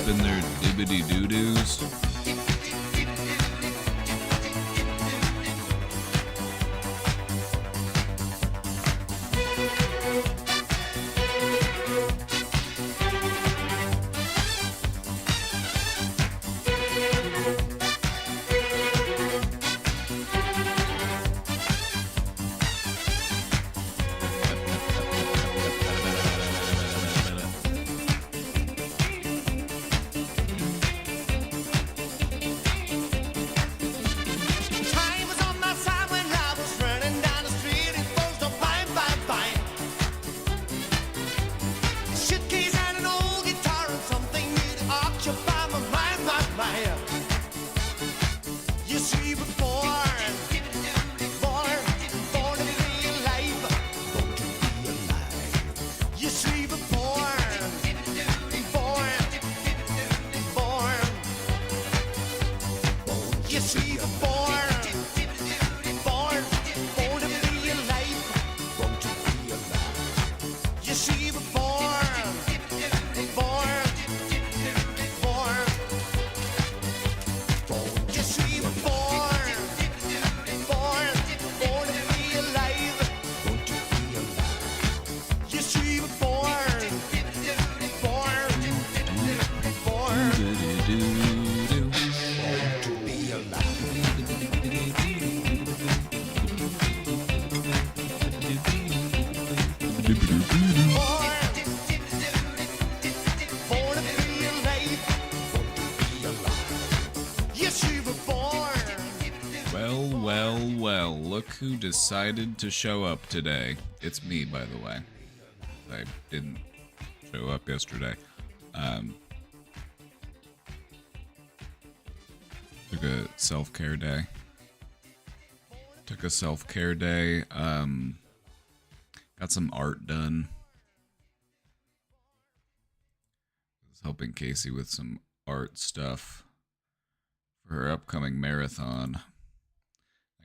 in their dibbity doo-doos. Who decided to show up today? It's me, by the way. I didn't show up yesterday. Took a self-care day. Got some art done. I was helping Casey with some art stuff for her upcoming marathon.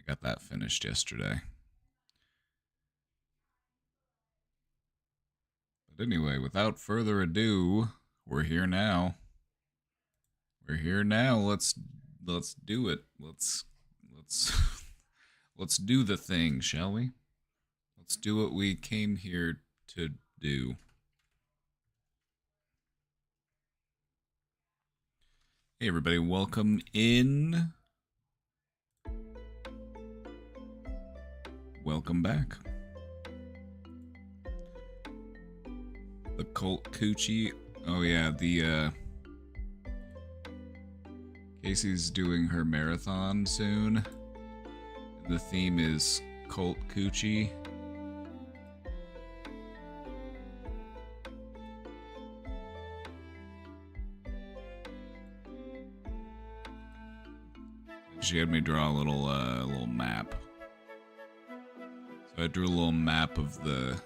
Got that finished yesterday. But anyway, without further ado, we're here now. Let's do it. Let's let's do the thing, shall we? Let's do what we came here to do. Hey everybody, welcome in. Welcome back. The cult coochie. Oh yeah, Casey's doing her marathon soon. The theme is cult coochie. She had me draw a little map. I drew a little map of the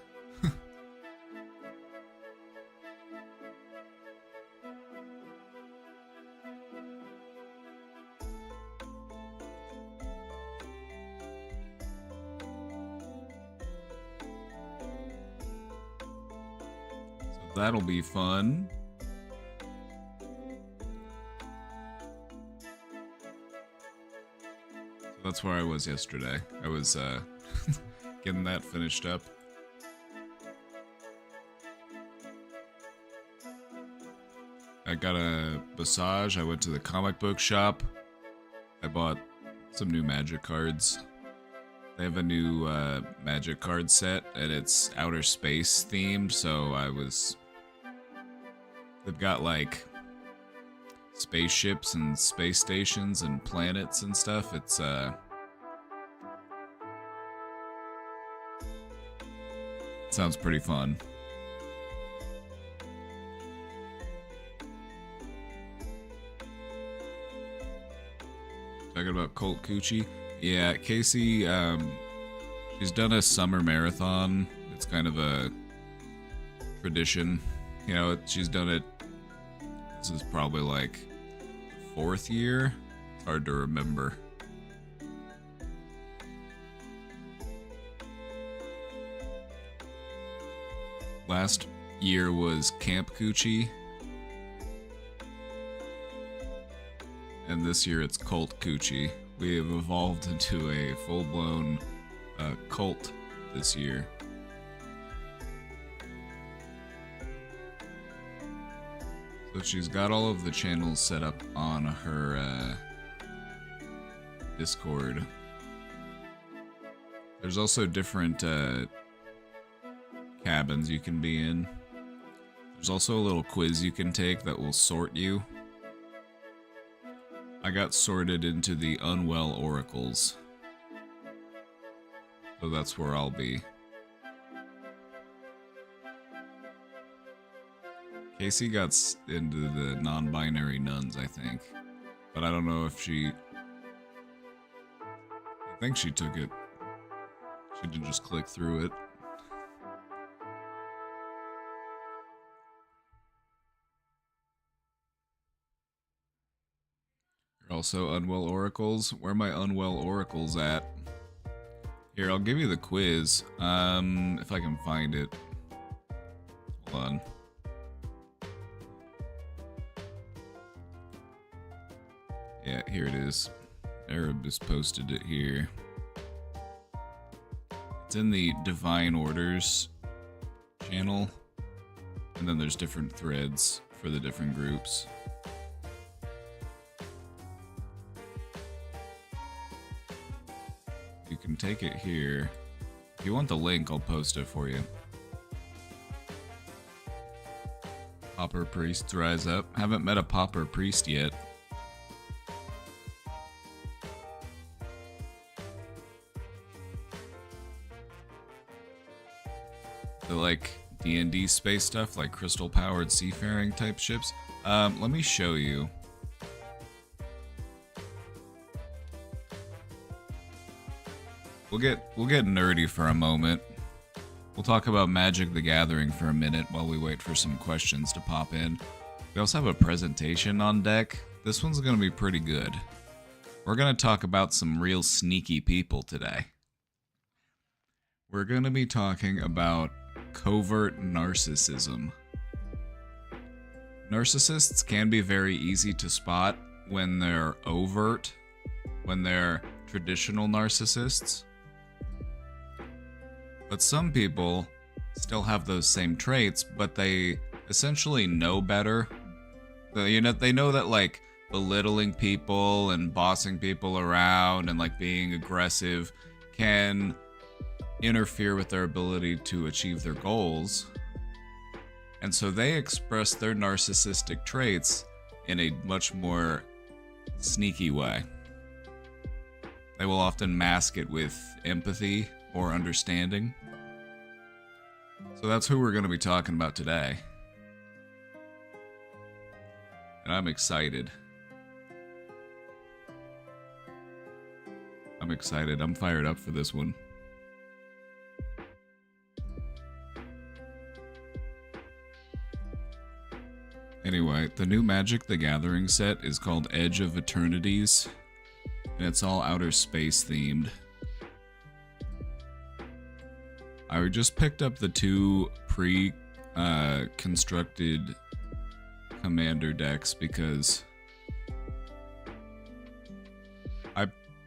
so that'll be fun. So that's where I was yesterday. I was getting that finished up. I got a massage. I went to the comic book shop. I bought some new magic cards. They have a new magic card set, and it's outer space themed, so they've got like spaceships and space stations and planets and stuff. It's sounds pretty fun. Talking about Colt Coochie. Yeah, Casey, she's done a summer marathon. It's kind of a tradition. You know, she's done it, this is probably like 4th year. It's hard to remember. Last year was Camp Coochie. and this year it's cult coochie. We have evolved into a full-blown cult this year. So she's got all of the channels set up on her Discord. There's also different cabins you can be in. There's also a little quiz you can take that will sort you. I got sorted into the Unwell Oracles. So that's where I'll be. Casey got into the non-binary nuns, I think. But I don't know if she... I think she took it. She didn't just click through it. You're also Unwell Oracles. Where are my Unwell Oracles at? Here, I'll give you the quiz. If I can find it. Hold on. Yeah, here it is. Arab has posted it here. It's in the Divine Orders channel. And then there's different threads for the different groups. You can take it here. If you want the link, I'll post it for you. Pauper priests rise up. Haven't met a pauper priest yet. The like D&D space stuff, like crystal-powered seafaring type ships. Let me show you. We'll get nerdy for a moment. We'll talk about Magic the Gathering for a minute while we wait for some questions to pop in. We also have a presentation on deck. This one's going to be pretty good. We're going to talk about some real sneaky people today. We're going to be talking about covert narcissism. Narcissists can be very easy to spot when they're overt, when they're traditional narcissists. But some people still have those same traits, but they essentially know better. You know, they know that like belittling people and bossing people around and like being aggressive can interfere with their ability to achieve their goals. And so they express their narcissistic traits in a much more sneaky way. They will often mask it with empathy or understanding. So that's who we're going to be talking about today. And I'm excited. I'm fired up for this one. Anyway, the new Magic the Gathering set is called Edge of Eternities, and it's all outer space themed. I just picked up the two constructed commander decks because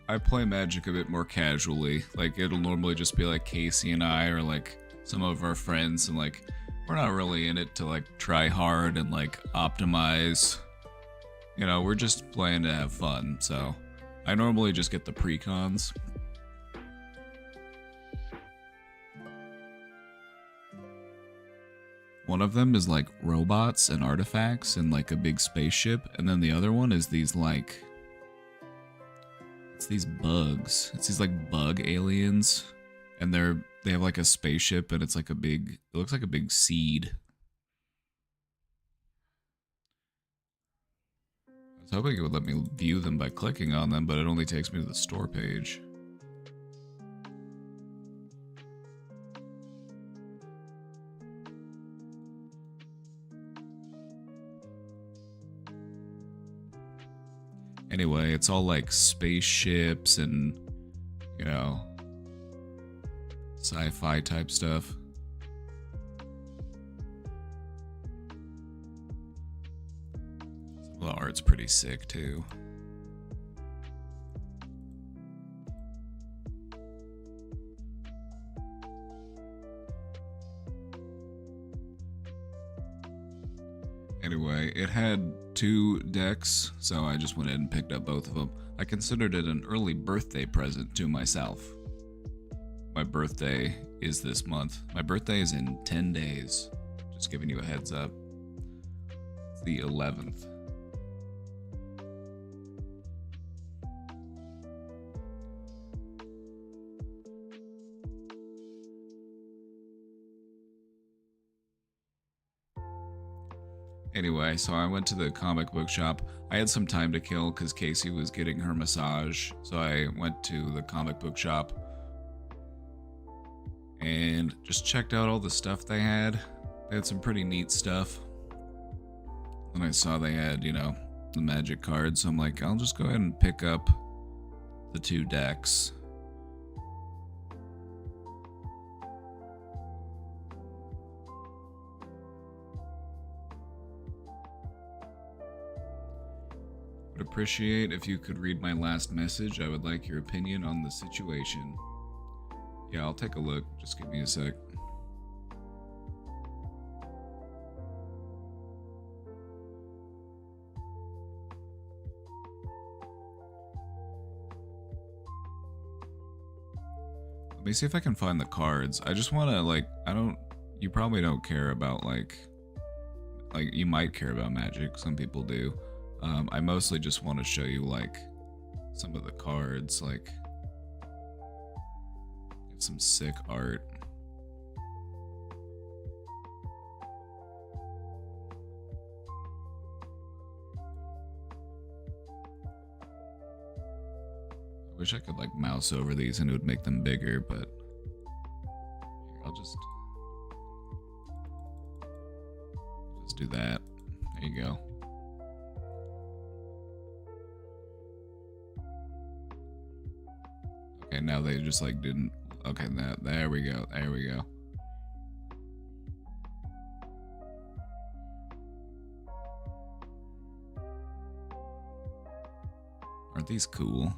I play Magic a bit more casually. Like, it'll normally just be like Casey and I, or like some of our friends, and like we're not really in it to like try hard and like optimize. You know, we're just playing to have fun. So I normally just get the precons. One of them is like robots and artifacts and like a big spaceship, and then the other one is these like, it's these bugs. It's these like bug aliens, and they have like a spaceship, and it's like a big, it looks like a big seed. I was hoping it would let me view them by clicking on them, but it only takes me to the store page. Anyway, it's all like spaceships and, you know, sci-fi type stuff. Some of the art's pretty sick too. Anyway, it had 2 decks, so I just went ahead and picked up both of them. I considered it an early birthday present to myself. My birthday is this month. My birthday is in 10 days. Just giving you a heads up. It's the 11th. Anyway, so I went to the comic book shop. I had some time to kill because Casey was getting her massage. So I went to the comic book shop and just checked out all the stuff they had. They had some pretty neat stuff. And I saw they had, you know, the magic cards. So I'm like, I'll just go ahead and pick up the 2 decks. Would appreciate if you could read my last message. I would like your opinion on the situation. Yeah, I'll take a look. Just give me a sec. Let me see if I can find the cards. I just want to, like, you probably don't care about, like, you might care about magic. Some people do. I mostly just want to show you, like, some of the cards, like, some sick art. I wish I could, like, mouse over these and it would make them bigger, but here, I'll just do that. There you go. Okay, now they just, like, didn't. Okay, there we go. There we go. Aren't these cool?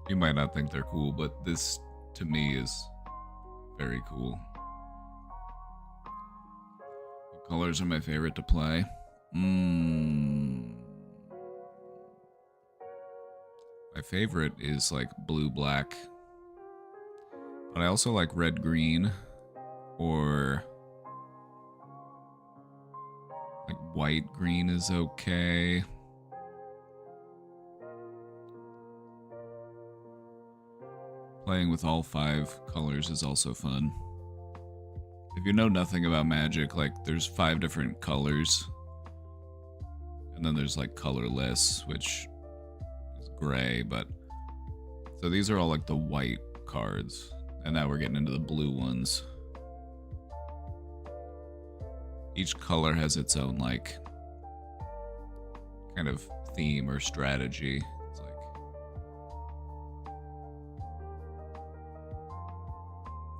You might not think they're cool, but this, to me, is very cool. What colors are my favorite to play? My favorite is, like, blue-black. But I also like red-green. Or, like, white-green is okay. Playing with all 5 colors is also fun. If you know nothing about Magic, like, there's 5 different colors. And then there's, like, colorless, which gray, but so these are all like the white cards, and now we're getting into the blue ones. Each color has its own, like, kind of theme or strategy. It's like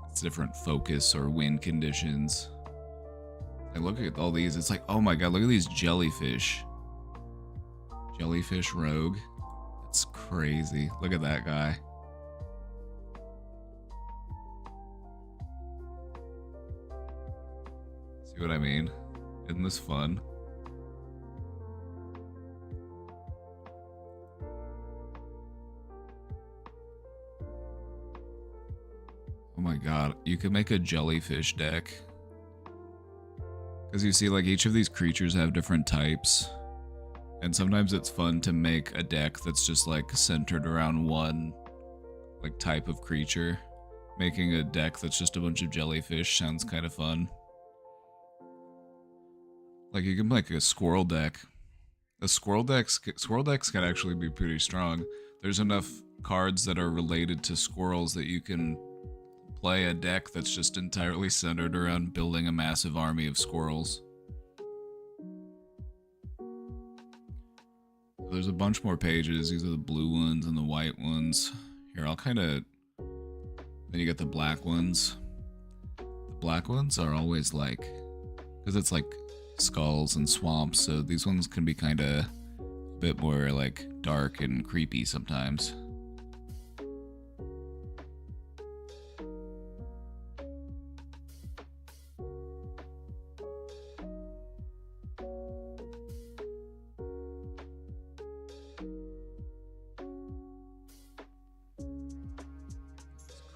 it's different focus or wind conditions. And look at all these, it's like, oh my god, look at these jellyfish. Jellyfish Rogue. It's crazy. Look at that guy. See what I mean? Isn't this fun? Oh my god, you could make a jellyfish deck. Because you see, like, each of these creatures have different types. And sometimes it's fun to make a deck that's just, like, centered around one, like, type of creature. Making a deck that's just a bunch of jellyfish sounds kind of fun. Like, you can make a squirrel deck. Squirrel decks can actually be pretty strong. There's enough cards that are related to squirrels that you can play a deck that's just entirely centered around building a massive army of squirrels. There's a bunch more pages. These are the blue ones and the white ones. Here, I'll kind of... Then you get the black ones. The black ones are always like... Because it's like skulls and swamps, so these ones can be kind of a bit more like dark and creepy sometimes.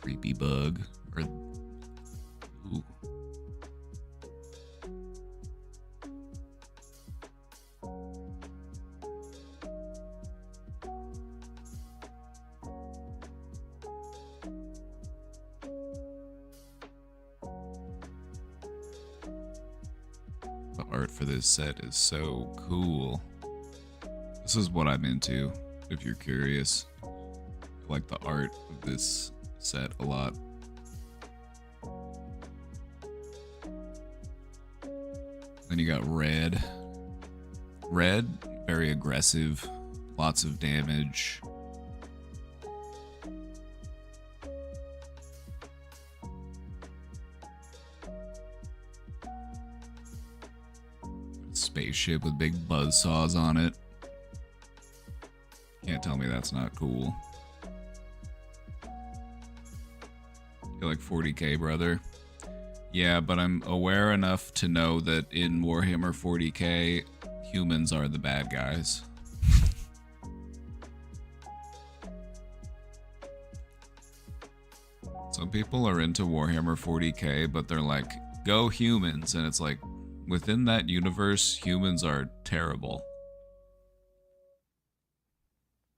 Creepy bug. Or ooh. The art for this set is so cool. This is what I'm into, if you're curious. I like the art of this set a lot. Then you got red. Red, very aggressive, lots of damage. Spaceship with big buzzsaws on it. Can't tell me that's not cool. You're like 40k, brother. Yeah, but I'm aware enough to know that in Warhammer 40k, humans are the bad guys. Some people are into Warhammer 40k, but they're like, go humans, and it's like, within that universe, humans are terrible.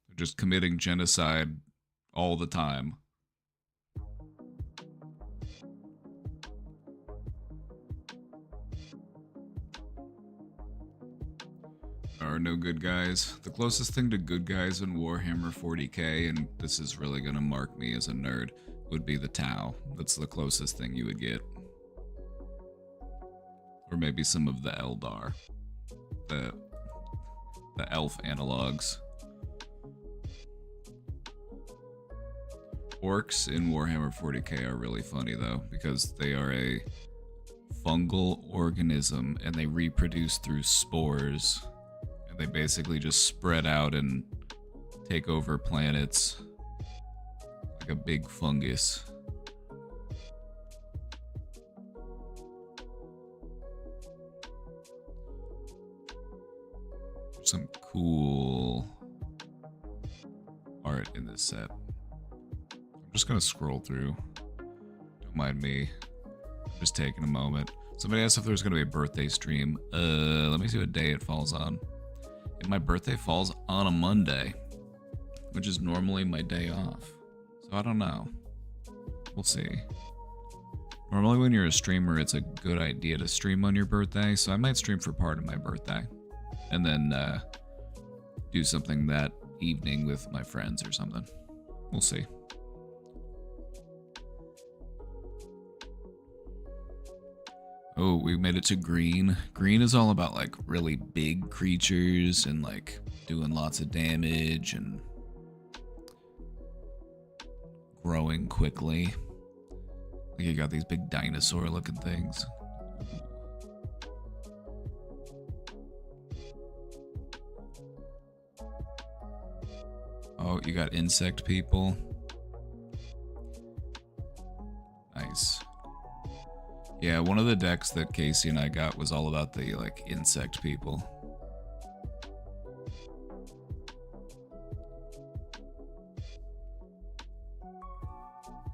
They're just committing genocide all the time. There are no good guys. The closest thing to good guys in Warhammer 40k, and this is really gonna mark me as a nerd, would be the Tau. That's the closest thing you would get. Or maybe some of the Eldar. The elf analogs. Orcs in Warhammer 40k are really funny though, because they are a fungal organism and they reproduce through spores. And they basically just spread out and take over planets like a big fungus. Some cool art in this set. I'm just gonna scroll through. Don't mind me. I'm just taking a moment. Somebody asked if there's gonna be a birthday stream. Let me see what day it falls on. And my birthday falls on a Monday, which is normally my day off. So I don't know. We'll see. Normally when you're a streamer, it's a good idea to stream on your birthday, so I might stream for part of my birthday. And then do something that evening with my friends or something. We'll see. Oh, we made it to green. Green is all about like really big creatures and like doing lots of damage and growing quickly. Like you got these big dinosaur looking things. Oh, you got insect people. Nice. Yeah, one of the decks that Casey and I got was all about the, like, insect people.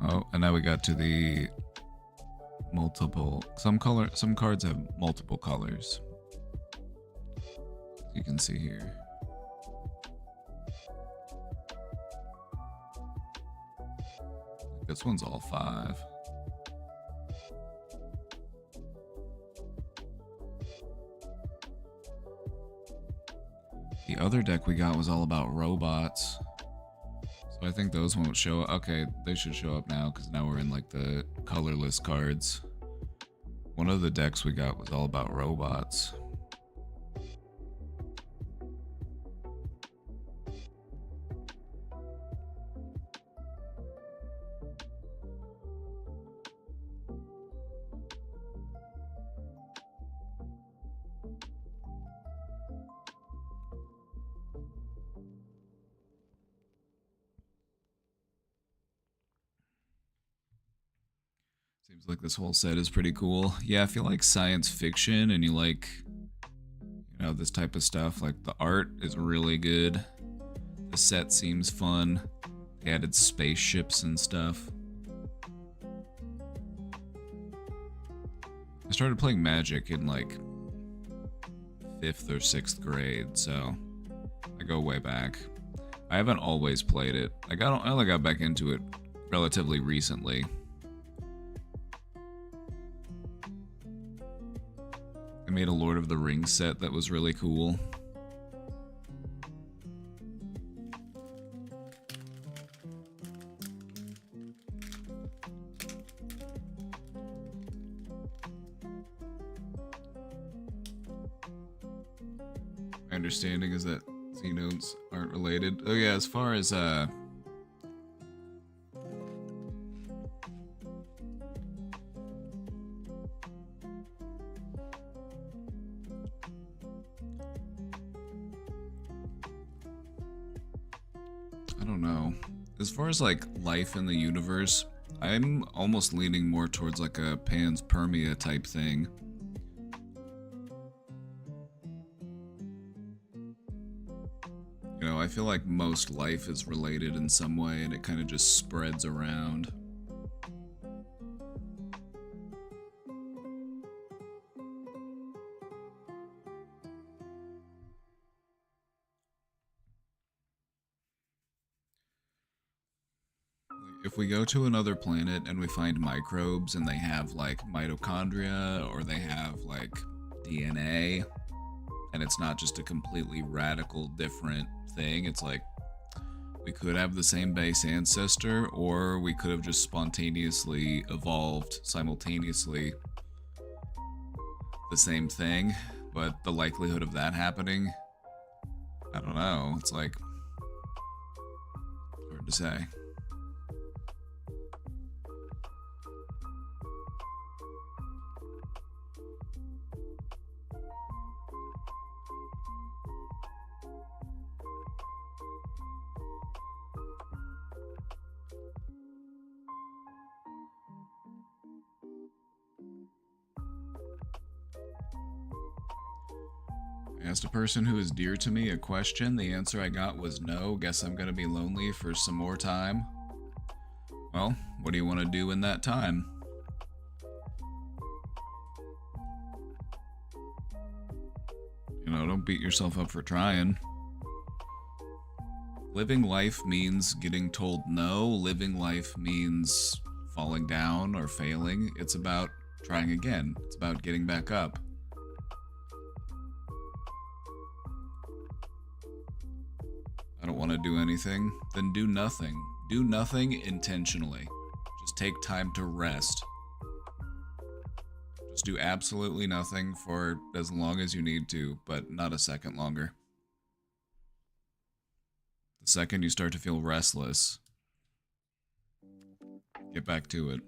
Oh, and now we got to the multiple... Some cards have multiple colors. You can see here. This one's all 5. The other deck we got was all about robots. So I think those won't show up. Okay, they should show up now because now we're in like the colorless cards. One of the decks we got was all about robots. Seems like this whole set is pretty cool. Yeah, if you like science fiction and you like, you know, this type of stuff, like the art is really good. The set seems fun. They added spaceships and stuff. I started playing Magic in like 5th or 6th grade, so I go way back. I haven't always played it. I only got back into it relatively recently. I made a Lord of the Rings set that was really cool. My understanding is that Xenodes aren't related. Oh yeah, as far as I don't know. As far as like life in the universe, I'm almost leaning more towards like a panspermia type thing. You know, I feel like most life is related in some way and it kind of just spreads around. If we go to another planet and we find microbes and they have like mitochondria or they have like DNA, and it's not just a completely radical different thing, it's like we could have the same base ancestor or we could have just spontaneously evolved simultaneously the same thing, but the likelihood of that happening, I don't know, it's like hard to say. I asked a person who is dear to me a question. The answer I got was no. Guess I'm gonna be lonely for some more time. Well, what do you want to do in that time? You know, don't beat yourself up for trying. Living life means getting told no. Living life means falling down or failing. It's about trying again. It's about getting back up. I don't want to do anything. Then do nothing. Do nothing intentionally. Just take time to rest. Just do absolutely nothing for as long as you need to, but not a second longer. The second you start to feel restless, get back to it.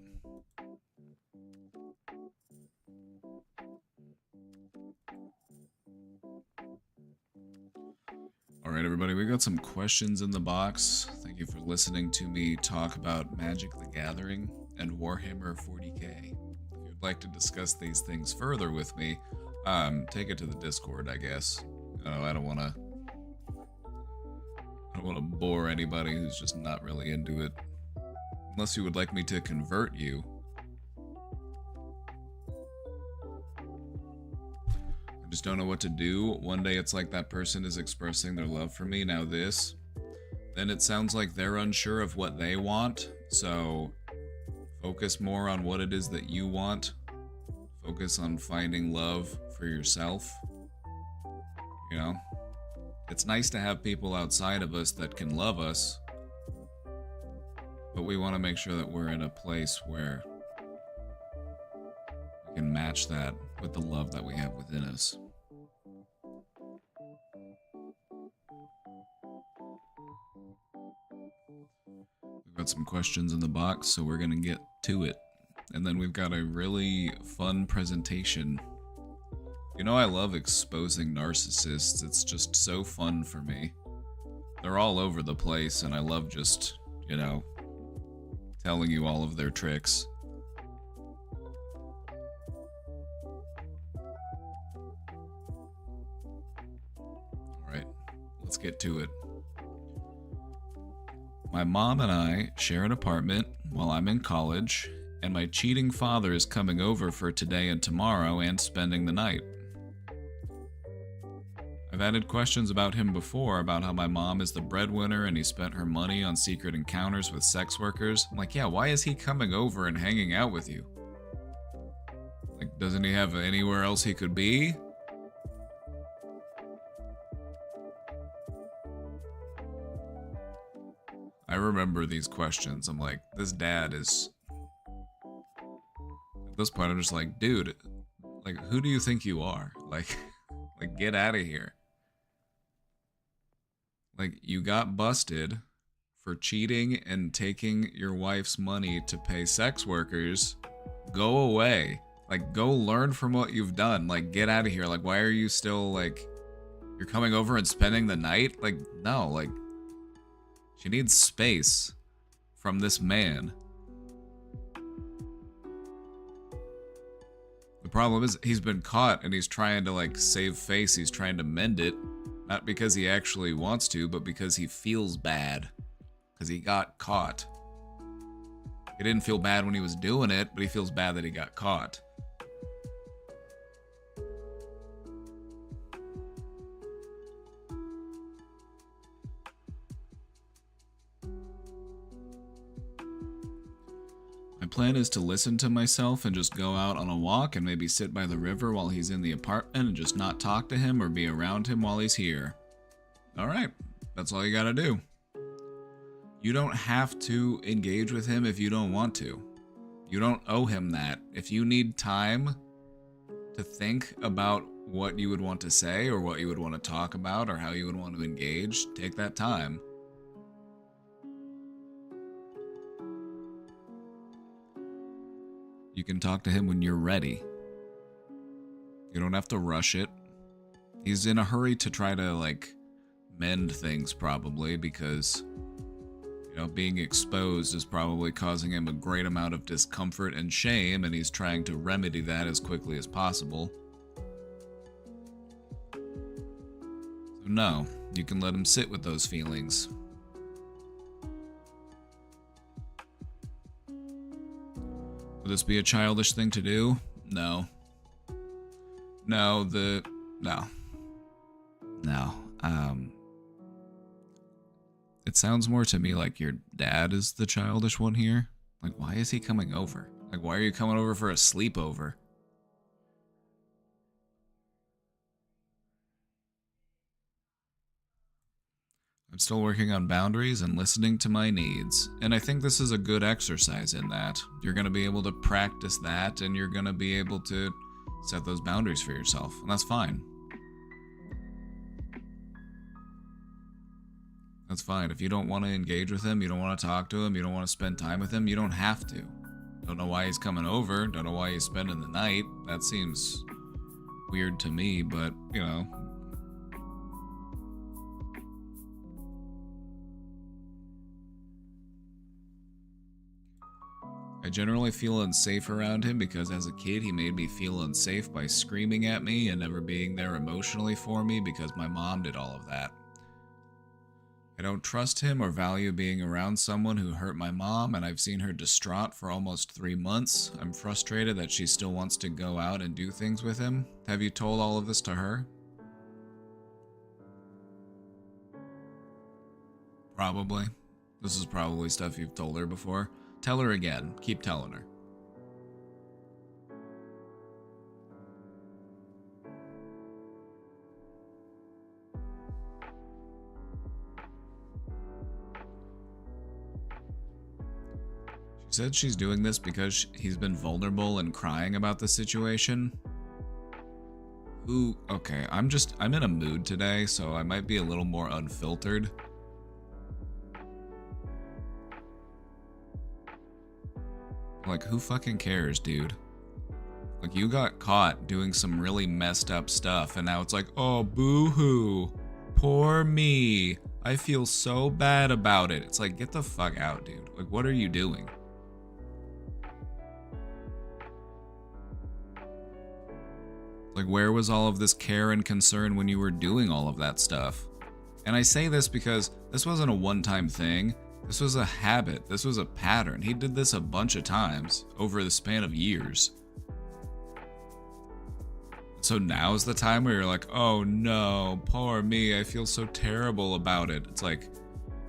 Alright everybody, we got some questions in the box. Thank you for listening to me talk about Magic the Gathering and Warhammer 40k. If you'd like to discuss these things further with me, take it to the Discord, I guess. I don't want to bore anybody who's just not really into it. Unless you would like me to convert you. I just don't know what to do. One day it's like that person is expressing their love for me, now this. Then it sounds like they're unsure of what they want, so focus more on what it is that you want. Focus on finding love for yourself. You know? It's nice to have people outside of us that can love us, but we want to make sure that we're in a place where we can match that with the love that we have within us. We've got some questions in the box, so we're going to get to it. And then we've got a really fun presentation. You know, I love exposing narcissists. It's just so fun for me. They're all over the place, and I love just, you know, telling you all of their tricks. Alright, let's get to it. My mom and I share an apartment while I'm in college, And my cheating father is coming over for today and tomorrow and spending the night. I've added questions about him before, about how my mom is the breadwinner and he spent her money on secret encounters with sex workers. I'm like, yeah, why is he coming over and hanging out with you? Like, doesn't he have anywhere else he could be? I remember these questions. I'm like, this dad is... At this point, I'm just like, dude, like, who do you think you are? Like, get out of here. Like, you got busted for cheating and taking your wife's money to pay sex workers. Go away. Like, go learn from what you've done. Like, get out of here. Like, why are you still, like, you're coming over and spending the night? Like, no, like, she needs space from this man. The problem is he's been caught and he's trying to, like, save face. He's trying to mend it. Not because he actually wants to, but because he feels bad. Because he got caught. He didn't feel bad when he was doing it, but he feels bad that he got caught. My plan is to listen to myself and just go out on a walk and maybe sit by the river while he's in the apartment and just not talk to him or be around him while he's here. Alright, that's all you gotta do. You don't have to engage with him if you don't want to. You don't owe him that. If you need time to think about what you would want to say or what you would want to talk about or how you would want to engage, take that time. You can talk to him when you're ready. You don't have to rush it. He's in a hurry to try to, like, mend things probably because, you know, being exposed is probably causing him a great amount of discomfort and shame, and he's trying to remedy that as quickly as possible. So no, you can let him sit with those feelings. Would this be a childish thing to do? No. No. It sounds more to me like your dad is the childish one here. Like, why is he coming over? Like, why are you coming over for a sleepover? I'm still working on boundaries and listening to my needs, and I think this is a good exercise in that. You're going to be able to practice that, and you're going to be able to set those boundaries for yourself, and that's fine. That's fine. If you don't want to engage with him, you don't want to talk to him, you don't want to spend time with him, you don't have to. Don't know why he's coming over, don't know why he's spending the night. That seems weird to me, but, you know. I generally feel unsafe around him because as a kid he made me feel unsafe by screaming at me and never being there emotionally for me because my mom did all of that. I don't trust him or value being around someone who hurt my mom, and I've seen her distraught for almost 3 months. I'm frustrated that she still wants to go out and do things with him. Have you told all of this to her? Probably. This is probably stuff you've told her before. Tell her again. Keep telling her. She said she's doing this because he's been vulnerable and crying about the situation. Ooh, okay, I'm in a mood today, so I might be a little more unfiltered. Like, who fucking cares, dude? Like, you got caught doing some really messed up stuff, and now it's like, oh, boo-hoo. Poor me. I feel so bad about it. It's like, get the fuck out, dude. Like, what are you doing? Like, where was all of this care and concern when you were doing all of that stuff? And I say this because this wasn't a one-time thing. This was a habit. This was a pattern. He did this a bunch of times over the span of years. So now's the time where you're like, oh no, poor me, I feel so terrible about it. It's like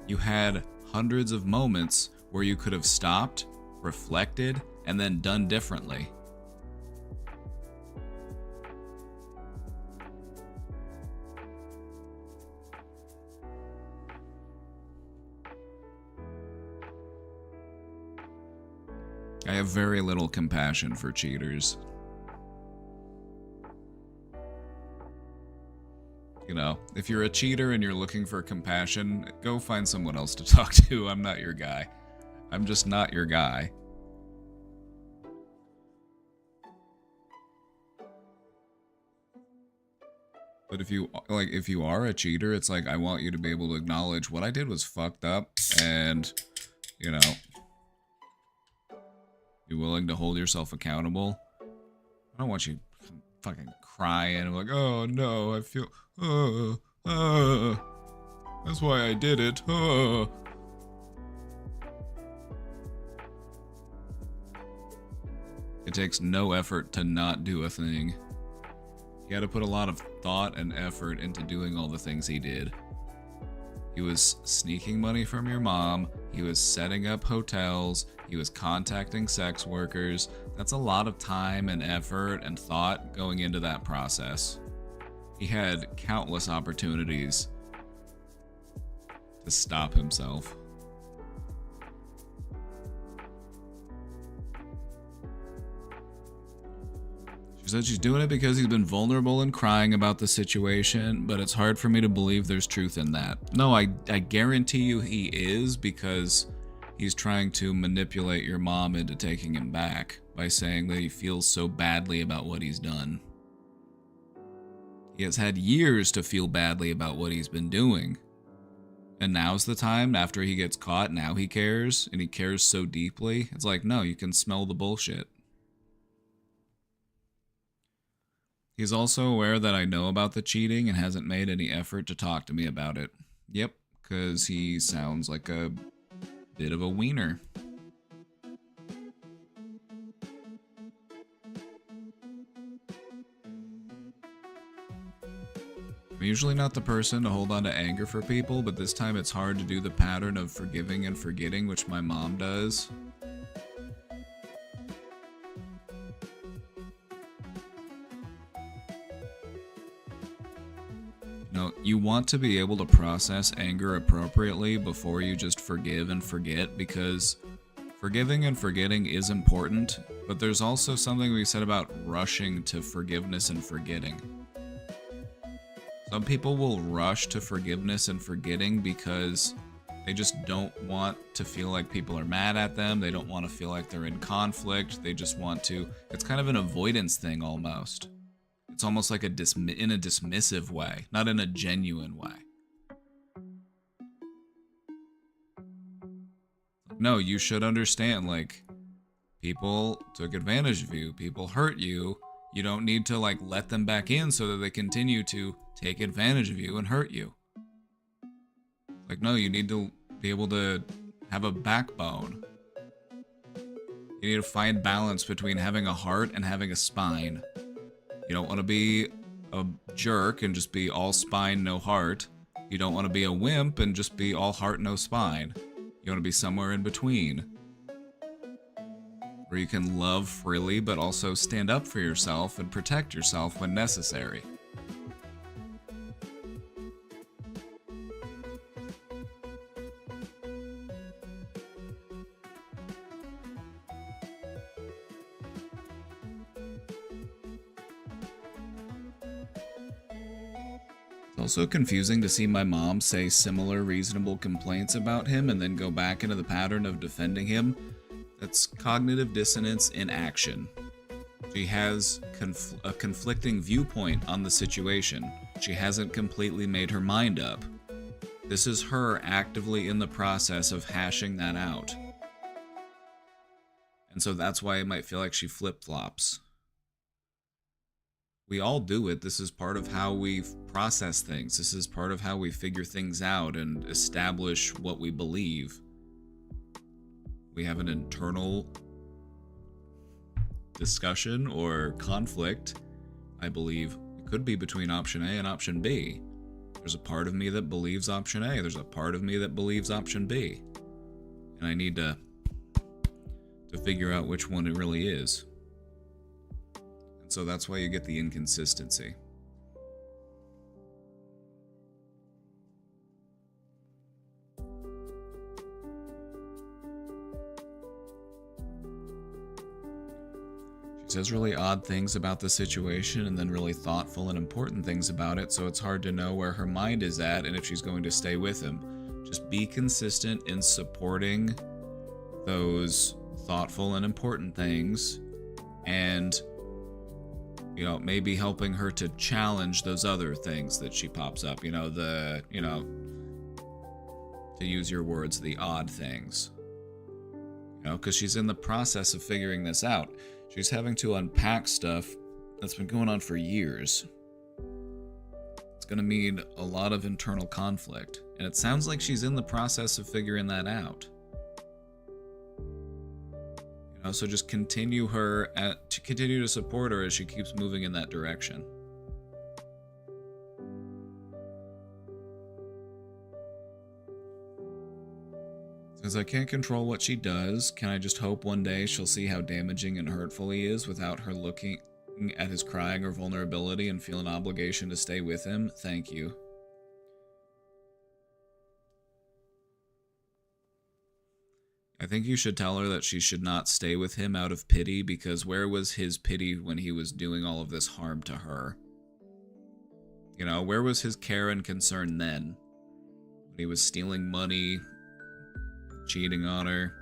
you had hundreds of moments where you could have stopped, reflected, and then done differently. I have very little compassion for cheaters. You know, if you're a cheater and you're looking for compassion, go find someone else to talk to. I'm not your guy. I'm just not your guy. But if you are a cheater, it's like, I want you to be able to acknowledge what I did was fucked up and, you know, be willing to hold yourself accountable. I don't want you fucking crying. I'm like, oh no, I feel, that's why I did it. It takes no effort to not do a thing. He had to put a lot of thought and effort into doing all the things he did. He was sneaking money from your mom. He was setting up hotels. He was contacting sex workers. That's a lot of time and effort and thought going into that process. He had countless opportunities to stop himself. She said she's doing it because he's been vulnerable and crying about the situation, but it's hard for me to believe there's truth in that. No, I guarantee you he is, because he's trying to manipulate your mom into taking him back by saying that he feels so badly about what he's done. He has had years to feel badly about what he's been doing. And now's the time, after he gets caught, now he cares, and he cares so deeply. It's like, no, you can smell the bullshit. He's also aware that I know about the cheating and hasn't made any effort to talk to me about it. Yep, because he sounds like a bit of a wiener. I'm usually not the person to hold on to anger for people, but this time it's hard to do the pattern of forgiving and forgetting, which my mom does. You want to be able to process anger appropriately before you just forgive and forget, because forgiving and forgetting is important, but there's also something we said about rushing to forgiveness and forgetting. Some people will rush to forgiveness and forgetting because they just don't want to feel like people are mad at them. They don't want to feel like they're in conflict. They just want to, it's kind of an avoidance thing almost. It's almost like in a dismissive way, not in a genuine way. No, you should understand, like, people took advantage of you, people hurt you. You don't need to, like, let them back in so that they continue to take advantage of you and hurt you. Like, no, you need to be able to have a backbone. You need to find balance between having a heart and having a spine. You don't want to be a jerk and just be all spine, no heart. You don't want to be a wimp and just be all heart, no spine. You want to be somewhere in between, where you can love freely but also stand up for yourself and protect yourself when necessary. Also confusing to see my mom say similar reasonable complaints about him and then go back into the pattern of defending him. That's cognitive dissonance in action. She has a conflicting viewpoint on the situation. She hasn't completely made her mind up. This is her actively in the process of hashing that out. And so that's why it might feel like she flip-flops. We all do it. This is part of how we process things. This is part of how we figure things out and establish what we believe. we have an internal discussion or conflict, I believe it could be between option A and option B. There's a part of me that believes option A. There's a part of me that believes option B. And I need to figure out which one it really is. And so that's why you get the inconsistency. She says really odd things about the situation and then really thoughtful and important things about it, so it's hard to know where her mind is at and if she's going to stay with him. Just be consistent in supporting those thoughtful and important things and, you know, maybe helping her to challenge those other things that she pops up, to use your words, the odd things. Because she's in the process of figuring this out. She's having to unpack stuff that's been going on for years. It's going to mean a lot of internal conflict. And it sounds like she's in the process of figuring that out. So just continue to support her as she keeps moving in that direction. Says, I can't control what she does. Can I just hope one day she'll see how damaging and hurtful he is without her looking at his crying or vulnerability and feel an obligation to stay with him? Thank you. I think you should tell her that she should not stay with him out of pity, because where was his pity when he was doing all of this harm to her? Where was his care and concern then? When he was stealing money, cheating on her,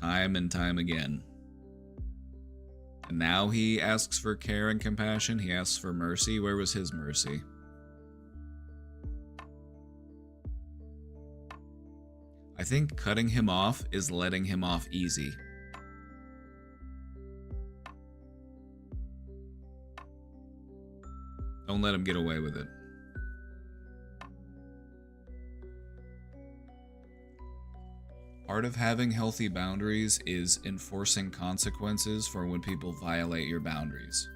time and time again. And now he asks for care and compassion, he asks for mercy. Where was his mercy? I think cutting him off is letting him off easy. Don't let him get away with it. Part of having healthy boundaries is enforcing consequences for when people violate your boundaries.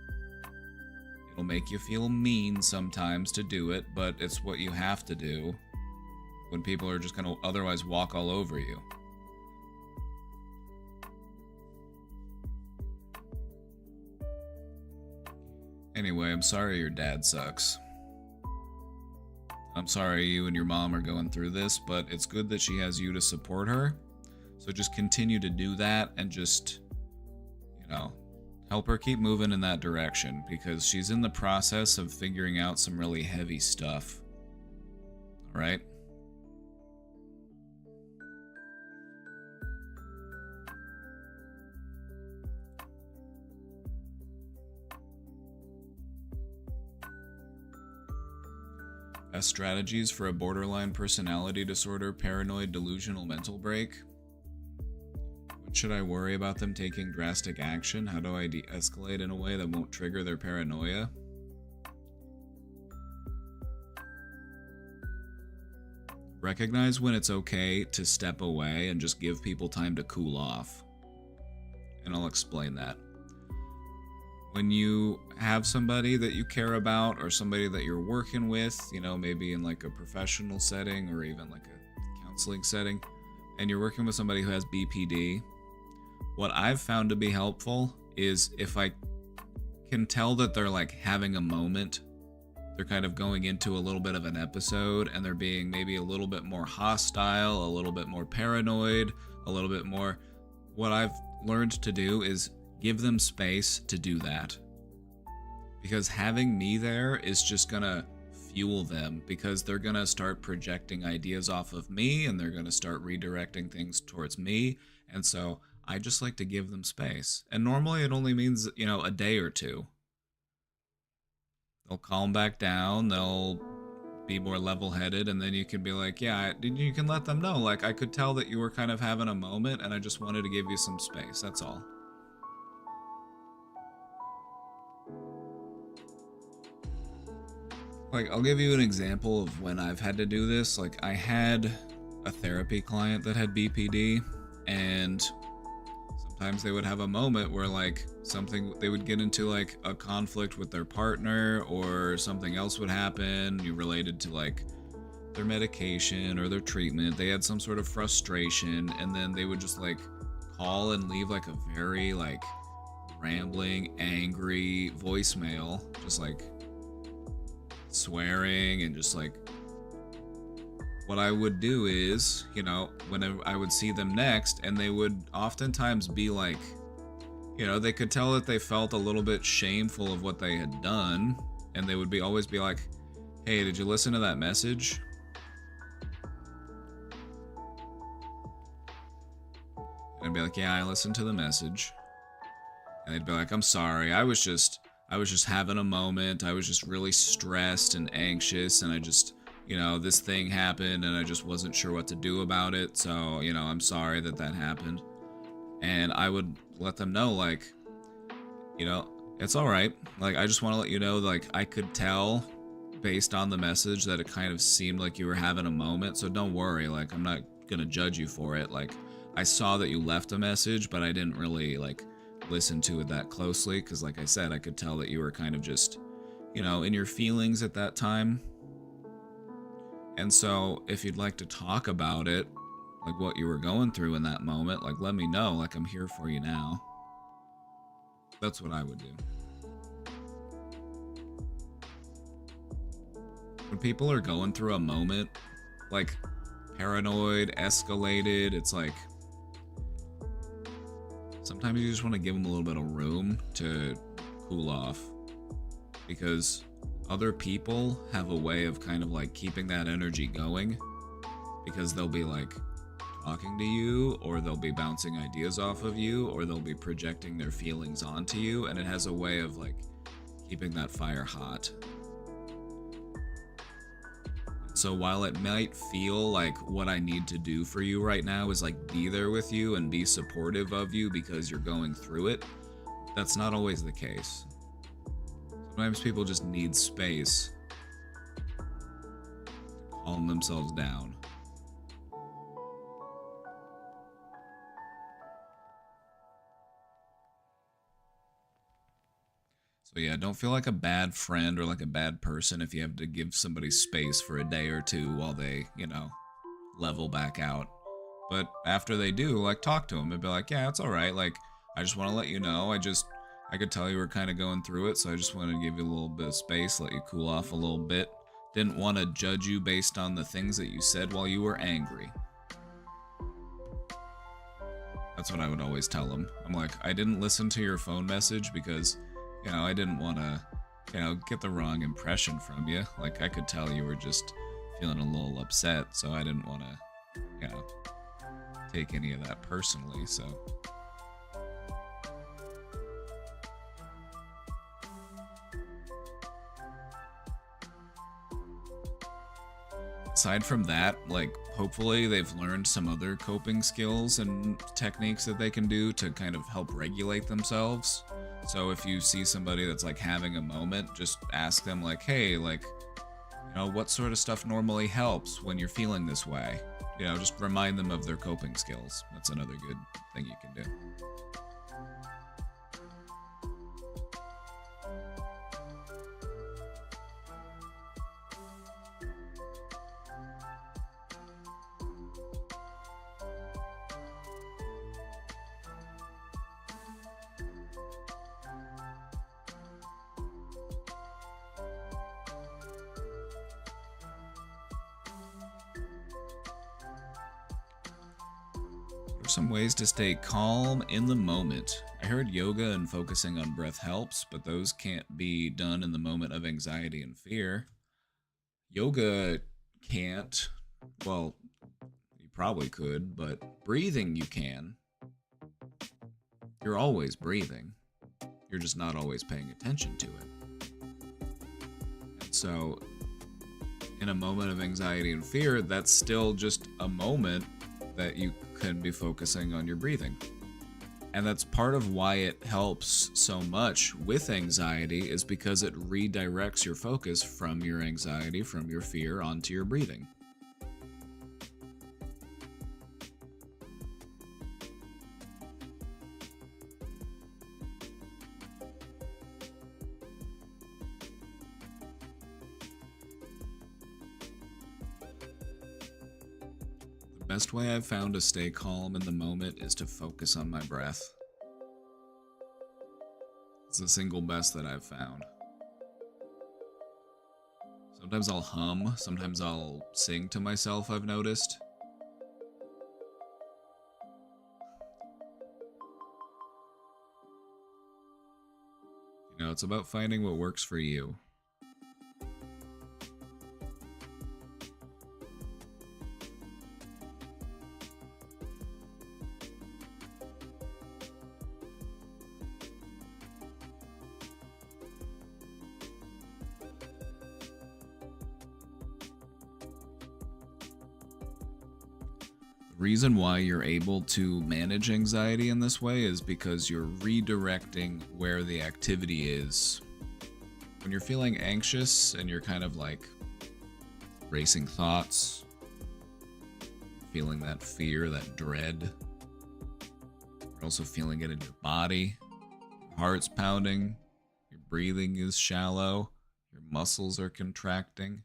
It'll make you feel mean sometimes to do it, but it's what you have to do when people are just going to otherwise walk all over you. Anyway, I'm sorry your dad sucks. I'm sorry you and your mom are going through this, but it's good that she has you to support her. So just continue to do that and just, help her keep moving in that direction, because she's in the process of figuring out some really heavy stuff. All right? Best strategies for a borderline personality disorder, paranoid, delusional mental break. What should I worry about them taking drastic action? How do I de-escalate in a way that won't trigger their paranoia? Recognize when it's okay to step away and just give people time to cool off. And I'll explain that. When you have somebody that you care about or somebody that you're working with, maybe in like a professional setting or even like a counseling setting, and you're working with somebody who has BPD, what I've found to be helpful is if I can tell that they're like having a moment, they're kind of going into a little bit of an episode and they're being maybe a little bit more hostile, a little bit more paranoid, a little bit more, what I've learned to do is give them space to do that. Because having me there is just gonna fuel them, because they're gonna start projecting ideas off of me and they're gonna start redirecting things towards me. And so I just like to give them space. And normally it only means, a day or two. They'll calm back down, they'll be more level-headed, and then you can be like, yeah, you can let them know, like, I could tell that you were kind of having a moment and I just wanted to give you some space, that's all. Like, I'll give you an example of when I've had to do this. Like, I had a therapy client that had BPD, And sometimes they would have a moment where like they would get into like a conflict with their partner, or something else would happen related to like their medication or their treatment. They had some sort of frustration, and then they would just like call and leave like a very like rambling, angry voicemail, just like swearing. And just like, what I would do is, whenever I would see them next, and they would oftentimes be like, they could tell that they felt a little bit shameful of what they had done, and they would always be like, hey, did you listen to that message? And I'd be like, yeah, I listened to the message. And they'd be like, I'm sorry, I was just having a moment. I was just really stressed and anxious, and I just, this thing happened, and I just wasn't sure what to do about it. So, I'm sorry that happened. And I would let them know, like, it's all right. Like, I just want to let you know, like, I could tell based on the message that it kind of seemed like you were having a moment. So don't worry. Like, I'm not going to judge you for it. Like, I saw that you left a message, but I didn't really, like, listen to it that closely. Because, like I said, I could tell that you were kind of just, in your feelings at that time. And so if you'd like to talk about it, like what you were going through in that moment, like, let me know. Like, I'm here for you now. That's what I would do. When people are going through a moment, like paranoid, escalated, it's like, sometimes you just want to give them a little bit of room to cool off. Because other people have a way of kind of like keeping that energy going, because they'll be like talking to you, or they'll be bouncing ideas off of you, or they'll be projecting their feelings onto you, and it has a way of like keeping that fire hot. So while it might feel like what I need to do for you right now is like be there with you and be supportive of you because you're going through it, that's not always the case. Sometimes people just need space to calm themselves down. So yeah, don't feel like a bad friend or like a bad person if you have to give somebody space for a day or two while they, level back out. But after they do, like, talk to them and be like, yeah, it's all right. Like, I just want to let you know. I could tell you were kind of going through it, so I just wanted to give you a little bit of space, let you cool off a little bit. Didn't want to judge you based on the things that you said while you were angry. That's what I would always tell them. I'm like, I didn't listen to your phone message because, I didn't want to, get the wrong impression from you. Like, I could tell you were just feeling a little upset, so I didn't want to, take any of that personally, so. Aside from that, like, hopefully they've learned some other coping skills and techniques that they can do to kind of help regulate themselves. So if you see somebody that's like having a moment, just ask them like, hey, like, what sort of stuff normally helps when you're feeling this way? Just remind them of their coping skills. That's another good thing you can do. Some ways to stay calm in the moment. I heard yoga and focusing on breath helps, but those can't be done in the moment of anxiety and fear. Yoga can't. Well, you probably could, but breathing you can. You're always breathing. You're just not always paying attention to it. And so, in a moment of anxiety and fear, that's still just a moment that you can be focusing on your breathing. And that's part of why it helps so much with anxiety, is because it redirects your focus from your anxiety, from your fear, onto your breathing. Best way I've found to stay calm in the moment is to focus on my breath. It's the single best that I've found. Sometimes I'll hum, sometimes I'll sing to myself, I've noticed. You know, it's about finding what works for you. Reason why you're able to manage anxiety in this way is because you're redirecting where the activity is. When you're feeling anxious and you're kind of like racing thoughts, feeling that fear, that dread, you're also feeling it in your body, your heart's pounding, your breathing is shallow, your muscles are contracting.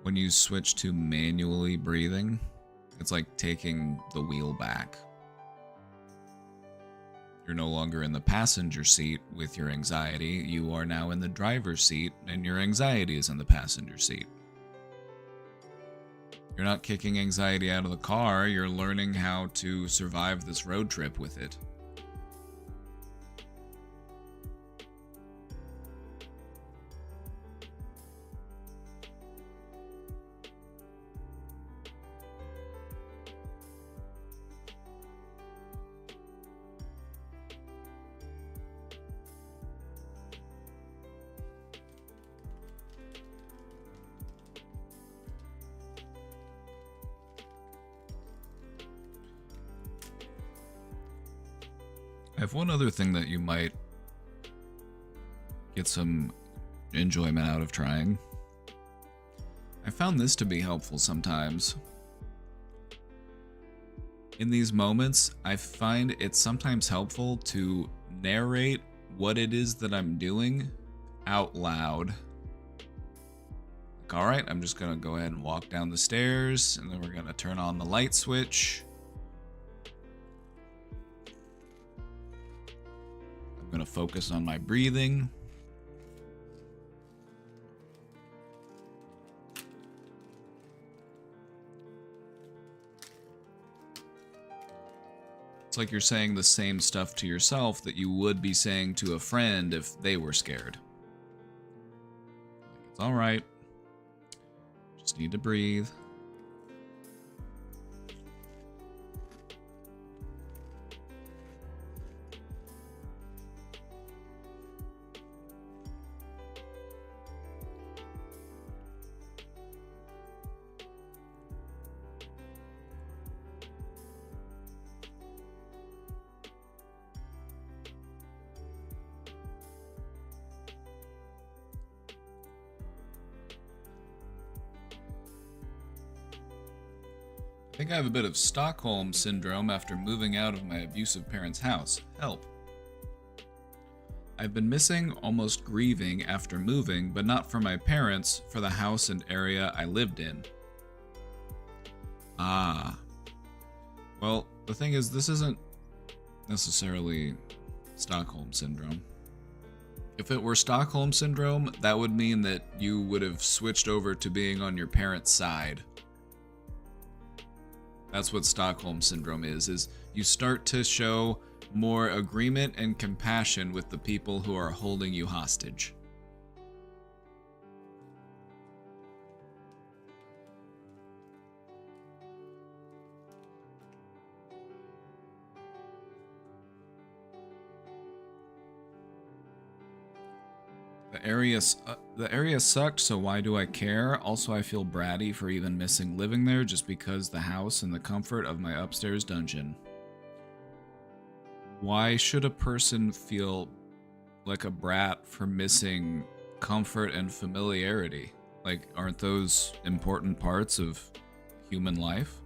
When you switch to manually breathing, it's like taking the wheel back. You're no longer in the passenger seat with your anxiety. You are now in the driver's seat, and your anxiety is in the passenger seat. You're not kicking anxiety out of the car. You're learning how to survive this road trip with it. I have one other thing that you might get some enjoyment out of trying. I found this to be helpful sometimes. In these moments, I find it's sometimes helpful to narrate what it is that I'm doing out loud. Like, all right, I'm just gonna go ahead and walk down the stairs, and then we're gonna turn on the light switch. I'm gonna focus on my breathing. It's like you're saying the same stuff to yourself that you would be saying to a friend if they were scared. It's all right. Just need to breathe. I think I have a bit of Stockholm syndrome after moving out of my abusive parents' house. Help. I've been missing, almost grieving after moving, but not for my parents, for the house and area I lived in. Ah. Well, the thing is, this isn't necessarily Stockholm syndrome. If it were Stockholm syndrome, that would mean that you would have switched over to being on your parents' side. That's what Stockholm syndrome is you start to show more agreement and compassion with the people who are holding you hostage. The area sucked, so why do I care? Also, I feel bratty for even missing living there just because the house and the comfort of my upstairs dungeon. Why should a person feel like a brat for missing comfort and familiarity? Like, aren't those important parts of human life?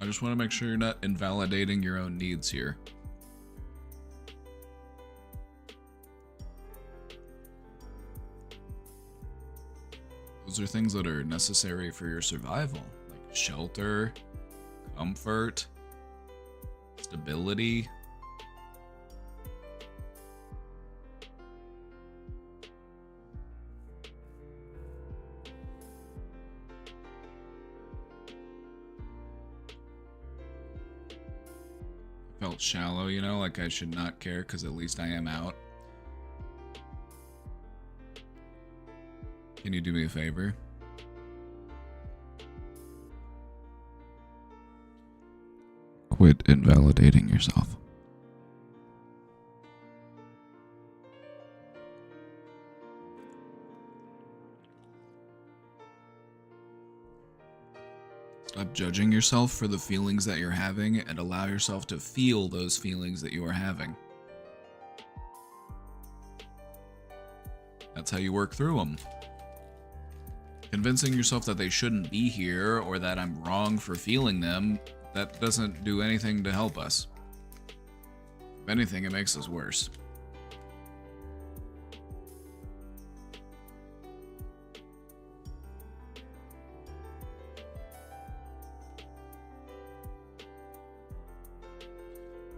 I just want to make sure you're not invalidating your own needs here. Those are things that are necessary for your survival, like shelter, comfort, stability. I felt shallow, you know, like I should not care because at least I am out. Can you do me a favor? Quit invalidating yourself. Stop judging yourself for the feelings that you're having and allow yourself to feel those feelings that you are having. That's how you work through them. Convincing yourself that they shouldn't be here or that I'm wrong for feeling them, that doesn't do anything to help us. If anything, it makes us worse.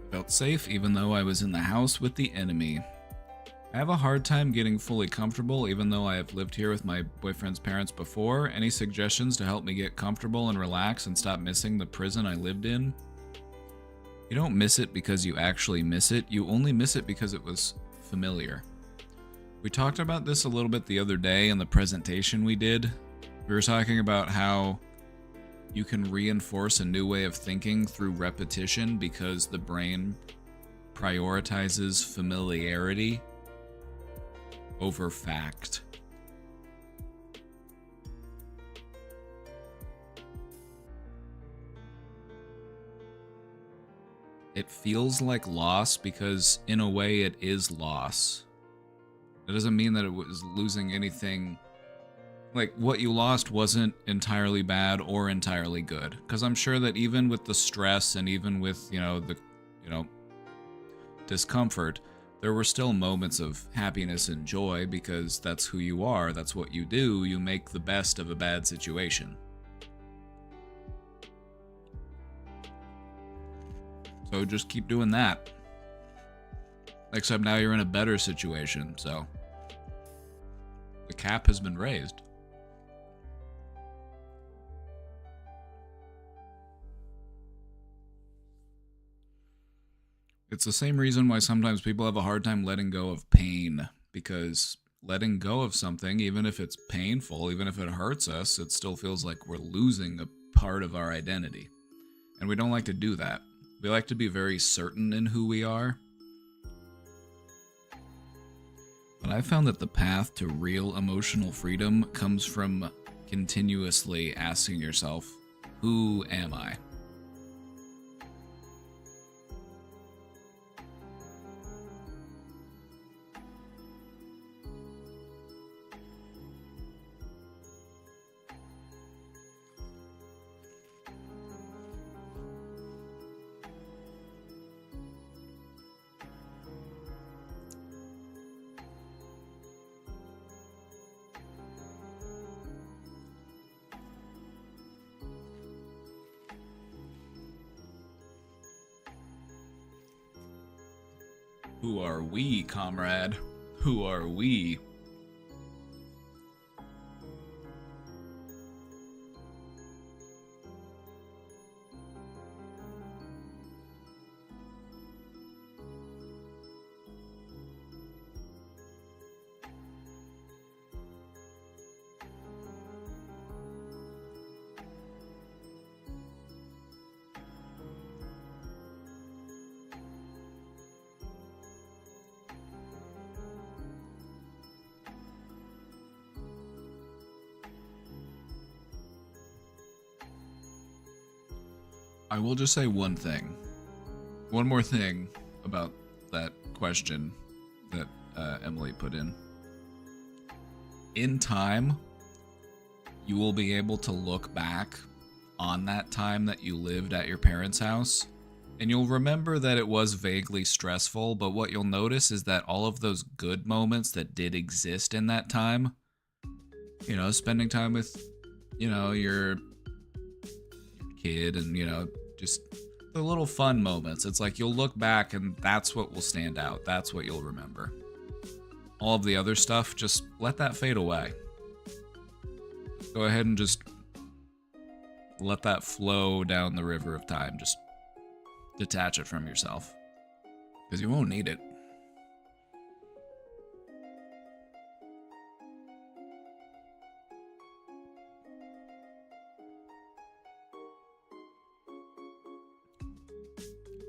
I felt safe even though I was in the house with the enemy. I have a hard time getting fully comfortable even though I have lived here with my boyfriend's parents before. Any suggestions to help me get comfortable and relax and stop missing the prison I lived in? You don't miss it because you actually miss it. You only miss it because it was familiar. We talked about this a little bit the other day in the presentation we did. We were talking about how you can reinforce a new way of thinking through repetition because the brain prioritizes familiarity over fact. It feels like loss because in a way it is loss. That doesn't mean that it was losing anything. Like, what you lost wasn't entirely bad or entirely good. Because I'm sure that even with the stress and even with, the discomfort, there were still moments of happiness and joy because that's who you are, that's what you do, you make the best of a bad situation. So just keep doing that. Except now you're in a better situation, so the cap has been raised. It's the same reason why sometimes people have a hard time letting go of pain, because letting go of something, even if it's painful, even if it hurts us, it still feels like we're losing a part of our identity. And we don't like to do that. We like to be very certain in who we are. But I found that the path to real emotional freedom comes from continuously asking yourself, who am I? Who are we, comrade? Who are we? I will just say one thing. One more thing about that question that Emily put in. In time, you will be able to look back on that time that you lived at your parents' house. And you'll remember that it was vaguely stressful, but what you'll notice is that all of those good moments that did exist in that time, you know, spending time with, you know, your kid and, you know, just the little fun moments. It's like you'll look back and that's what will stand out. That's what you'll remember. All of the other stuff, just let that fade away. Go ahead and just let that flow down the river of time. Just detach it from yourself, because you won't need it.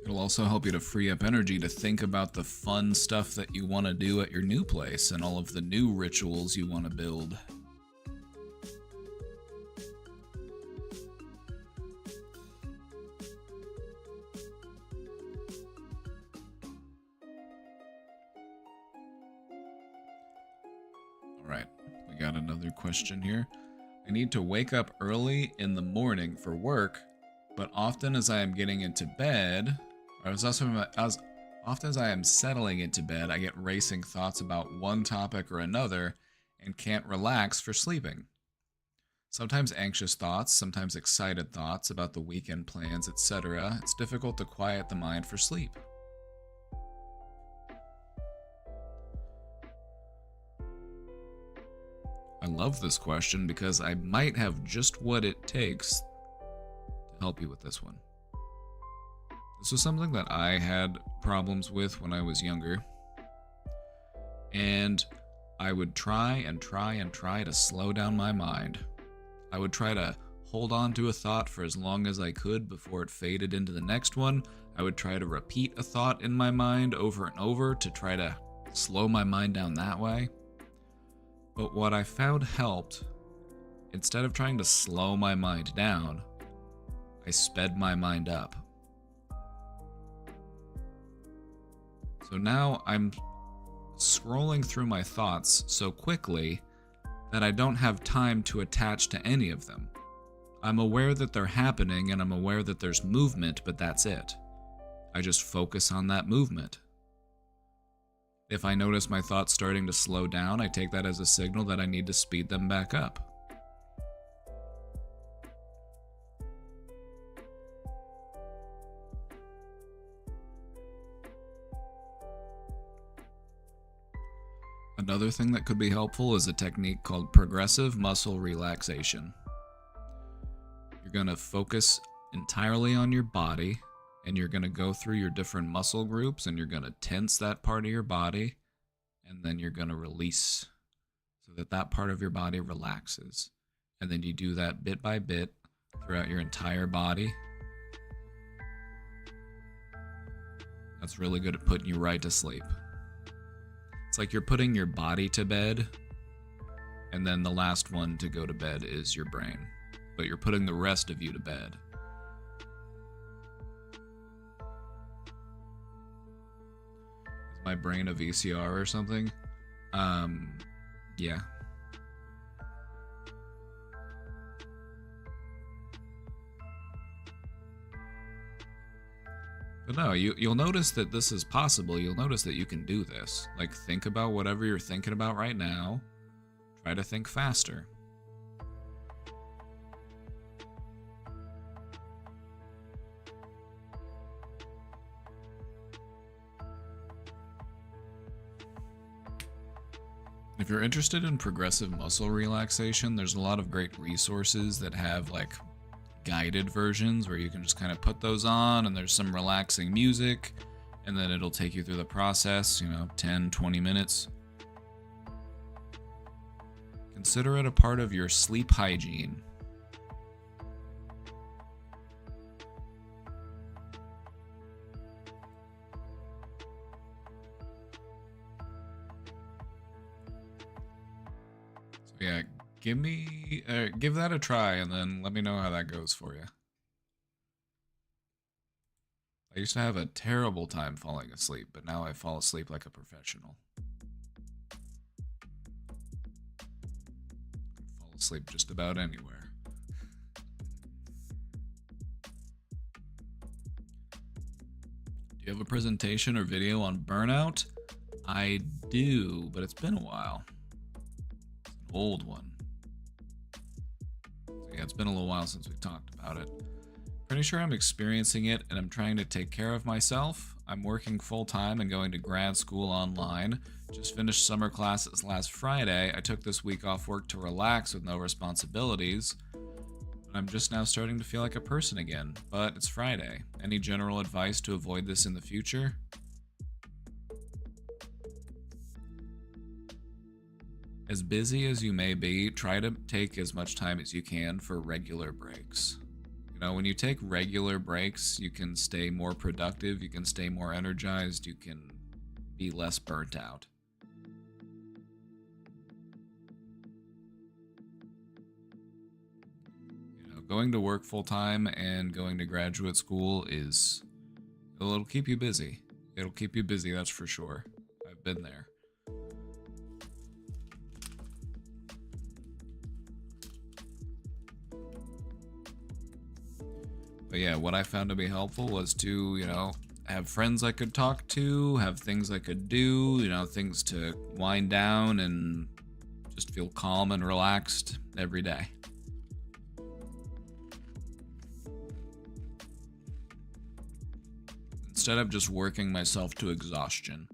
It'll also help you to free up energy to think about the fun stuff that you want to do at your new place and all of the new rituals you want to build. Alright, we got another question here. I need to wake up early in the morning for work, but often as I am getting into bed, or as often as I am settling into bed, I get racing thoughts about one topic or another and can't relax for sleeping. Sometimes anxious thoughts, sometimes excited thoughts about the weekend plans, etc. It's difficult to quiet the mind for sleep. I love this question because I might have just what it takes to help you with this one. This was something that I had problems with when I was younger, and I would try to slow down my mind. I would try to hold on to a thought for as long as I could before it faded into the next one. I would try to repeat a thought in my mind over and over to try to slow my mind down that way. But what I found helped, instead of trying to slow my mind down, I sped my mind up. So now I'm scrolling through my thoughts so quickly that I don't have time to attach to any of them. I'm aware that they're happening and I'm aware that there's movement, but that's it. I just focus on that movement. If I notice my thoughts starting to slow down, I take that as a signal that I need to speed them back up. Another thing that could be helpful is a technique called progressive muscle relaxation. You're going to focus entirely on your body, and you're going to go through your different muscle groups, and you're going to tense that part of your body, and then you're going to release so that that part of your body relaxes. And then you do that bit by bit throughout your entire body. That's really good at putting you right to sleep. It's like you're putting your body to bed, and then the last one to go to bed is your brain. But you're putting the rest of you to bed. Is my brain a VCR or something? Yeah. But no, you'll notice that this is possible. You'll notice that you can do this. Like, think about whatever you're thinking about right now. Try to think faster. If you're interested in progressive muscle relaxation, there's a lot of great resources that have, like, guided versions where you can just kind of put those on and there's some relaxing music and then it'll take you through the process, 10, 20 minutes. Consider it a part of your sleep hygiene. So yeah, give that a try and then let me know how that goes for you. I used to have a terrible time falling asleep, but now I fall asleep like a professional. Fall asleep just about anywhere. You have a presentation or video on burnout? I do, but it's been a while. It's an old one. So yeah, it's been a little while since we talked about it. Pretty sure I'm experiencing it, and I'm trying to take care of myself. I'm working full-time and going to grad school online. Just finished summer classes last Friday. I took this week off work to relax with no responsibilities. I'm just now starting to feel like a person again, but it's Friday. Any general advice to avoid this in the future? As busy as you may be, try to take as much time as you can for regular breaks. You know, when you take regular breaks, you can stay more productive, you can stay more energized, you can be less burnt out. Going to work full-time and going to graduate school it'll keep you busy. It'll keep you busy, that's for sure. I've been there. But yeah, what I found to be helpful was to, have friends I could talk to, have things I could do, things to wind down and just feel calm and relaxed every day. Instead of just working myself to exhaustion.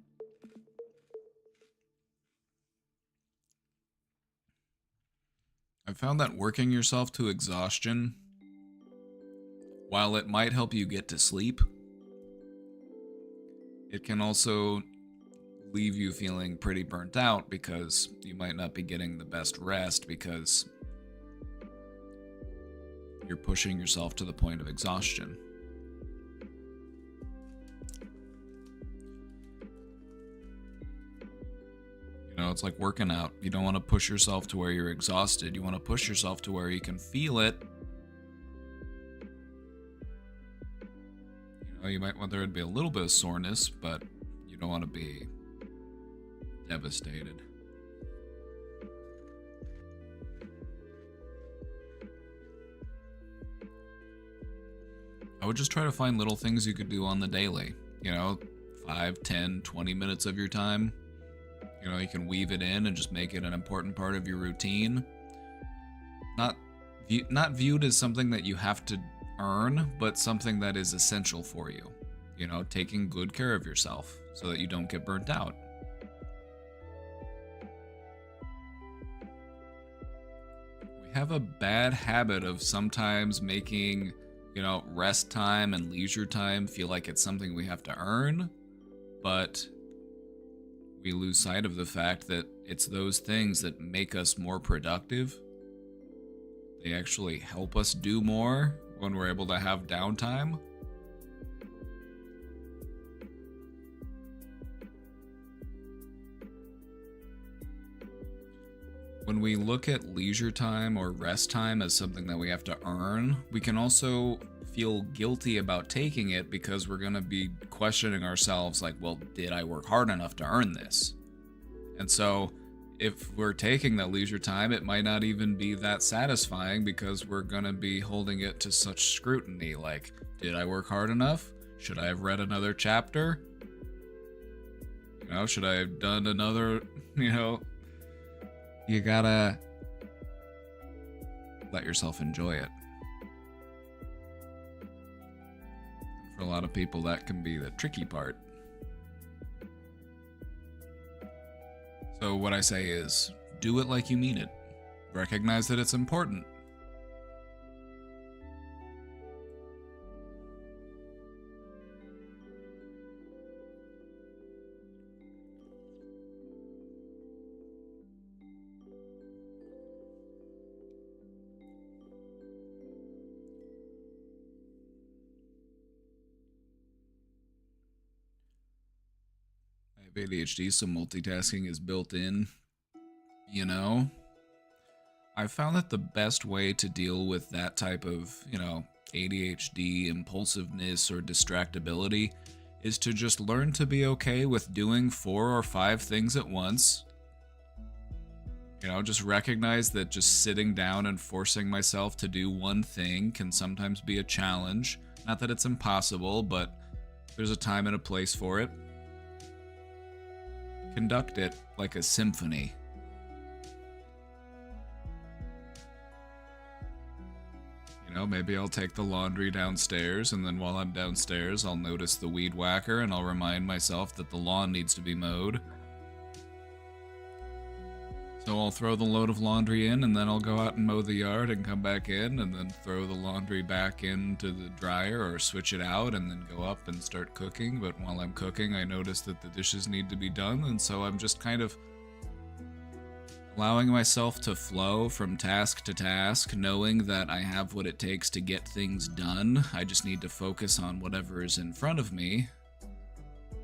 I found that working yourself to exhaustion, while it might help you get to sleep, it can also leave you feeling pretty burnt out because you might not be getting the best rest because you're pushing yourself to the point of exhaustion. It's like working out. You don't want to push yourself to where you're exhausted. You want to push yourself to where you can feel it. You might want there to be a little bit of soreness, but you don't want to be devastated. I would just try to find little things you could do on the daily. 5, 10, 20 minutes of your time. You can weave it in and just make it an important part of your routine. Not viewed as something that you have to earn, but something that is essential for you. Taking good care of yourself so that you don't get burnt out. We have a bad habit of sometimes making, rest time and leisure time feel like it's something we have to earn, but we lose sight of the fact that it's those things that make us more productive. They actually help us do more when we're able to have downtime. When we look at leisure time or rest time as something that we have to earn, we can also feel guilty about taking it because we're going to be questioning ourselves like, well, did I work hard enough to earn this? And so if we're taking that leisure time, it might not even be that satisfying because we're going to be holding it to such scrutiny. Like, did I work hard enough? Should I have read another chapter? Should I have done another, you gotta let yourself enjoy it. For a lot of people, that can be the tricky part. So what I say is, do it like you mean it. Recognize that it's important. ADHD, so multitasking is built in. I found that the best way to deal with that type of, ADHD, impulsiveness, or distractibility is to just learn to be okay with doing 4 or 5 things at once. Just recognize that just sitting down and forcing myself to do one thing can sometimes be a challenge. Not that it's impossible, but There's a time and a place for it. Conduct it like a symphony. You know, maybe I'll take the laundry downstairs, and then while I'm downstairs, I'll notice the weed whacker, and I'll remind myself that the lawn needs to be mowed. So I'll throw the load of laundry in, and then I'll go out and mow the yard and come back in, and then throw the laundry back into the dryer or switch it out, and then go up and start cooking. But while I'm cooking, I notice that the dishes need to be done, and so I'm just kind of allowing myself to flow from task to task, knowing that I have what it takes to get things done. I just need to focus on whatever is in front of me,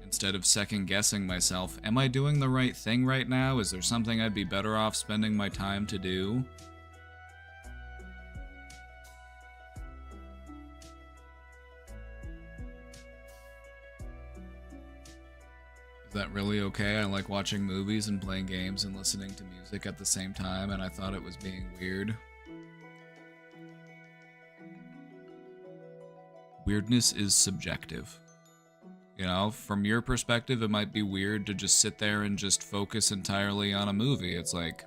instead of second-guessing myself. Am I doing the right thing right now? Is there something I'd be better off spending my time to do? Is that really okay? I like watching movies and playing games and listening to music at the same time, and I thought it was being weird. Weirdness is subjective. You know, from your perspective, it might be weird to just sit there and just focus entirely on a movie. It's like,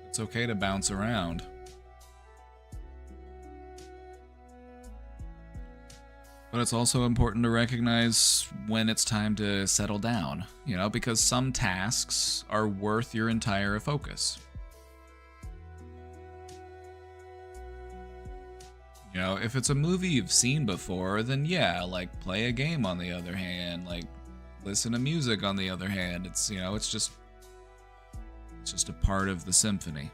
it's okay to bounce around. But it's also important to recognize when it's time to settle down, you know, because some tasks are worth your entire focus. You know, if it's a movie you've seen before, then yeah, like play a game on the other hand, like listen to music on the other hand. It's, you know, it's just a part of the symphony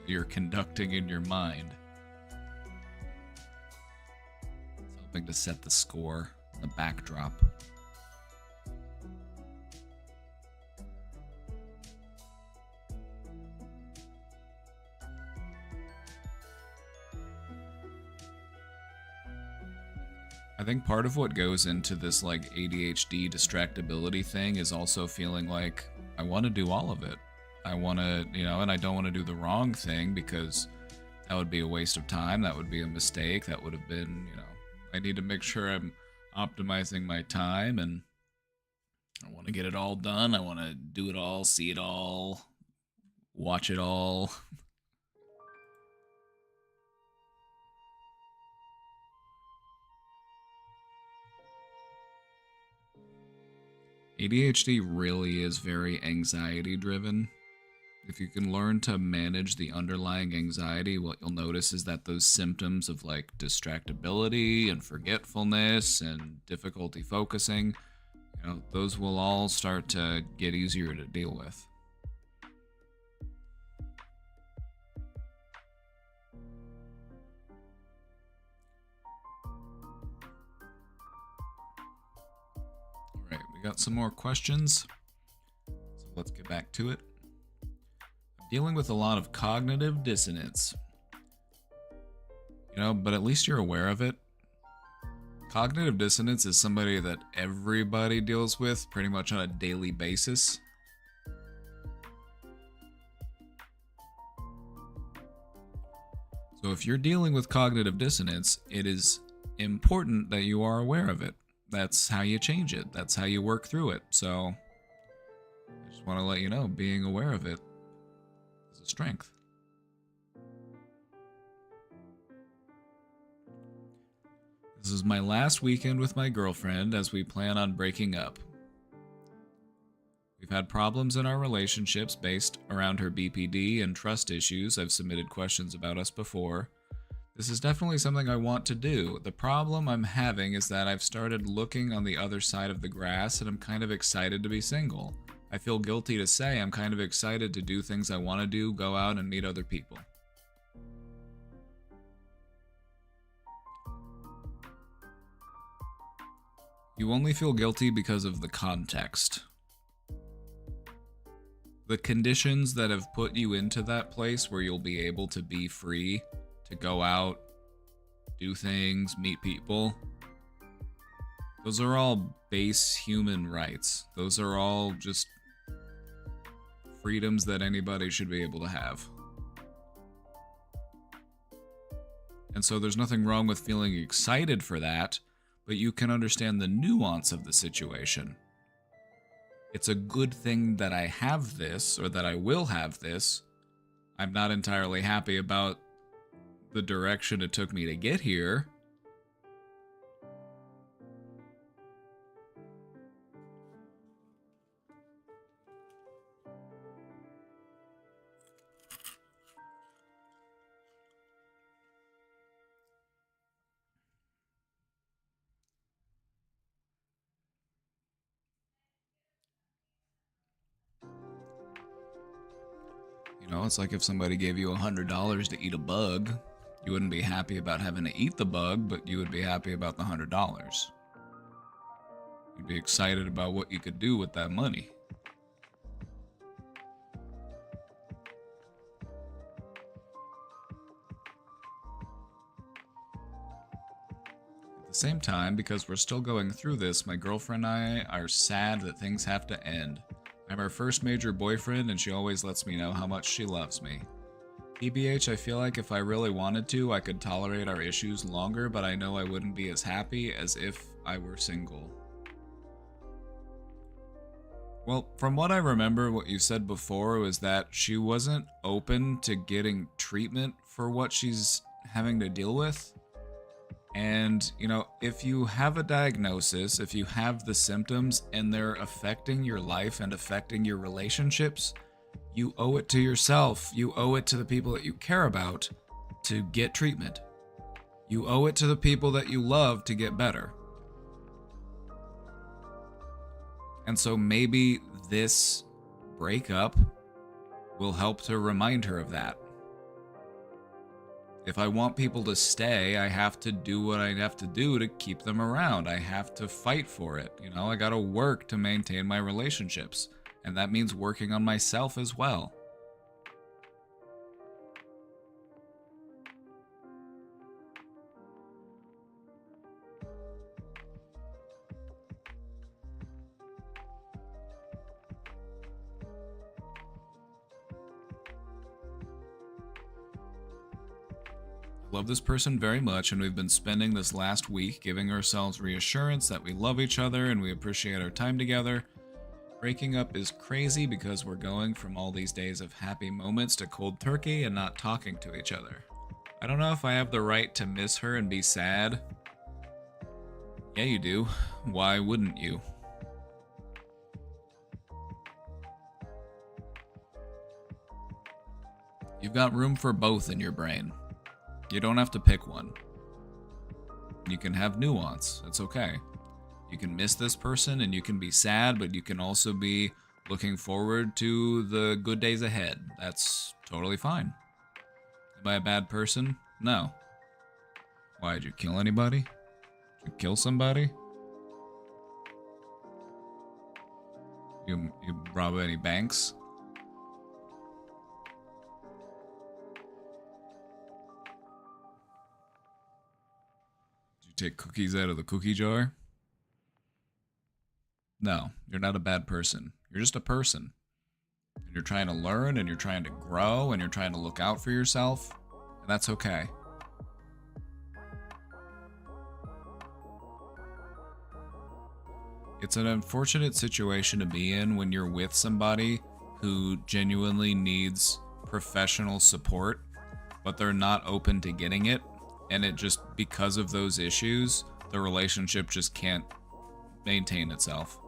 you're conducting in your mind. It's helping to set the score, the backdrop. I think part of what goes into this like ADHD distractibility thing is also feeling like I want to do all of it. I want to, you know, and I don't want to do the wrong thing because that would be a waste of time. That would be a mistake. That would have been, you know, I need to make sure I'm optimizing my time, and I want to get it all done. I want to do it all, see it all, watch it all. ADHD really is very anxiety driven. If you can learn to manage the underlying anxiety, what you'll notice is that those symptoms of like distractibility and forgetfulness and difficulty focusing, you know, those will all start to get easier to deal with. Alright, we got some more questions, so let's get back to it. Dealing with a lot of cognitive dissonance. You know, but at least you're aware of it. Cognitive dissonance is somebody that everybody deals with pretty much on a daily basis. So if you're dealing with cognitive dissonance, it is important that you are aware of it. That's how you change it. That's how you work through it. So I just want to let you know, being aware of it is a strength. This is my last weekend with my girlfriend as we plan on breaking up. We've had problems in our relationships based around her BPD and trust issues. I've submitted questions about us before. This is definitely something I want to do. The problem I'm having is that I've started looking on the other side of the grass and I'm kind of excited to be single. I feel guilty to say I'm kind of excited to do things I want to do, go out and meet other people. You only feel guilty because of the context. The conditions that have put you into that place where you'll be able to be free, to go out, do things, meet people, those are all base human rights. Those are all just freedoms that anybody should be able to have. And so there's nothing wrong with feeling excited for that, but you can understand the nuance of the situation. It's a good thing that I have this, or that I will have this. I'm not entirely happy about the direction it took me to get here. You know, it's like if somebody gave you $100 to eat a bug, you wouldn't be happy about having to eat the bug, but you would be happy about the $100. You'd be excited about what you could do with that money. At the same time, because we're still going through this, my girlfriend and I are sad that things have to end. I'm her first major boyfriend, and she always lets me know how much she loves me. TBH, I feel like if I really wanted to, I could tolerate our issues longer, but I know I wouldn't be as happy as if I were single. Well, from what I remember, what you said before was that she wasn't open to getting treatment for what she's having to deal with. And, you know, if you have a diagnosis, if you have the symptoms and they're affecting your life and affecting your relationships, you owe it to yourself, you owe it to the people that you care about to get treatment. You owe it to the people that you love to get better. And so maybe this breakup will help to remind her of that. If I want people to stay, I have to do what I have to do to keep them around. I have to fight for it. You know, I gotta work to maintain my relationships. And that means working on myself as well. Love this person very much, and we've been spending this last week giving ourselves reassurance that we love each other and we appreciate our time together. Breaking up is crazy because we're going from all these days of happy moments to cold turkey and not talking to each other. I don't know if I have the right to miss her and be sad. Yeah, you do. Why wouldn't you? You've got room for both in your brain. You don't have to pick one. You can have nuance. It's okay. You can miss this person and you can be sad, but you can also be looking forward to the good days ahead. That's totally fine. Am I a bad person? No. Why, did you kill anybody? Did you kill somebody? You rob any banks? Take cookies out of the cookie jar? No, you're not a bad person. You're just a person. And you're trying to learn, and you're trying to grow, and you're trying to look out for yourself, and that's okay. It's an unfortunate situation to be in when you're with somebody who genuinely needs professional support, but they're not open to getting it. And it just, because of those issues, the relationship just can't maintain itself.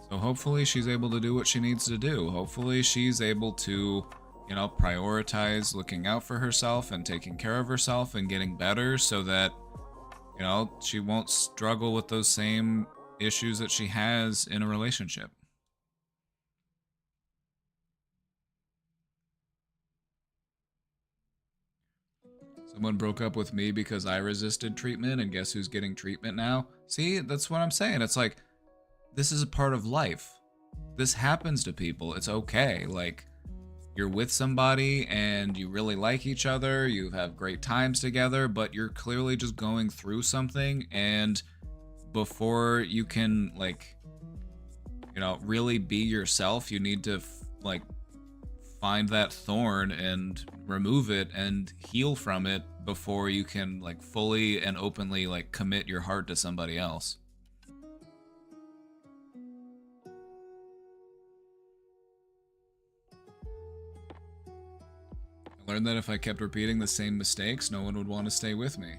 So hopefully she's able to do what she needs to do. Hopefully she's able to, you know, prioritize looking out for herself and taking care of herself and getting better so that, you know, she won't struggle with those same issues that she has in a relationship. Someone broke up with me because I resisted treatment, and guess who's getting treatment now? See, that's what I'm saying. It's like, this is a part of life. This happens to people. It's okay. Like, you're with somebody and you really like each other, you have great times together, but you're clearly just going through something, and before you can, like, really be yourself, you need to like find that thorn and remove it and heal from it before you can like fully and openly like commit your heart to somebody else. I learned that if I kept repeating the same mistakes, no one would want to stay with me.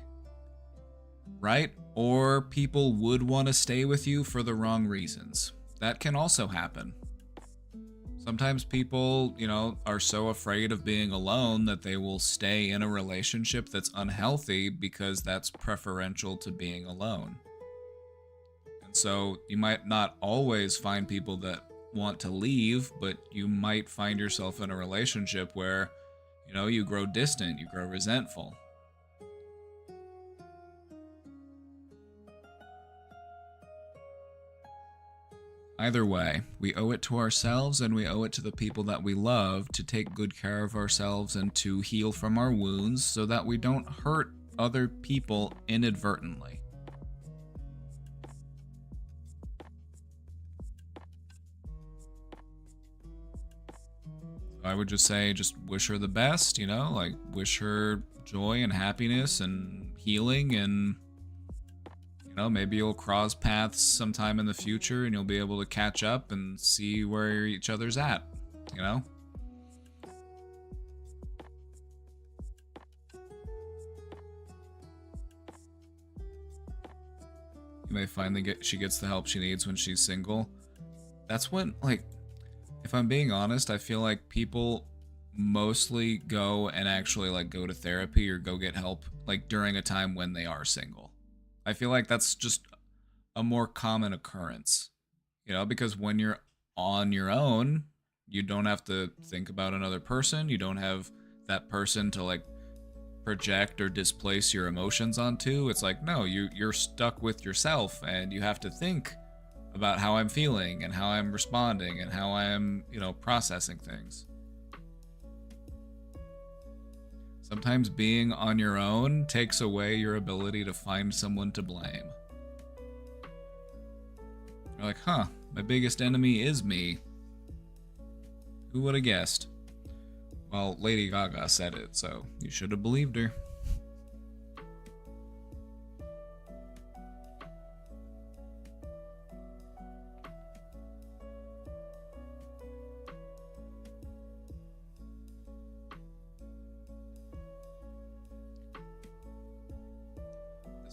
Right? Or people would want to stay with you for the wrong reasons. That can also happen. Sometimes people, are so afraid of being alone that they will stay in a relationship that's unhealthy because that's preferential to being alone. And so you might not always find people that want to leave, but you might find yourself in a relationship where, you grow distant, you grow resentful. Either way, we owe it to ourselves and we owe it to the people that we love to take good care of ourselves and to heal from our wounds so that we don't hurt other people inadvertently. I would just say, just wish her the best, wish her joy and happiness and healing, and maybe you'll cross paths sometime in the future and you'll be able to catch up and see where each other's at, You may finally she gets the help she needs when she's single. That's when, if I'm being honest, I feel like people mostly go and actually go to therapy or go get help during a time when they are single. I feel like that's just a more common occurrence, because when you're on your own, you don't have to think about another person. You don't have that person to project or displace your emotions onto. It's no, you're stuck with yourself and you have to think about how I'm feeling and how I'm responding and how I'm, processing things. Sometimes being on your own takes away your ability to find someone to blame. You're my biggest enemy is me. Who would have guessed? Well, Lady Gaga said it, so you should have believed her.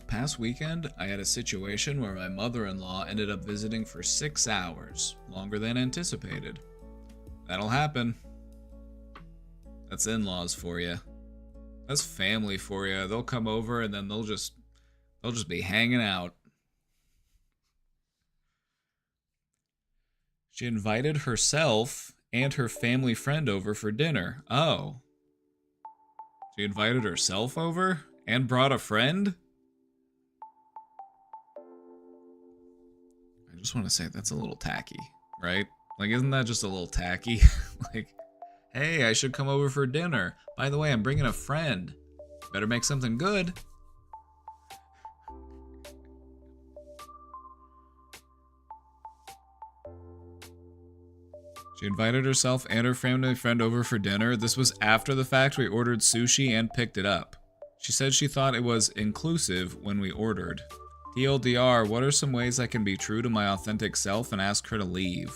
Past weekend, I had a situation where my mother-in-law ended up visiting for 6 hours, longer than anticipated. That'll happen. That's in-laws for you. That's family for you. They'll come over and then they'll just be hanging out. She invited herself and her family friend over for dinner. Oh. She invited herself over and brought a friend? I just want to say that's a little tacky, right? Isn't that just a little tacky? Hey, I should come over for dinner. By the way, I'm bringing a friend. Better make something good. She invited herself and her family friend over for dinner. This was after the fact we ordered sushi and picked it up. She said she thought it was inclusive when we ordered. TLDR, what are some ways I can be true to my authentic self and ask her to leave?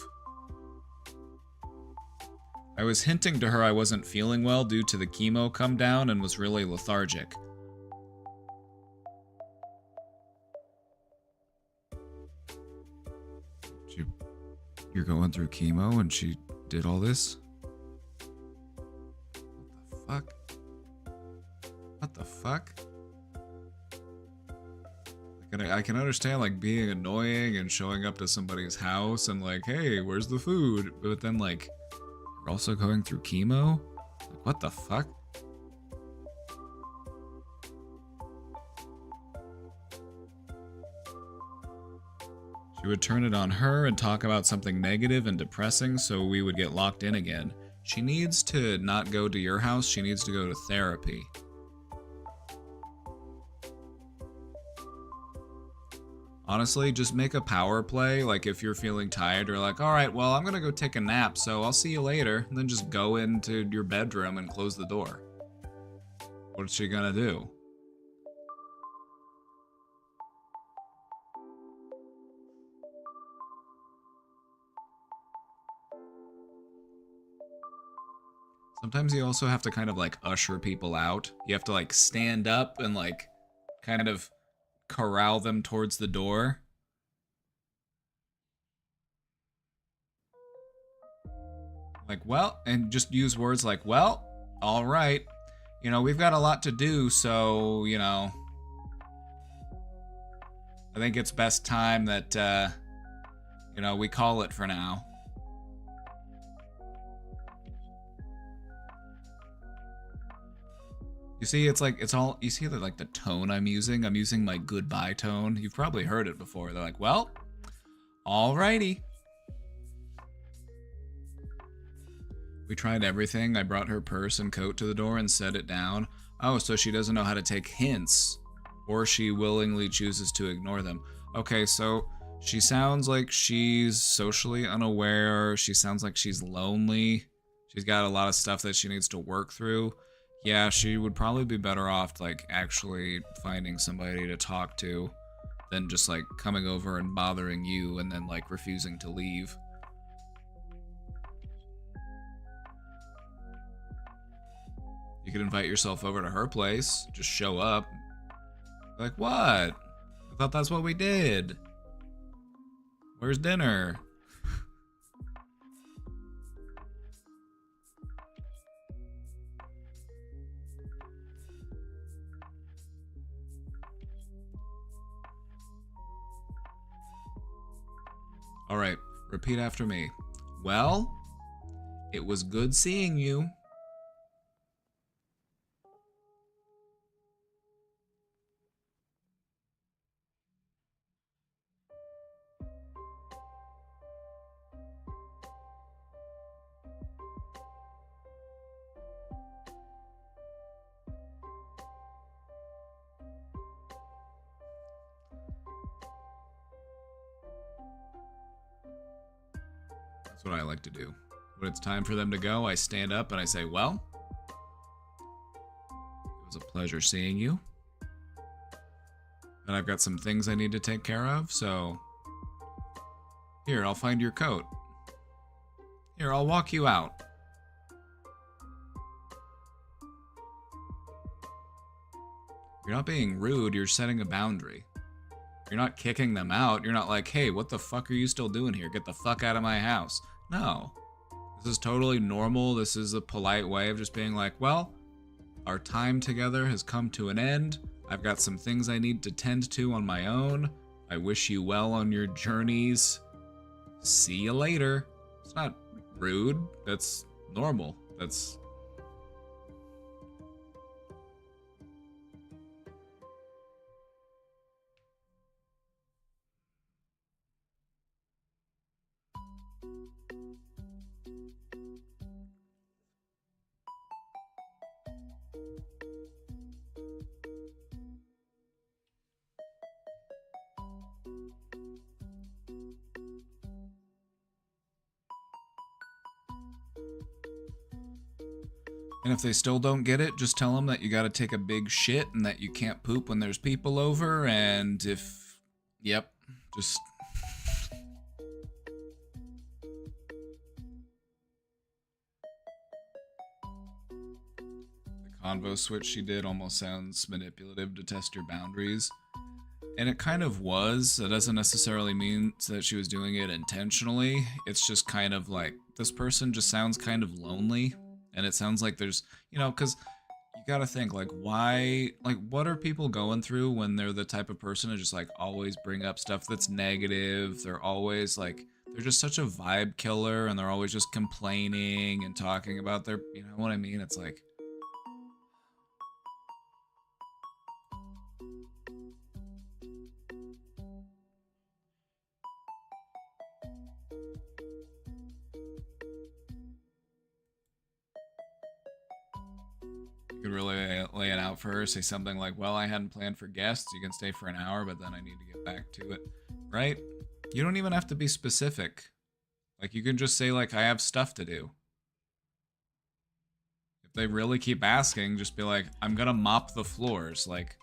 I was hinting to her I wasn't feeling well due to the chemo come down and was really lethargic. You're going through chemo and she did all this? What the fuck? What the fuck? I can understand being annoying and showing up to somebody's house and hey, where's the food? But then you're also going through chemo? What the fuck? She would turn it on her and talk about something negative and depressing so we would get locked in again. She needs to not go to your house, she needs to go to therapy. Honestly, just make a power play. Like if you're feeling tired, you're like, all right, well, I'm gonna go take a nap, so I'll see you later. And then just go into your bedroom and close the door. What's she gonna do? Sometimes you also have to kind of like usher people out. You have to like stand up and like kind of corral them towards the door. Like, well, and just use words like, well, all right. You know, we've got a lot to do, so, you know, I think it's best time that, you know, we call it for now. You see, it's like, it's all, you see the, like, the tone I'm using? I'm using my goodbye tone. You've probably heard it before. They're like, well, alrighty. We tried everything. I brought her purse and coat to the door and set it down. Oh, so she doesn't know how to take hints. Or she willingly chooses to ignore them. Okay, so she sounds like she's socially unaware. She sounds like she's lonely. She's got a lot of stuff that she needs to work through. Yeah, she would probably be better off, like, actually finding somebody to talk to than just, like, coming over and bothering you and then, like, refusing to leave. You could invite yourself over to her place. Just show up. Like, what? I thought that's what we did. Where's dinner? All right, repeat after me. Well, it was good seeing you. That's what I like to do. When it's time for them to go, I stand up and I say, well, it was a pleasure seeing you. And I've got some things I need to take care of, so here, I'll find your coat. Here, I'll walk you out. You're not being rude, you're setting a boundary. You're not kicking them out. You're not like, hey, what the fuck are you still doing here? Get the fuck out of my house. No. This is totally normal. This is a polite way of just being like, well, our time together has come to an end. I've got some things I need to tend to on my own. I wish you well on your journeys. See you later. It's not rude. That's normal. That's... And if they still don't get it, just tell them that you gotta take a big shit and that you can't poop when there's people over, and if... Yep, just... The convo switch she did almost sounds manipulative to test your boundaries. And it kind of was. It doesn't necessarily mean that she was doing it intentionally. It's just kind of like, this person just sounds kind of lonely. And it sounds like there's, you know, because you gotta think, like, why, like, what are people going through when they're the type of person to just, like, always bring up stuff that's negative? They're always, like, they're just such a vibe killer, and they're always just complaining and talking about their, you know what I mean? It's like... You could really lay it out out for her, say something like, well, I hadn't planned for guests, you can stay for an hour, but then I need to get back to it, right? You don't even have to be specific. Like, you can just say, like, I have stuff to do. If they really keep asking, just be like, I'm gonna mop the floors. Like,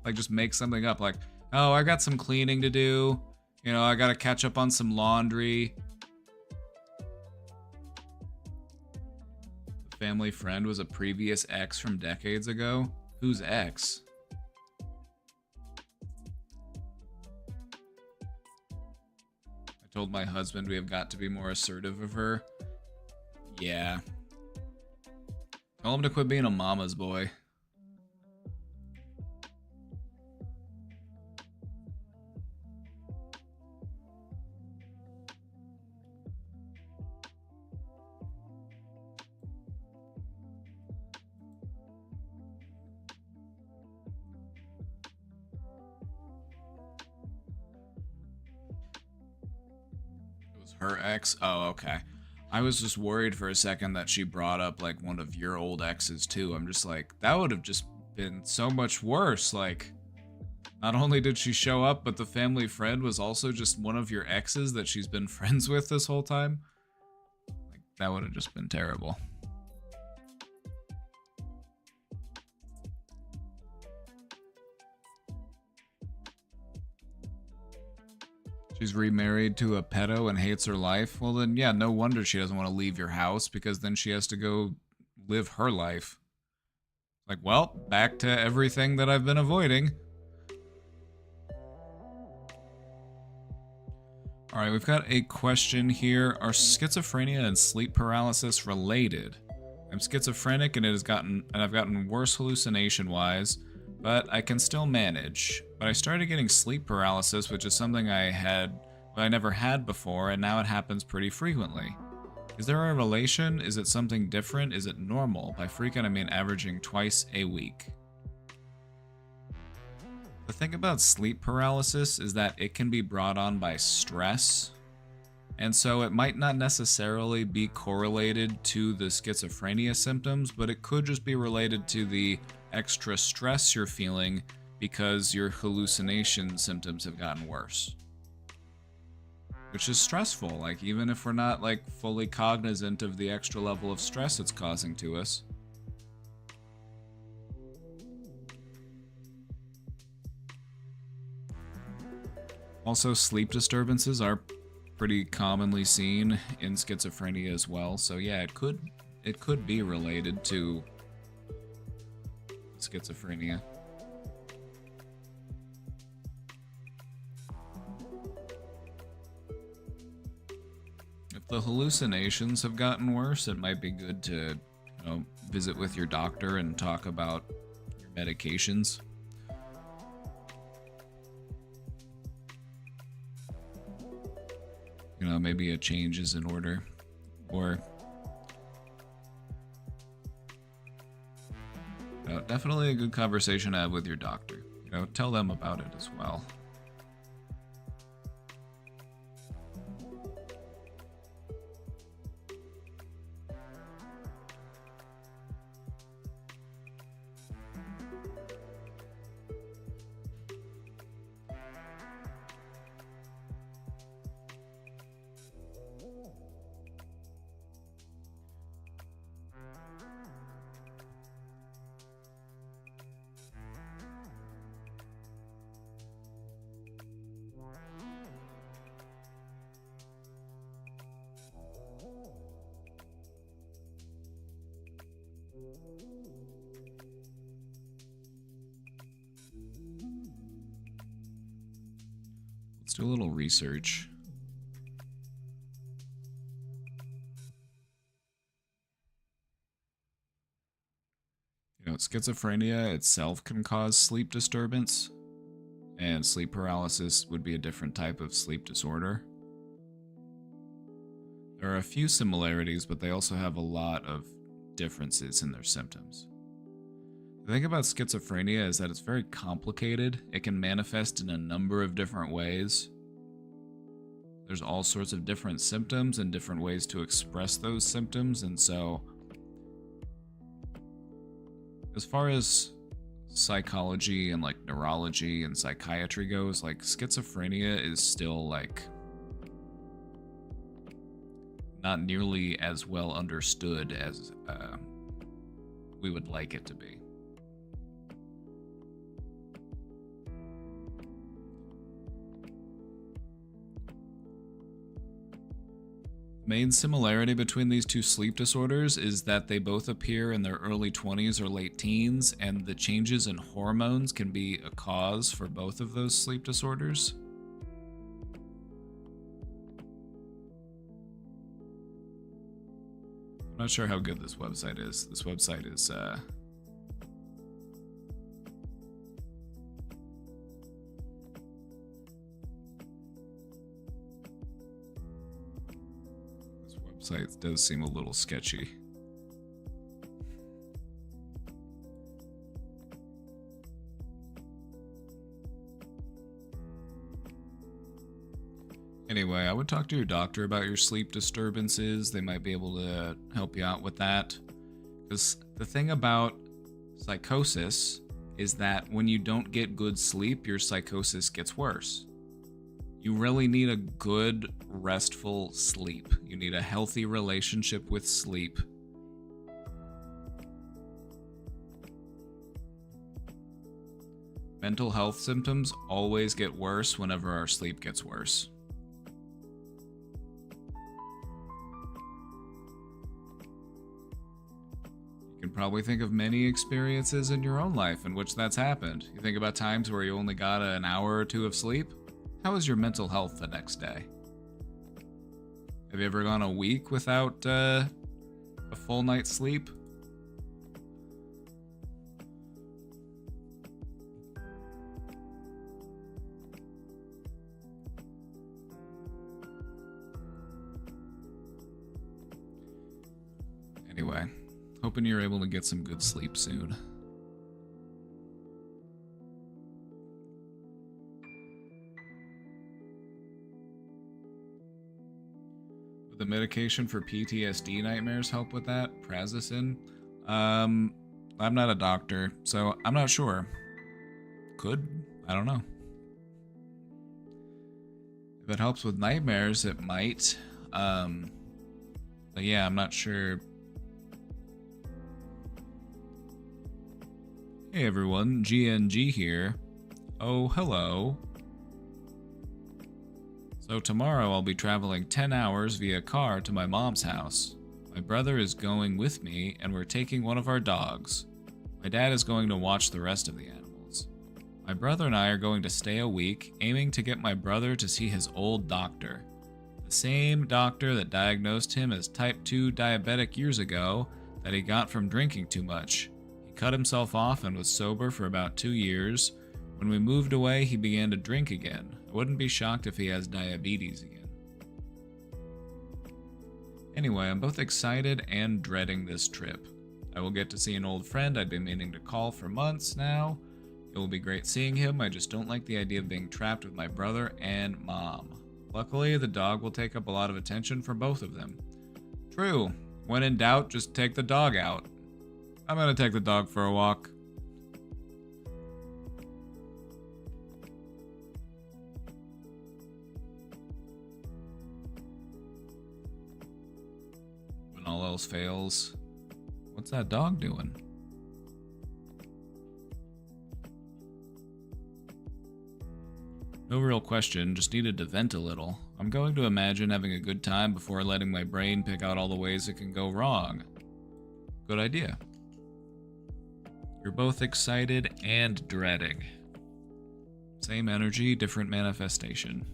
like, just make something up. Like, oh, I got some cleaning to do. You know, I gotta catch up on some laundry. The family friend was a previous ex from decades ago. Who's ex? I told my husband we have got to be more assertive of her. Yeah. Tell him to quit being a mama's boy. It was her ex? Oh, okay. I was just worried for a second that she brought up like one of your old exes too. I'm just like, that would have just been so much worse. Like, not only did she show up, but the family friend was also just one of your exes that she's been friends with this whole time. Like, that would have just been terrible. She's remarried to a pedo and hates her life. Well then, yeah, no wonder she doesn't want to leave your house, because then she has to go live her life. Like, well, back to everything that I've been avoiding. Alright, we've got a question here. Are schizophrenia and sleep paralysis related? I'm schizophrenic and I've gotten worse hallucination-wise, but I can still manage. But I started getting sleep paralysis, which is something I never had before, and now it happens pretty frequently. Is there a relation? Is it something different? Is it normal? By frequent, I mean averaging twice a week. The thing about sleep paralysis is that it can be brought on by stress, and so it might not necessarily be correlated to the schizophrenia symptoms, but it could just be related to the extra stress you're feeling because your hallucination symptoms have gotten worse. Which is stressful, like, even if we're not like fully cognizant of the extra level of stress it's causing to us. Also, sleep disturbances are pretty commonly seen in schizophrenia as well, so yeah, it could be related to schizophrenia. If the hallucinations have gotten worse, it might be good to, visit with your doctor and talk about your medications. Maybe a change is in order, or definitely a good conversation to have with your doctor. Tell them about it as well. Let's do a little research. Schizophrenia itself can cause sleep disturbance, and sleep paralysis would be a different type of sleep disorder. There are a few similarities, but they also have a lot of differences in their symptoms. The thing about schizophrenia is that it's very complicated. It can manifest in a number of different ways. There's all sorts of different symptoms and different ways to express those symptoms, and so as far as psychology and like neurology and psychiatry goes, like schizophrenia is still like not nearly as well understood as we would like it to be. Main similarity between these two sleep disorders is that they both appear in their early 20s or late teens, and the changes in hormones can be a cause for both of those sleep disorders. I'm not sure how good this website is. This website is site does seem a little sketchy. Anyway, I would talk to your doctor about your sleep disturbances. They might be able to help you out with that. Because the thing about psychosis is that when you don't get good sleep, your psychosis gets worse. You really need a good, restful sleep. You need a healthy relationship with sleep. Mental health symptoms always get worse whenever our sleep gets worse. You can probably think of many experiences in your own life in which that's happened. You think about times where you only got an hour or two of sleep? How is your mental health the next day? Have you ever gone a week without a full night's sleep? Anyway, hoping you're able to get some good sleep soon. The medication for PTSD nightmares help with that? Prazosin? I'm not a doctor, so I'm not sure. Could? I don't know. If it helps with nightmares, it might. But yeah, I'm not sure. Hey everyone, GNG here. Oh, hello. So tomorrow I'll be traveling 10 hours via car to my mom's house. My brother is going with me and we're taking one of our dogs. My dad is going to watch the rest of the animals. My brother and I are going to stay a week, aiming to get my brother to see his old doctor. The same doctor that diagnosed him as type 2 diabetic years ago that he got from drinking too much. He cut himself off and was sober for about 2 years. When we moved away, he began to drink again. I wouldn't be shocked if he has diabetes again. Anyway, I'm both excited and dreading this trip. I will get to see an old friend I'd been meaning to call for months now. It will be great seeing him. I just don't like the idea of being trapped with my brother and mom. Luckily, the dog will take up a lot of attention from both of them. True. When in doubt, just take the dog out. I'm gonna take the dog for a walk. When all else fails, what's that dog doing? No real question, just needed to vent a little. I'm going to imagine having a good time before letting my brain pick out all the ways it can go wrong. Good idea. You're both excited and dreading. Same energy, different manifestation.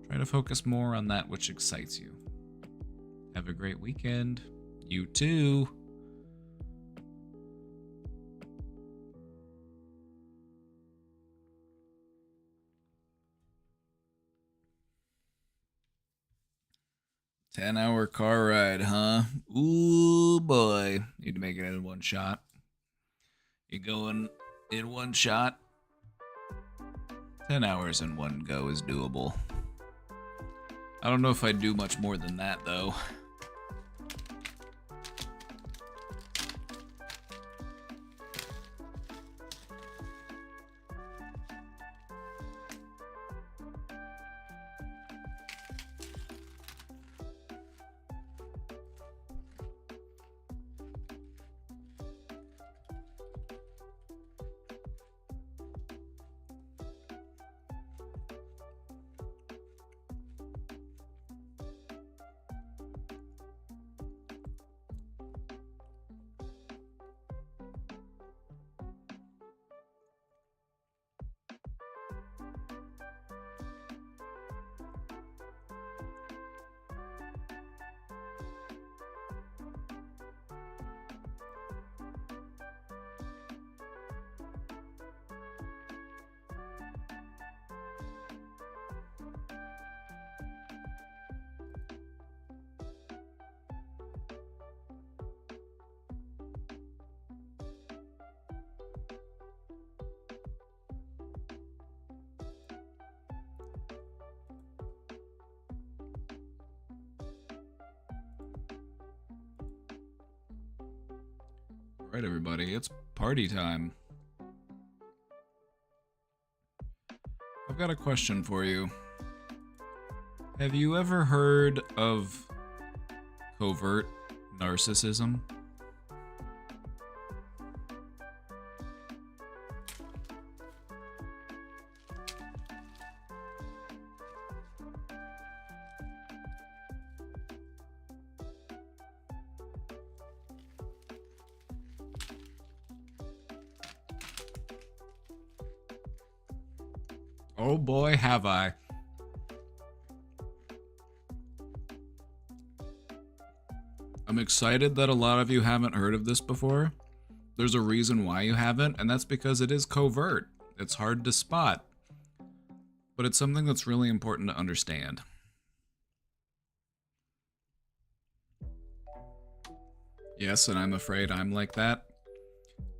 Try to focus more on that which excites you. Have a great weekend. You too. $10-hour car ride, huh? Ooh, boy. Need to make it in one shot. You going in one shot? 10 hours in one go is doable. I don't know if I'd do much more than that, though. Alright, everybody, it's party time. I've got a question for you. Have you ever heard of covert narcissism? Oh boy, have I. I'm excited that a lot of you haven't heard of this before. There's a reason why you haven't, and that's because it is covert. It's hard to spot. But it's something that's really important to understand. Yes, and I'm afraid I'm like that.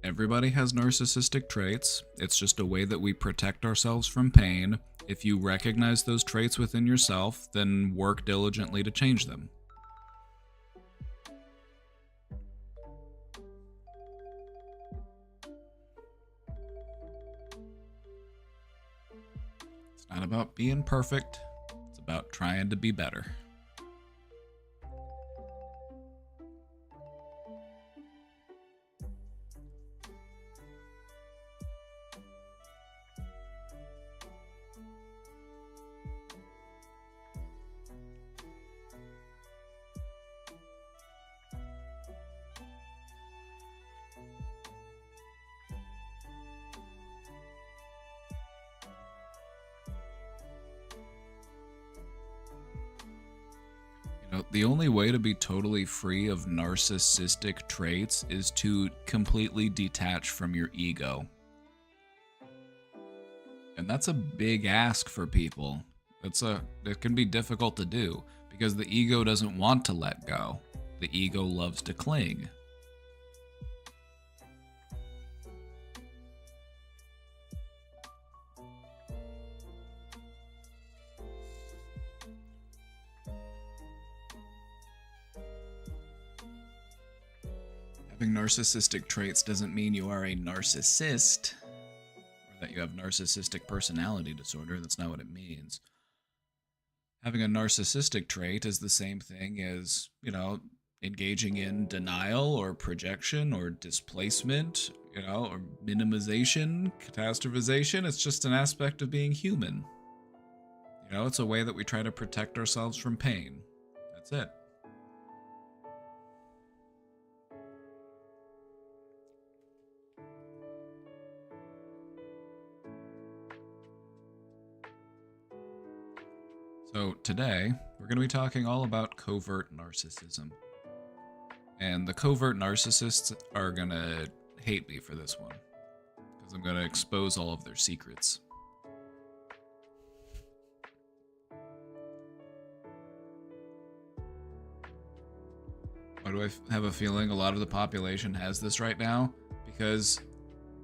Everybody has narcissistic traits. It's just a way that we protect ourselves from pain. If you recognize those traits within yourself, then work diligently to change them. It's not about being perfect. It's about trying to be better. The only way to be totally free of narcissistic traits is to completely detach from your ego. And that's a big ask for people. It can be difficult to do because the ego doesn't want to let go. The ego loves to cling. Having narcissistic traits doesn't mean you are a narcissist, or that you have narcissistic personality disorder. That's not what it means. Having a narcissistic trait is the same thing as, engaging in denial or projection or displacement, or minimization, catastrophization. It's just an aspect of being human. It's a way that we try to protect ourselves from pain. That's it. So today, we're going to be talking all about covert narcissism. And the covert narcissists are going to hate me for this one, because I'm going to expose all of their secrets. Why do I have a feeling a lot of the population has this right now? Because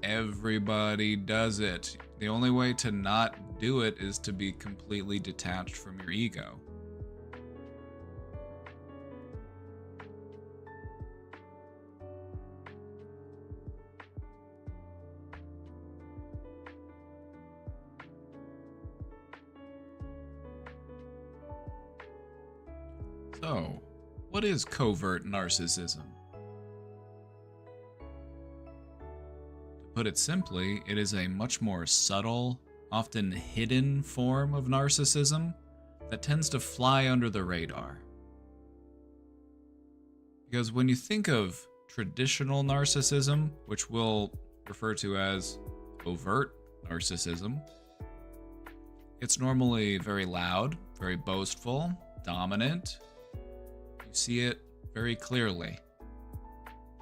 everybody does it. The only way to not do it is to be completely detached from your ego. So, what is covert narcissism? To put it simply, it is a much more subtle, often hidden form of narcissism that tends to fly under the radar. Because when you think of traditional narcissism, which we'll refer to as overt narcissism, it's normally very loud, very boastful, dominant. You see it very clearly.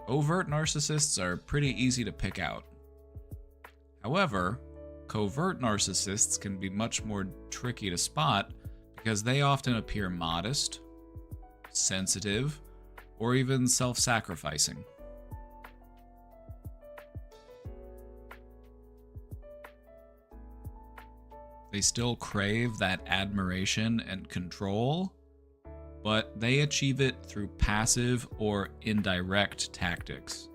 Overt narcissists are pretty easy to pick out. However, covert narcissists can be much more tricky to spot because they often appear modest, sensitive, or even self-sacrificing. They still crave that admiration and control, but they achieve it through passive or indirect tactics.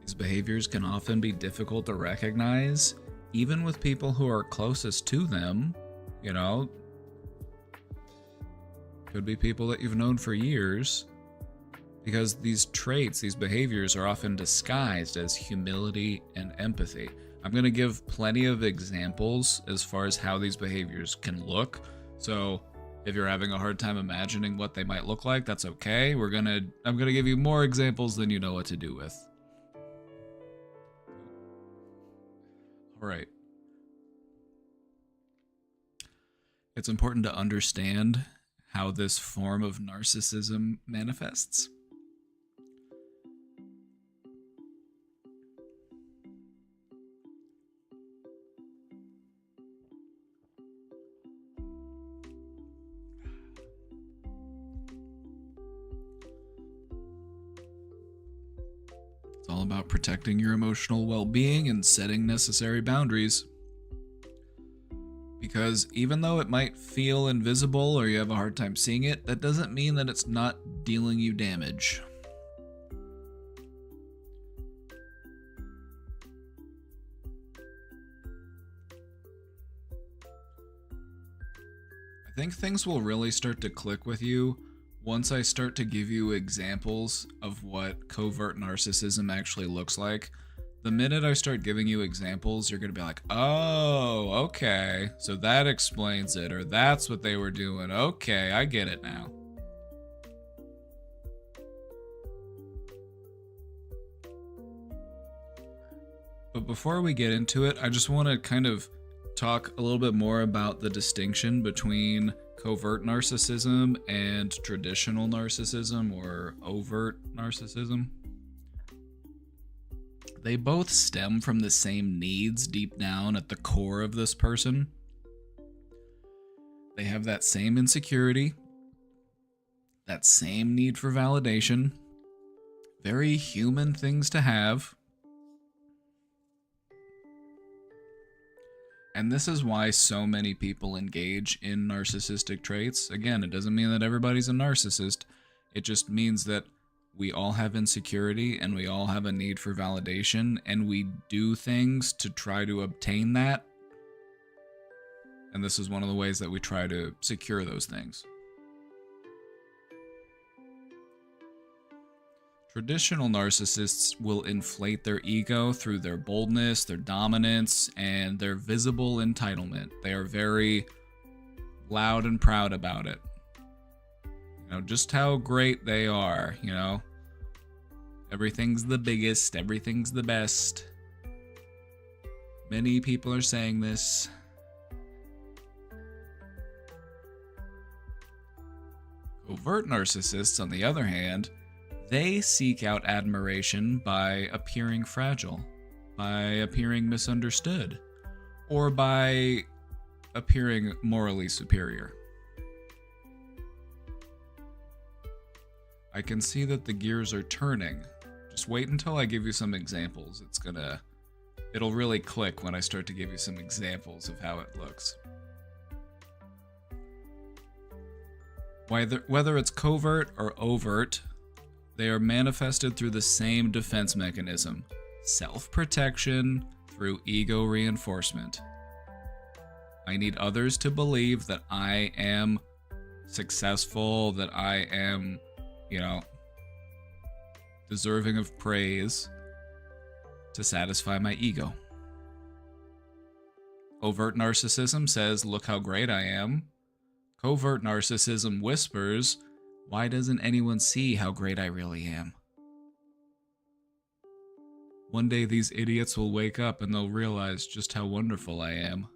These behaviors can often be difficult to recognize, even with people who are closest to them. You know, could be people that you've known for years, because these traits, these behaviors are often disguised as humility and empathy. I'm going to give plenty of examples as far as how these behaviors can look. So if you're having a hard time imagining what they might look like, that's okay. I'm going to give you more examples than you know what to do with. All right. It's important to understand how this form of narcissism manifests. It's all about protecting your emotional well-being and setting necessary boundaries. Because even though it might feel invisible or you have a hard time seeing it, that doesn't mean that it's not dealing you damage. I think things will really start to click with you once I start to give you examples of what covert narcissism actually looks like. The minute I start giving you examples, you're going to be like, oh, okay, so that explains it, or that's what they were doing. Okay, I get it now. But before we get into it, I just want to kind of talk a little bit more about the distinction between covert narcissism and traditional narcissism or overt narcissism. They both stem from the same needs deep down at the core of this person. They have that same insecurity, that same need for validation, very human things to have. And this is why so many people engage in narcissistic traits. Again, it doesn't mean that everybody's a narcissist. It just means that we all have insecurity and we all have a need for validation, and we do things to try to obtain that. And this is one of the ways that we try to secure those things. Traditional narcissists will inflate their ego through their boldness, their dominance, and their visible entitlement. They are very loud and proud about it. You know, just how great they are, you know. Everything's the biggest, everything's the best. Many people are saying this. Covert narcissists, on the other hand, they seek out admiration by appearing fragile, by appearing misunderstood, or by appearing morally superior. I can see that the gears are turning. Just wait until I give you some examples. It'll really click when I start to give you some examples of how it looks. Whether it's covert or overt, they are manifested through the same defense mechanism: self-protection through ego reinforcement. I need others to believe that I am successful, that I am, deserving of praise to satisfy my ego. Overt narcissism says, look how great I am. Covert narcissism whispers, why doesn't anyone see how great I really am? One day these idiots will wake up and they'll realize just how wonderful I am.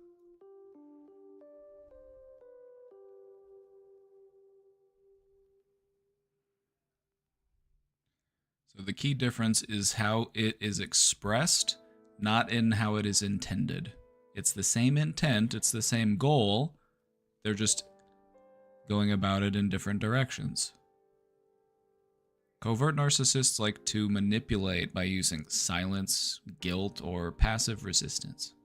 So the key difference is how it is expressed, not in how it is intended. It's the same intent, it's the same goal, they're just going about it in different directions. Covert narcissists like to manipulate by using silence, guilt, or passive resistance.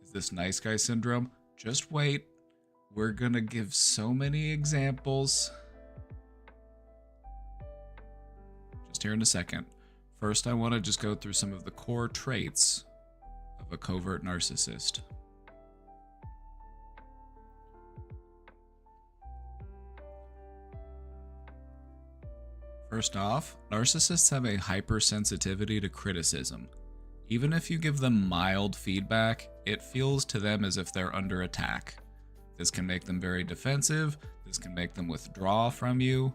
Is this nice guy syndrome? Just wait. We're gonna give so many examples. Just list here in a second. First, I want to just go through some of the core traits of a covert narcissist. First off, narcissists have a hypersensitivity to criticism. Even if you give them mild feedback, it feels to them as if they're under attack. This can make them very defensive. This can make them withdraw from you.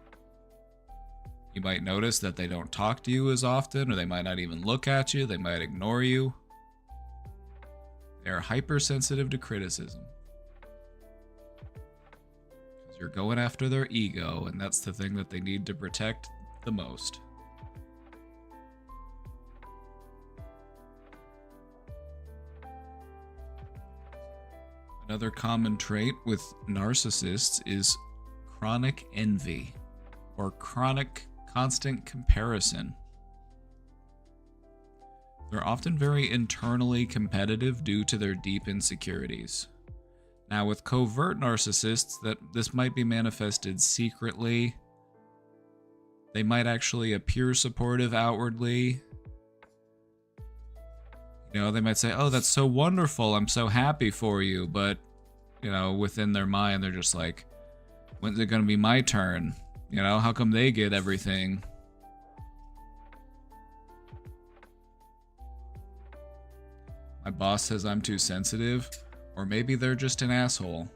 You might notice that they don't talk to you as often, or they might not even look at you. They might ignore you. They are hypersensitive to criticism. Because you're going after their ego, and that's the thing that they need to protect the most. Another common trait with narcissists is chronic envy, or chronic constant comparison. They're often very internally competitive due to their deep insecurities. Now, with covert narcissists, this might be manifested secretly. They might actually appear supportive outwardly. You know, they might say, "Oh, that's so wonderful. I'm so happy for you." But, you know, within their mind, they're just like, "When's it going to be my turn? You know, how come they get everything?" My boss says I'm too sensitive, or maybe they're just an asshole.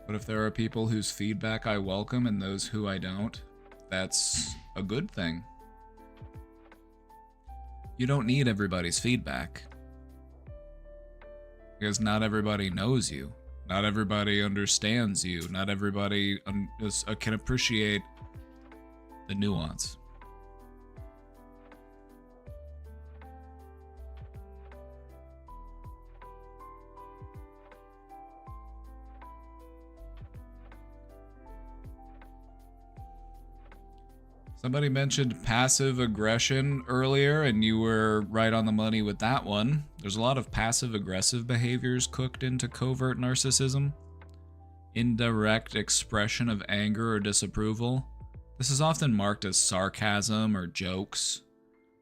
But if there are people whose feedback I welcome and those who I don't, that's a good thing. You don't need everybody's feedback. Because not everybody knows you. Not everybody understands you. Not everybody can appreciate the nuance. Somebody mentioned passive aggression earlier, and you were right on the money with that one. There's a lot of passive aggressive behaviors cooked into covert narcissism. Indirect expression of anger or disapproval. This is often marked as sarcasm or jokes.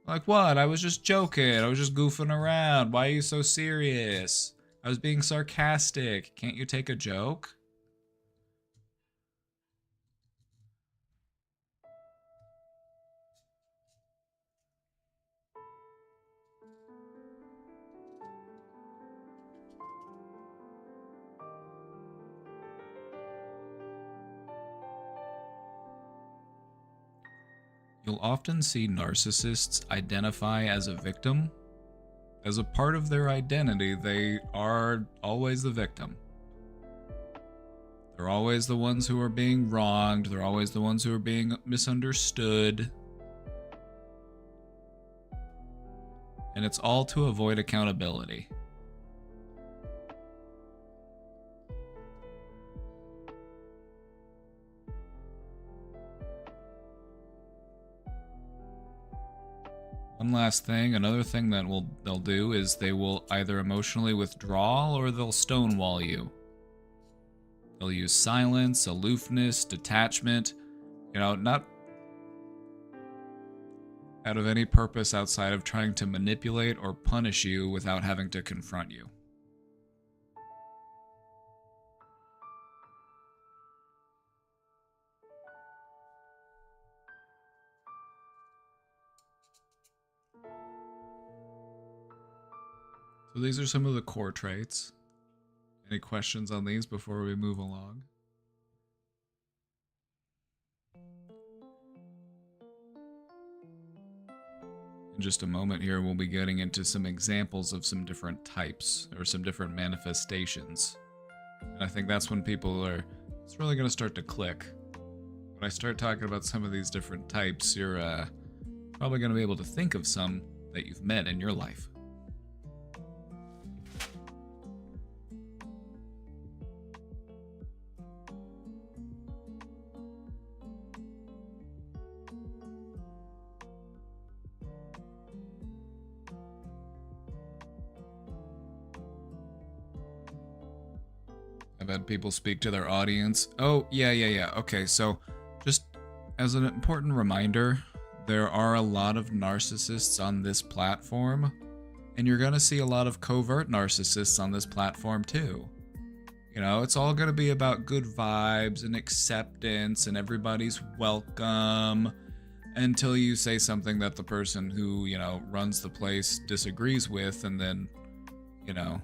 Like, what? I was just joking. I was just goofing around. Why are you so serious? I was being sarcastic. Can't you take a joke? You'll often see narcissists identify as a victim. As a part of their identity, they are always the victim. They're always the ones who are being wronged. They're always the ones who are being misunderstood. And it's all to avoid accountability. One last thing, another thing that they'll do is they will either emotionally withdraw or they'll stonewall you. They'll use silence, aloofness, detachment, not out of any purpose outside of trying to manipulate or punish you without having to confront you. So these are some of the core traits. Any questions on these before we move along? In just a moment here, we'll be getting into some examples of some different types or some different manifestations. And I think that's when it's really going to start to click. When I start talking about some of these different types, you're probably going to be able to think of some that you've met in your life. I've had people speak to their audience. Oh, yeah. Okay, so just as an important reminder, there are a lot of narcissists on this platform, and you're gonna see a lot of covert narcissists on this platform too. You know, it's all gonna be about good vibes and acceptance and everybody's welcome until you say something that the person who, you know, runs the place disagrees with, and then, you know.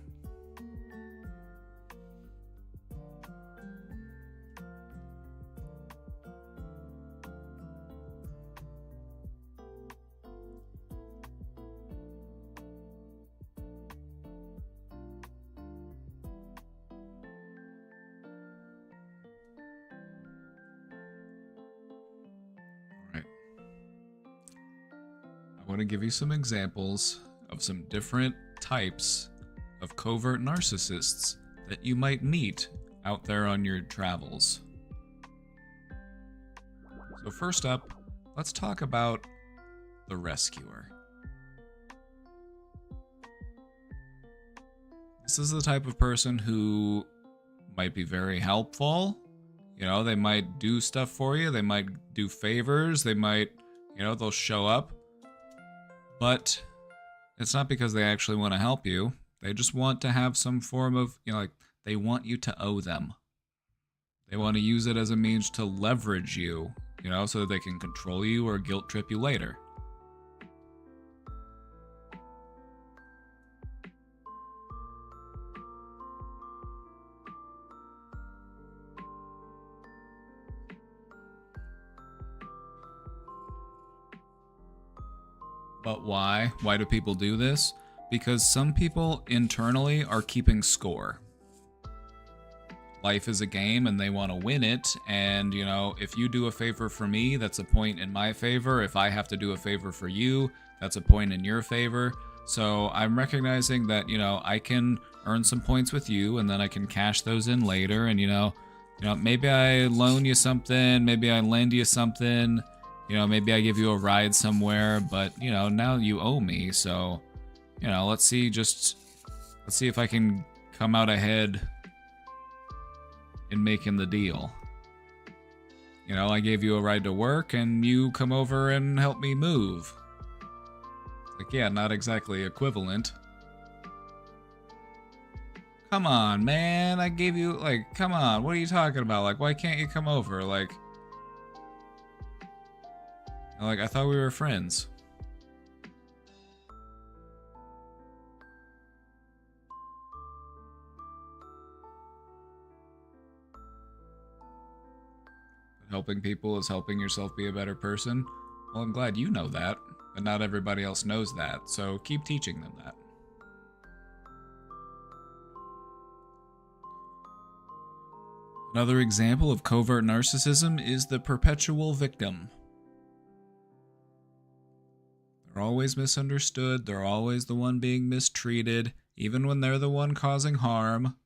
I want to give you some examples of some different types of covert narcissists that you might meet out there on your travels. So first up, let's talk about the rescuer. This is the type of person who might be very helpful. You know, they might do stuff for you, they might do favors, they might, you know, they'll show up. But it's not because they actually want to help you. They just want to have some form of, you know, like, they want you to owe them. They want to use it as a means to leverage you, you know, so that they can control you or guilt trip you later. But why? Why do people do this? Because some people internally are keeping score. Life is a game and they want to win it, and, you know, if you do a favor for me, that's a point in my favor. If I have to do a favor for you, that's a point in your favor. So I'm recognizing that, you know, I can earn some points with you, and then I can cash those in later, and, you know, maybe I loan you something, maybe I lend you something, you know, maybe I give you a ride somewhere, but, you know, now you owe me, so, you know, let's see if I can come out ahead in making the deal. You know, I gave you a ride to work, and you come over and help me move. Like, yeah, not exactly equivalent. Come on, man, I gave you, like, come on, what are you talking about? Like, why can't you come over? Like, I thought we were friends. But helping people is helping yourself be a better person. Well, I'm glad you know that, but not everybody else knows that, so keep teaching them that. Another example of covert narcissism is the perpetual victim. They're always misunderstood, they're always the one being mistreated, even when they're the one causing harm.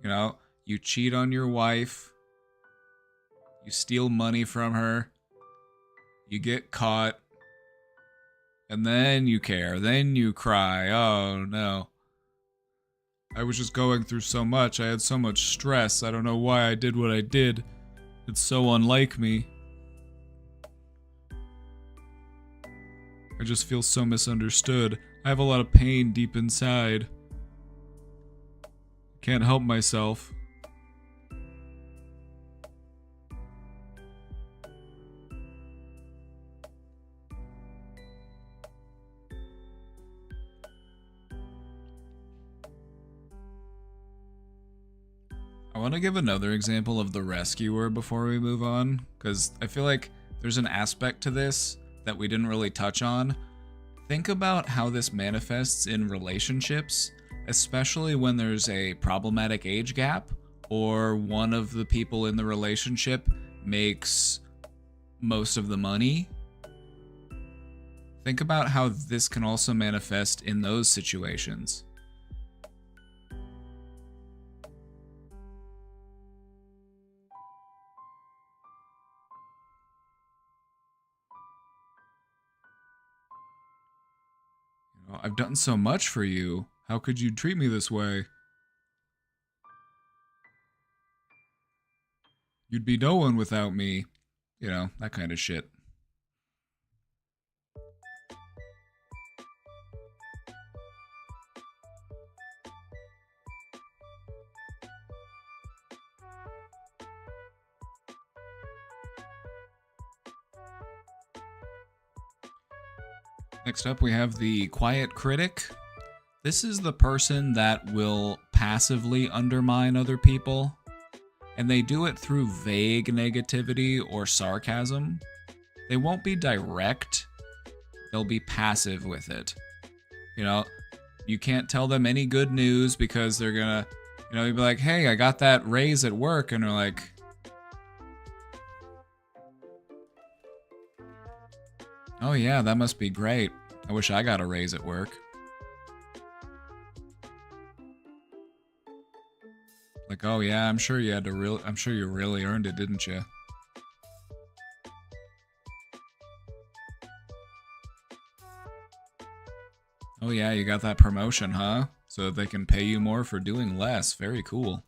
You know, you cheat on your wife, you steal money from her, you get caught, and then you care, then you cry, oh no. I was just going through so much, I had so much stress, I don't know why I did what I did. It's so unlike me. I just feel so misunderstood. I have a lot of pain deep inside. Can't help myself. I want to give another example of the rescuer before we move on, because I feel like there's an aspect to this that we didn't really touch on. Think about how this manifests in relationships, especially when there's a problematic age gap, or one of the people in the relationship makes most of the money. Think about how this can also manifest in those situations. I've done so much for you. How could you treat me this way? You'd be no one without me. You know, that kind of shit. Next up, we have the quiet critic. This is the person that will passively undermine other people, and they do it through vague negativity or sarcasm. They won't be direct, they'll be passive with it. You know, you can't tell them any good news because they're gonna, you know, you'd be like, hey, I got that raise at work, and they're like, oh yeah, that must be great. I wish I got a raise at work. Like, oh yeah, I'm sure you really earned it, didn't you? Oh yeah, you got that promotion, huh? So they can pay you more for doing less. Very cool.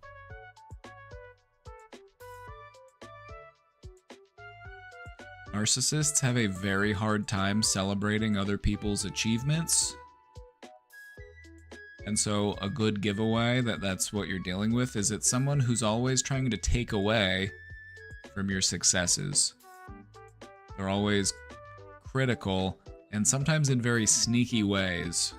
Narcissists have a very hard time celebrating other people's achievements. And so a good giveaway that's what you're dealing with is it's someone who's always trying to take away from your successes. They're always critical and sometimes in very sneaky ways.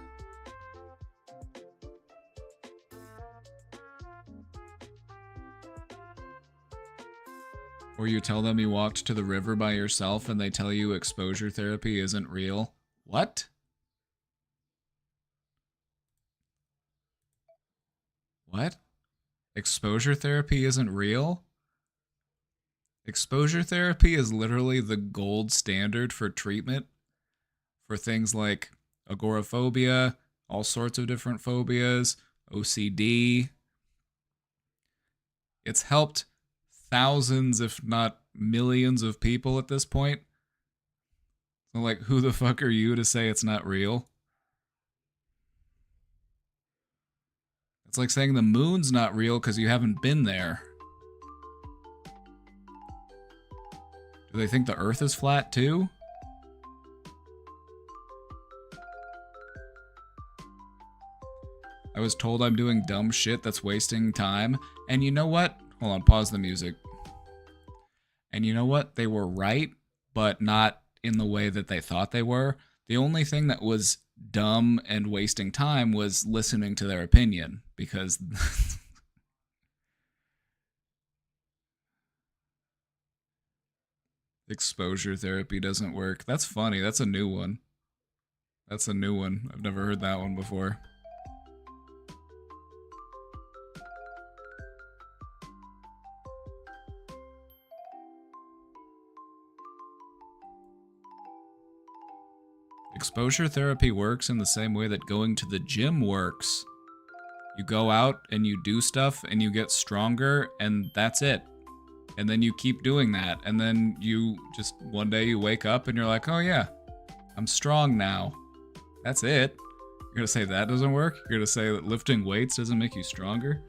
Or you tell them you walked to the river by yourself and they tell you exposure therapy isn't real. What? What? Exposure therapy isn't real? Exposure therapy is literally the gold standard for treatment for things like agoraphobia, all sorts of different phobias, OCD. It's helped thousands, if not millions of people at this point. So like, who the fuck are you to say it's not real? It's like saying the moon's not real because you haven't been there. Do they think the earth is flat too? I was told I'm doing dumb shit that's wasting time. And you know what? Hold on, pause the music. And you know what? They were right, but not in the way that they thought they were. The only thing that was dumb and wasting time was listening to their opinion, because exposure therapy doesn't work. That's funny. That's a new one. That's a new one. I've never heard that one before. Exposure therapy works in the same way that going to the gym works. You go out and you do stuff and you get stronger and that's it. And then you keep doing that. And then you just, one day you wake up and you're like, oh yeah, I'm strong now. That's it. You're gonna say that doesn't work? You're gonna say that lifting weights doesn't make you stronger?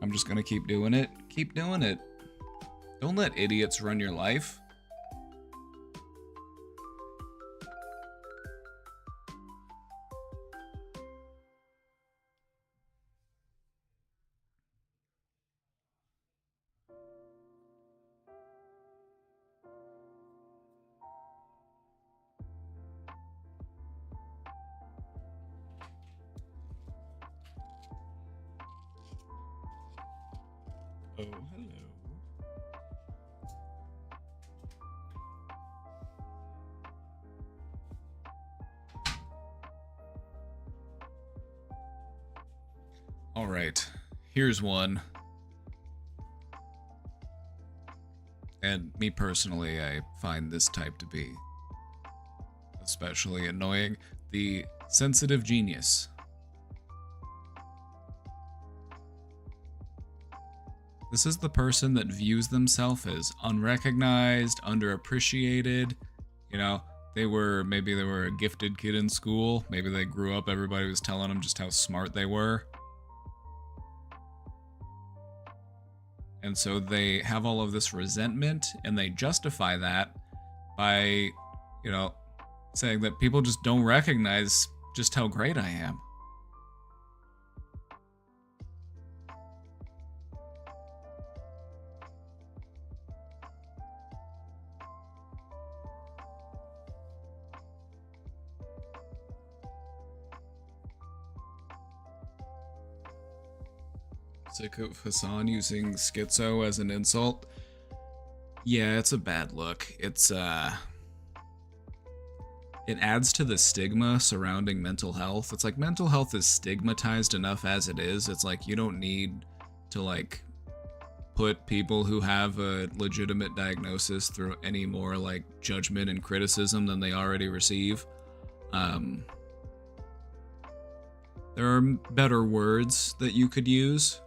I'm just gonna keep doing it. Keep doing it. Don't let idiots run your life. Oh, hello. All right, here's one. And me personally, I find this type to be especially annoying. The sensitive genius. This is the person that views themselves as unrecognized, underappreciated. You know, maybe they were a gifted kid in school. Maybe they grew up, everybody was telling them just how smart they were. And so they have all of this resentment, and they justify that by, saying that people just don't recognize just how great I am. Sick of Hassan using schizo as an insult. Yeah, it's a bad look. It adds to the stigma surrounding mental health. It's like mental health is stigmatized enough as it is. It's like you don't need to like put people who have a legitimate diagnosis through any more like judgment and criticism than they already receive. There are better words that you could use.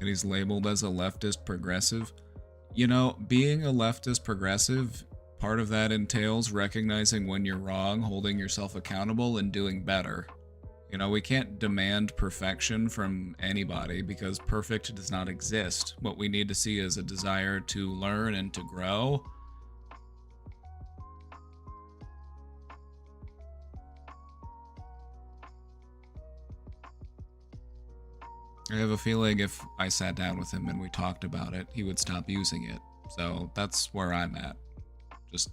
And he's labeled as a leftist progressive. Being a leftist progressive, part of that entails recognizing when you're wrong, holding yourself accountable, and doing better. We can't demand perfection from anybody because perfect does not exist. What we need to see is a desire to learn and to grow. I have a feeling if I sat down with him and we talked about it, he would stop using it. So that's where I'm at. Just...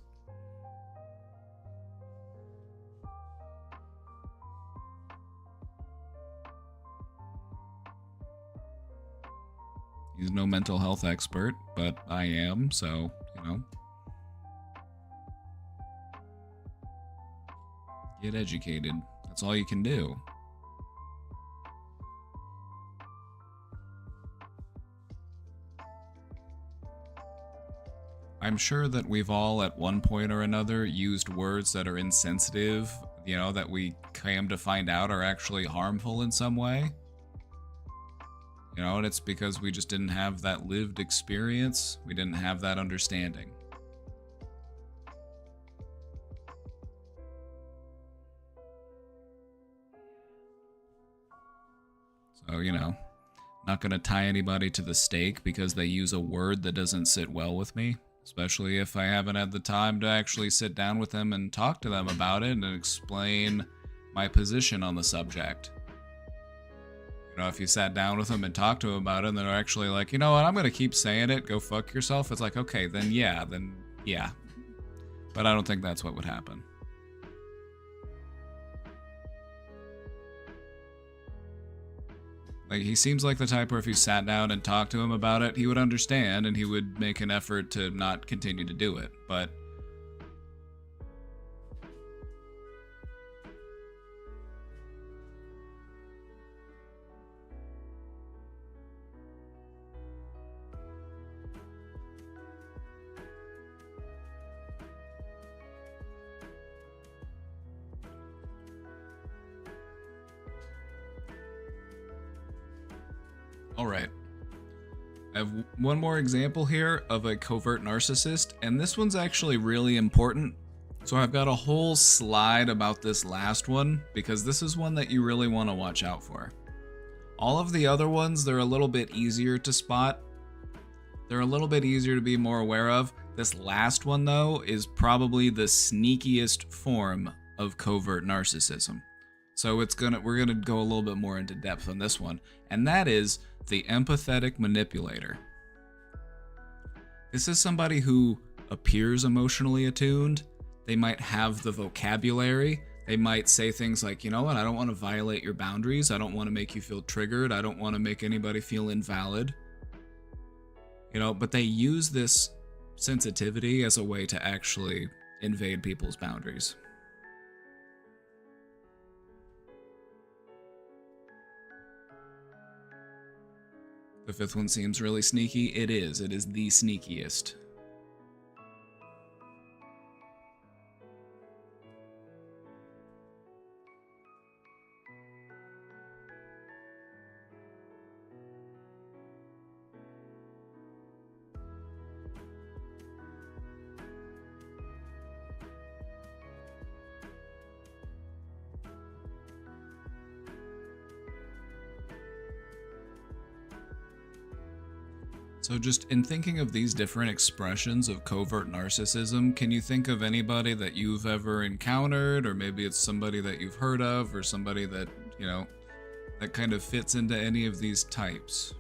He's no mental health expert, but I am, so, Get educated. That's all you can do. I'm sure that we've all at one point or another used words that are insensitive, that we came to find out are actually harmful in some way. And it's because we just didn't have that lived experience. We didn't have that understanding. So, not gonna tie anybody to the stake because they use a word that doesn't sit well with me. Especially if I haven't had the time to actually sit down with them and talk to them about it and explain my position on the subject. If you sat down with them and talked to them about it and they're actually like, you know what, I'm going to keep saying it, go fuck yourself. It's like, okay, then yeah. But I don't think that's what would happen. Like, he seems like the type where if you sat down and talked to him about it, he would understand and he would make an effort to not continue to do it. But all right. I have one more example here of a covert narcissist, and this one's actually really important. So I've got a whole slide about this last one, because this is one that you really want to watch out for. All of the other ones, they're a little bit easier to spot. They're a little bit easier to be more aware of. This last one, though, is probably the sneakiest form of covert narcissism. So we're gonna go a little bit more into depth on this one, and that is the empathetic manipulator. This is somebody who appears emotionally attuned. They might have the vocabulary. They might say things like, you know what, I don't want to violate your boundaries. I don't want to make you feel triggered. I don't want to make anybody feel invalid. But they use this sensitivity as a way to actually invade people's boundaries. The fifth one seems really sneaky. It is. It is the sneakiest. So just in thinking of these different expressions of covert narcissism, can you think of anybody that you've ever encountered, or maybe it's somebody that you've heard of, or somebody that, that kind of fits into any of these types?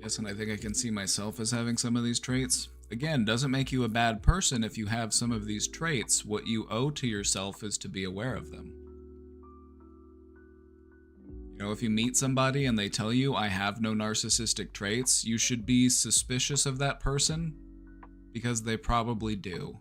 Yes, and I think I can see myself as having some of these traits. Again, doesn't make you a bad person if you have some of these traits. What you owe to yourself is to be aware of them. If you meet somebody and they tell you, I have no narcissistic traits, you should be suspicious of that person because they probably do.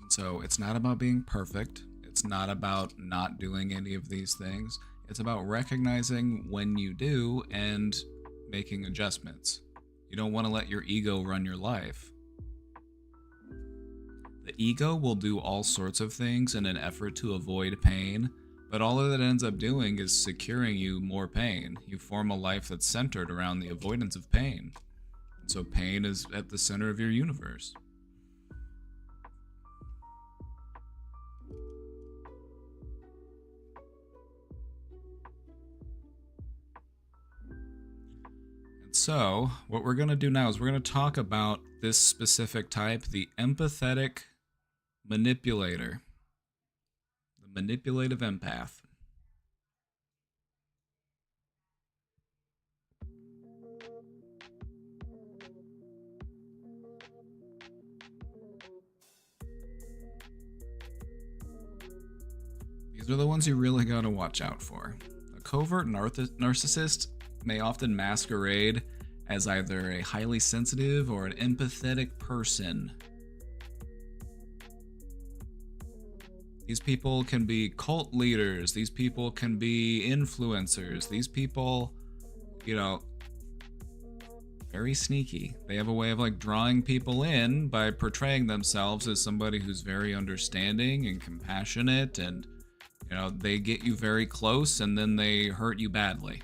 So it's not about being perfect. It's not about not doing any of these things. It's about recognizing when you do and making adjustments. You don't want to let your ego run your life. The ego will do all sorts of things in an effort to avoid pain, but all that it ends up doing is securing you more pain. You form a life that's centered around the avoidance of pain. And so pain is at the center of your universe. So, what we're going to do now is we're going to talk about this specific type, the empathetic manipulator, the manipulative empath. These are the ones you really got to watch out for. A covert narcissist may often masquerade as either a highly sensitive or an empathetic person. These people can be cult leaders, these people can be influencers, these people, very sneaky. They have a way of drawing people in by portraying themselves as somebody who's very understanding and compassionate, and they get you very close and then they hurt you badly.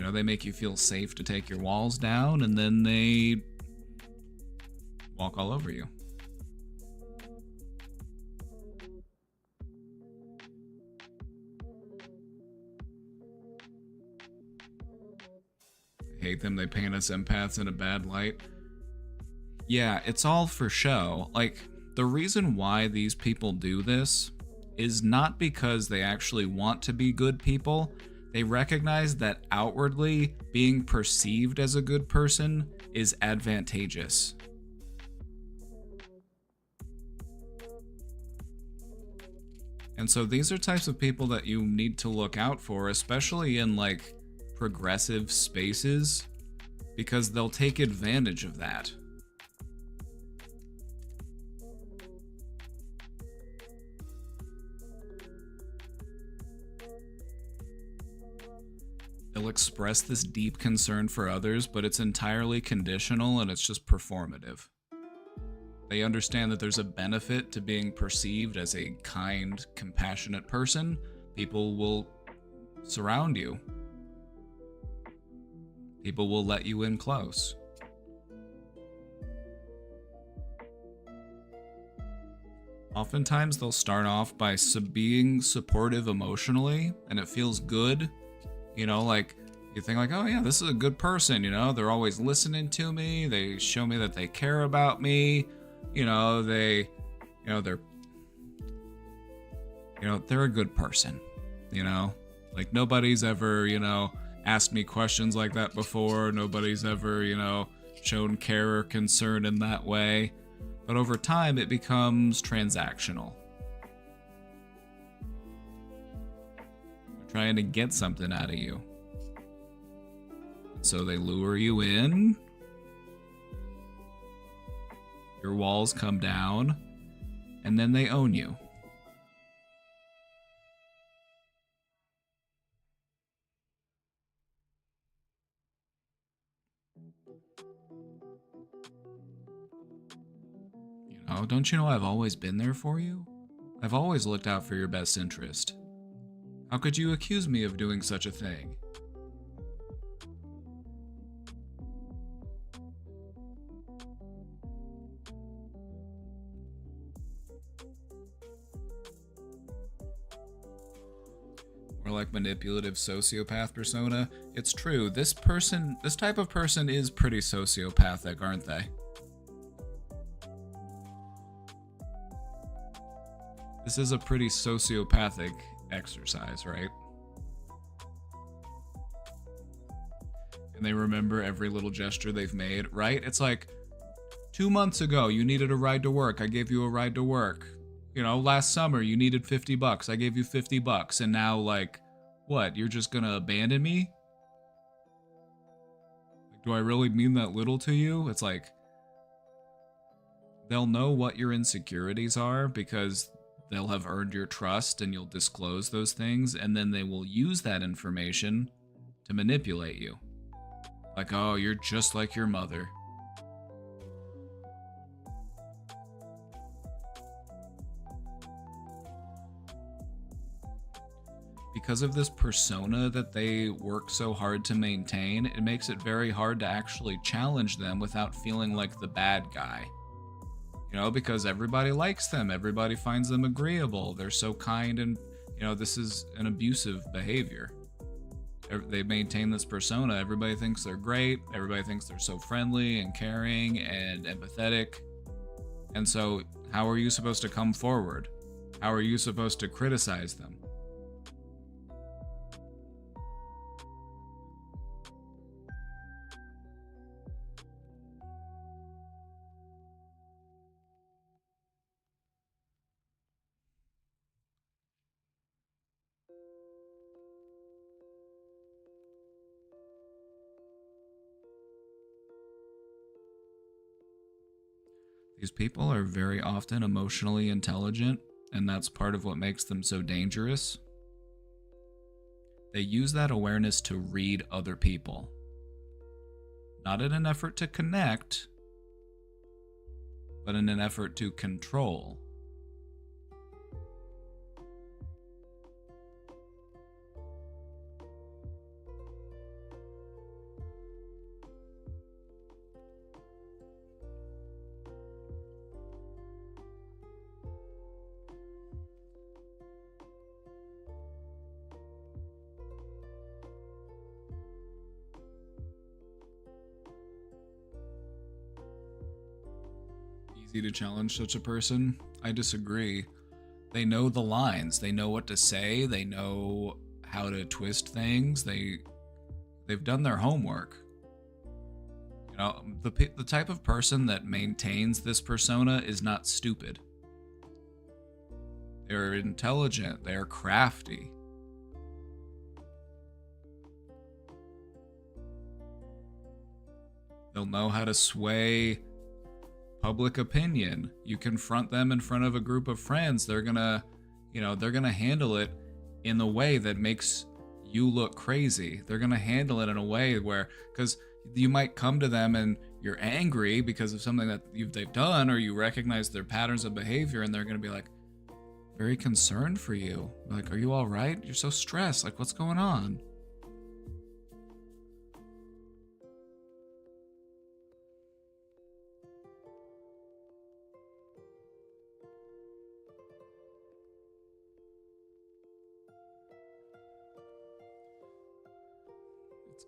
They make you feel safe to take your walls down, and then they walk all over you. I hate them. They paint us empaths in a bad light. Yeah, it's all for show. The reason why these people do this is not because they actually want to be good people. They recognize that outwardly being perceived as a good person is advantageous. And so these are types of people that you need to look out for, especially in progressive spaces, because they'll take advantage of that. They'll express this deep concern for others, but it's entirely conditional and it's just performative. They understand that there's a benefit to being perceived as a kind, compassionate person. People will surround you. People will let you in close. Oftentimes they'll start off by being supportive emotionally, and it feels good. You think oh yeah, this is a good person, they're always listening to me, they show me that they care about me, they're a good person, nobody's ever, asked me questions like that before, nobody's ever, shown care or concern in that way, but over time it becomes transactional. trying to get something out of you. So they lure you in. Your walls come down, and then they own you. Oh, don't you know I've always been there for you? I've always looked out for your best interest. How could you accuse me of doing such a thing? More like manipulative sociopath persona. It's true, this type of person is pretty sociopathic, aren't they? This is a pretty sociopathic exercise, right? And they remember every little gesture they've made, right? It's like, 2 months ago, you needed a ride to work. I gave you a ride to work. You know, last summer, you needed $50. I gave you $50. And now, like, what? You're just gonna abandon me? Like, do I really mean that little to you? It's like, they'll know what your insecurities are because they'll have earned your trust and you'll disclose those things, and then they will use that information to manipulate you. Like, oh, you're just like your mother. Because of this persona that they work so hard to maintain, it makes it very hard to actually challenge them without feeling like the bad guy. You know, because everybody likes them, everybody finds them agreeable, they're so kind, and, you know, this is an abusive behavior. They maintain this persona, everybody thinks they're great, everybody thinks they're so friendly and caring and empathetic. And so, how are you supposed to come forward? How are you supposed to criticize them? These people are very often emotionally intelligent, and that's part of what makes them so dangerous. They use that awareness to read other people. Not in an effort to connect, but in an effort to control. Easy to challenge such a person? I disagree. They know the lines, they know what to say, they know how to twist things, they've done their homework. You know, the type of person that maintains this persona is not stupid. They're intelligent, they're crafty. They'll know how to sway public opinion. You confront them in front of a group of friends, they're gonna handle it in the way that makes you look crazy. They're gonna handle it in a way where, because you might come to them and you're angry because of something that they've done, or you recognize their patterns of behavior, and they're gonna be like, very concerned for you. Like, are you all right? You're so stressed. Like, what's going on?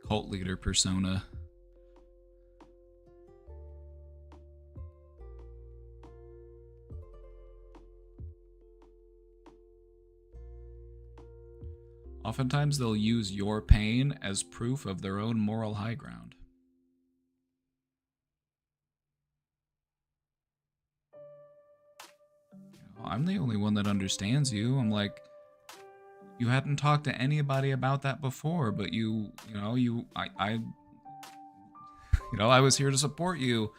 Cult leader persona. Oftentimes they'll use your pain as proof of their own moral high ground. You know, I'm the only one that understands you. I'm like, You hadn't talked to anybody about that before, but I was here to support you,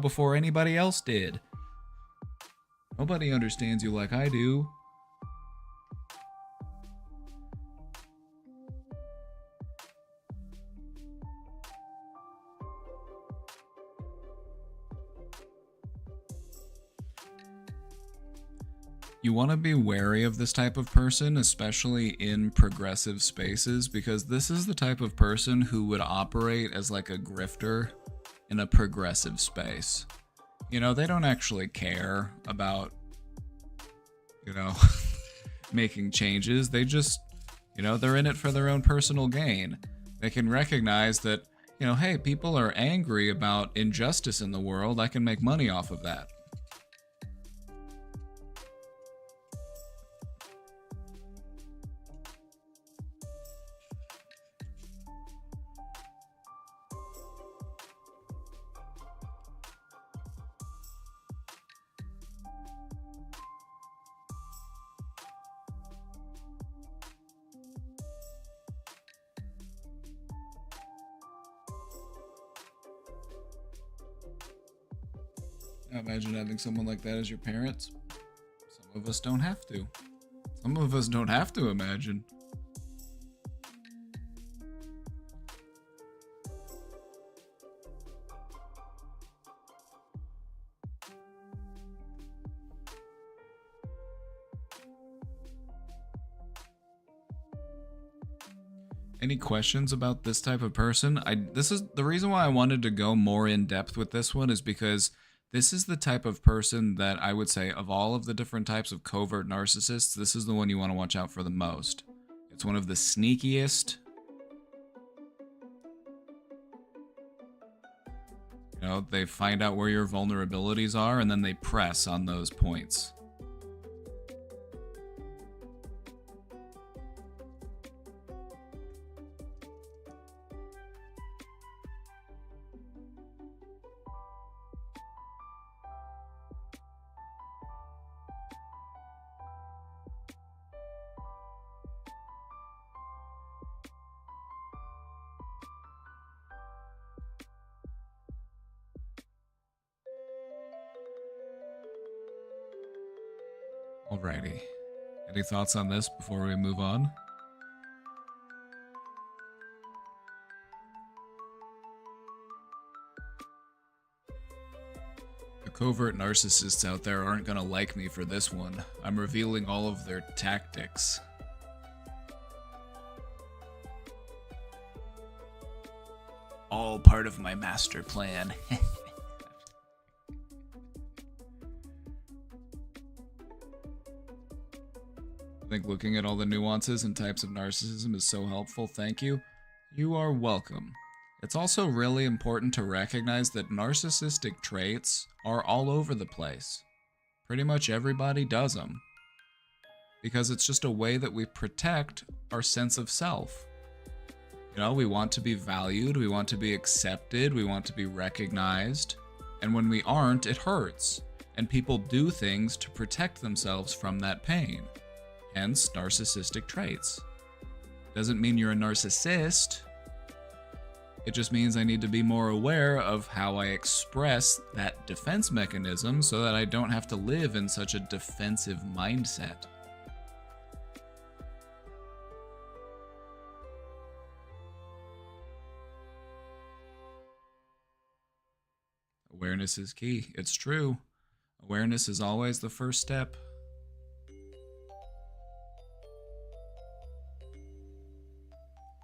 before anybody else did. Nobody understands you like I do. You want to be wary of this type of person, especially in progressive spaces, because this is the type of person who would operate as like a grifter in a progressive space. They don't actually care about, making changes. They just, they're in it for their own personal gain. They can recognize that, hey, people are angry about injustice in the world. I can make money off of that. Imagine having someone like that as your parents. Some of us don't have to. Some of us don't have to imagine. Any questions about this type of person? This is the reason why I wanted to go more in depth with this one, is because this is the type of person that I would say, of all of the different types of covert narcissists, this is the one you want to watch out for the most. It's one of the sneakiest. They find out where your vulnerabilities are, and then they press on those points. Alrighty. Any thoughts on this before we move on? The covert narcissists out there aren't gonna like me for this one. I'm revealing all of their tactics. All part of my master plan. I think looking at all the nuances and types of narcissism is so helpful. Thank you. You are welcome. It's also really important to recognize that narcissistic traits are all over the place. Pretty much everybody does them. Because it's just a way that we protect our sense of self. We want to be valued, we want to be accepted, we want to be recognized. And when we aren't, it hurts. And people do things to protect themselves from that pain. Hence, narcissistic traits. Doesn't mean you're a narcissist. It just means I need to be more aware of how I express that defense mechanism so that I don't have to live in such a defensive mindset. Awareness is key. It's true. Awareness is always the first step.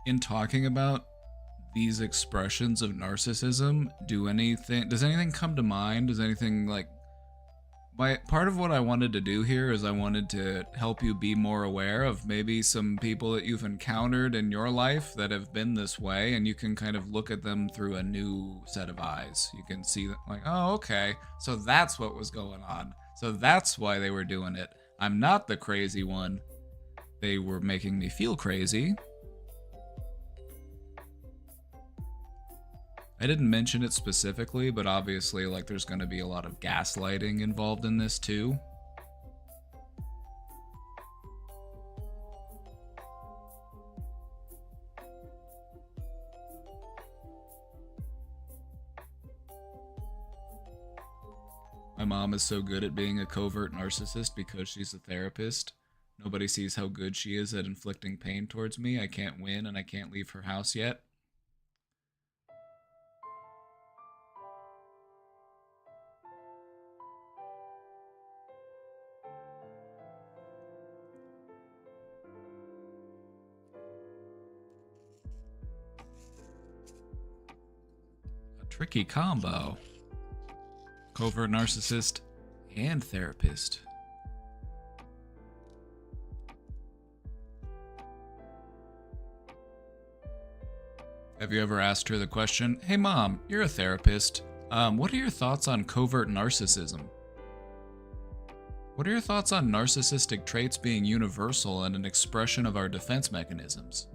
In talking about these expressions of narcissism, does anything come to mind? Does anything part of what I wanted to do here is I wanted to help you be more aware of maybe some people that you've encountered in your life that have been this way, and you can kind of look at them through a new set of eyes. You can see that, oh, okay, so that's what was going on. So that's why they were doing it. I'm not the crazy one. They were making me feel crazy. I didn't mention it specifically, but obviously, there's going to be a lot of gaslighting involved in this too. mom is so good at being a covert narcissist because she's a therapist. Nobody sees how good she is at inflicting pain towards me. I can't win and I can't leave her house yet. A tricky combo. Covert narcissist and therapist. Have you ever asked her the question, "Hey mom, you're a therapist. What are your thoughts on covert narcissism? What are your thoughts on narcissistic traits being universal and an expression of our defense mechanisms?"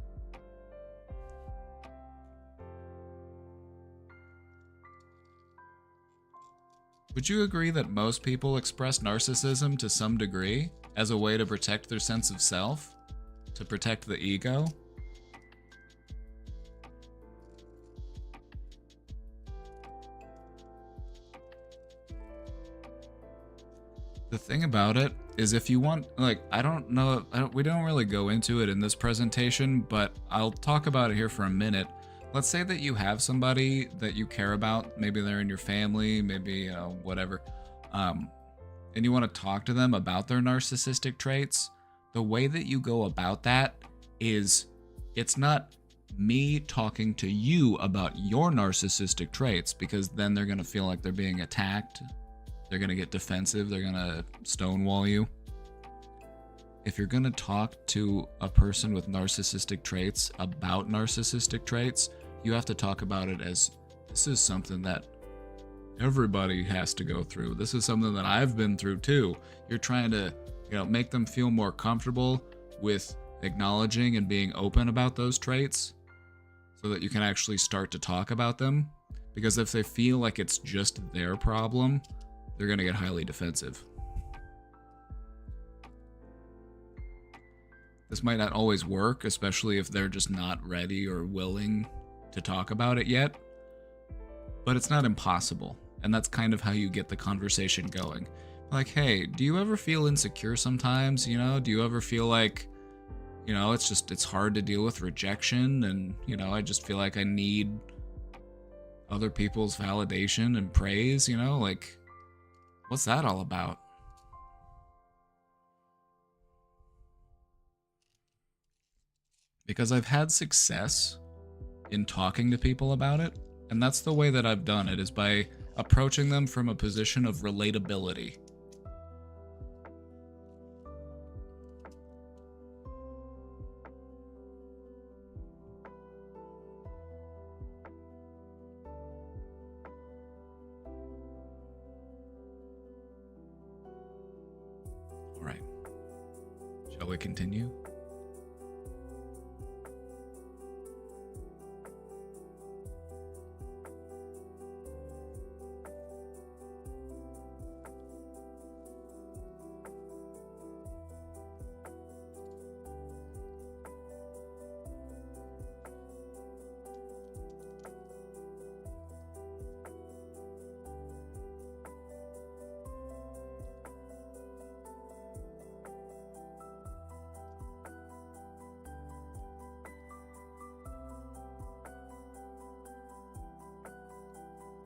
Would you agree that most people express narcissism to some degree as a way to protect their sense of self? To protect the ego? The thing about it is, if you want, like, I don't know, we don't really go into it in this presentation, but I'll talk about it here for a minute. Let's say that you have somebody that you care about, maybe they're in your family, maybe, you know, whatever, and you want to talk to them about their narcissistic traits. The way that you go about that is, it's not me talking to you about your narcissistic traits, because then they're going to feel like they're being attacked. They're going to get defensive. They're going to stonewall you. If you're going to talk to a person with narcissistic traits about narcissistic traits, you have to talk about it as, this is something that everybody has to go through. This is something that I've been through too. You're trying to, you know, make them feel more comfortable with acknowledging and being open about those traits so that you can actually start to talk about them. Because if they feel like it's just their problem, they're going to get highly defensive. This might not always work, especially if they're just not ready or willing to talk about it yet, but it's not impossible, and that's kind of how you get the conversation going. Like, hey, do you ever feel insecure sometimes? You know, do you ever feel like, you know, it's hard to deal with rejection, and, you know, I just feel like I need other people's validation and praise, you know, like, what's that all about? Because I've had success in talking to people about it, and that's the way that I've done it, is by approaching them from a position of relatability. All right. Shall we continue?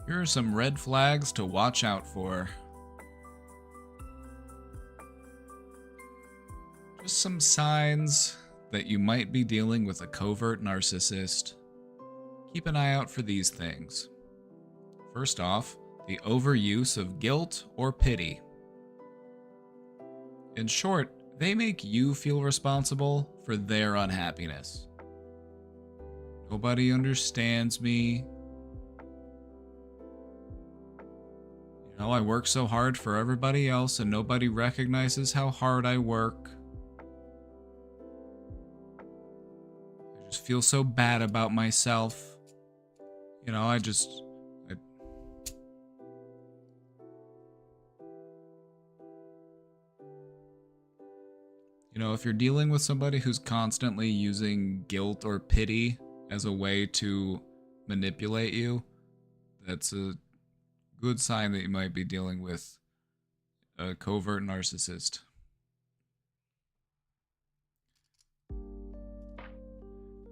Here are some red flags to watch out for. Just some signs that you might be dealing with a covert narcissist. Keep an eye out for these things. First off, the overuse of guilt or pity. In short, they make you feel responsible for their unhappiness. Nobody understands me. You know, I work so hard for everybody else and nobody recognizes how hard I work. I just feel so bad about myself. You know, You know, if you're dealing with somebody who's constantly using guilt or pity as a way to manipulate you, that's a good sign that you might be dealing with a covert narcissist.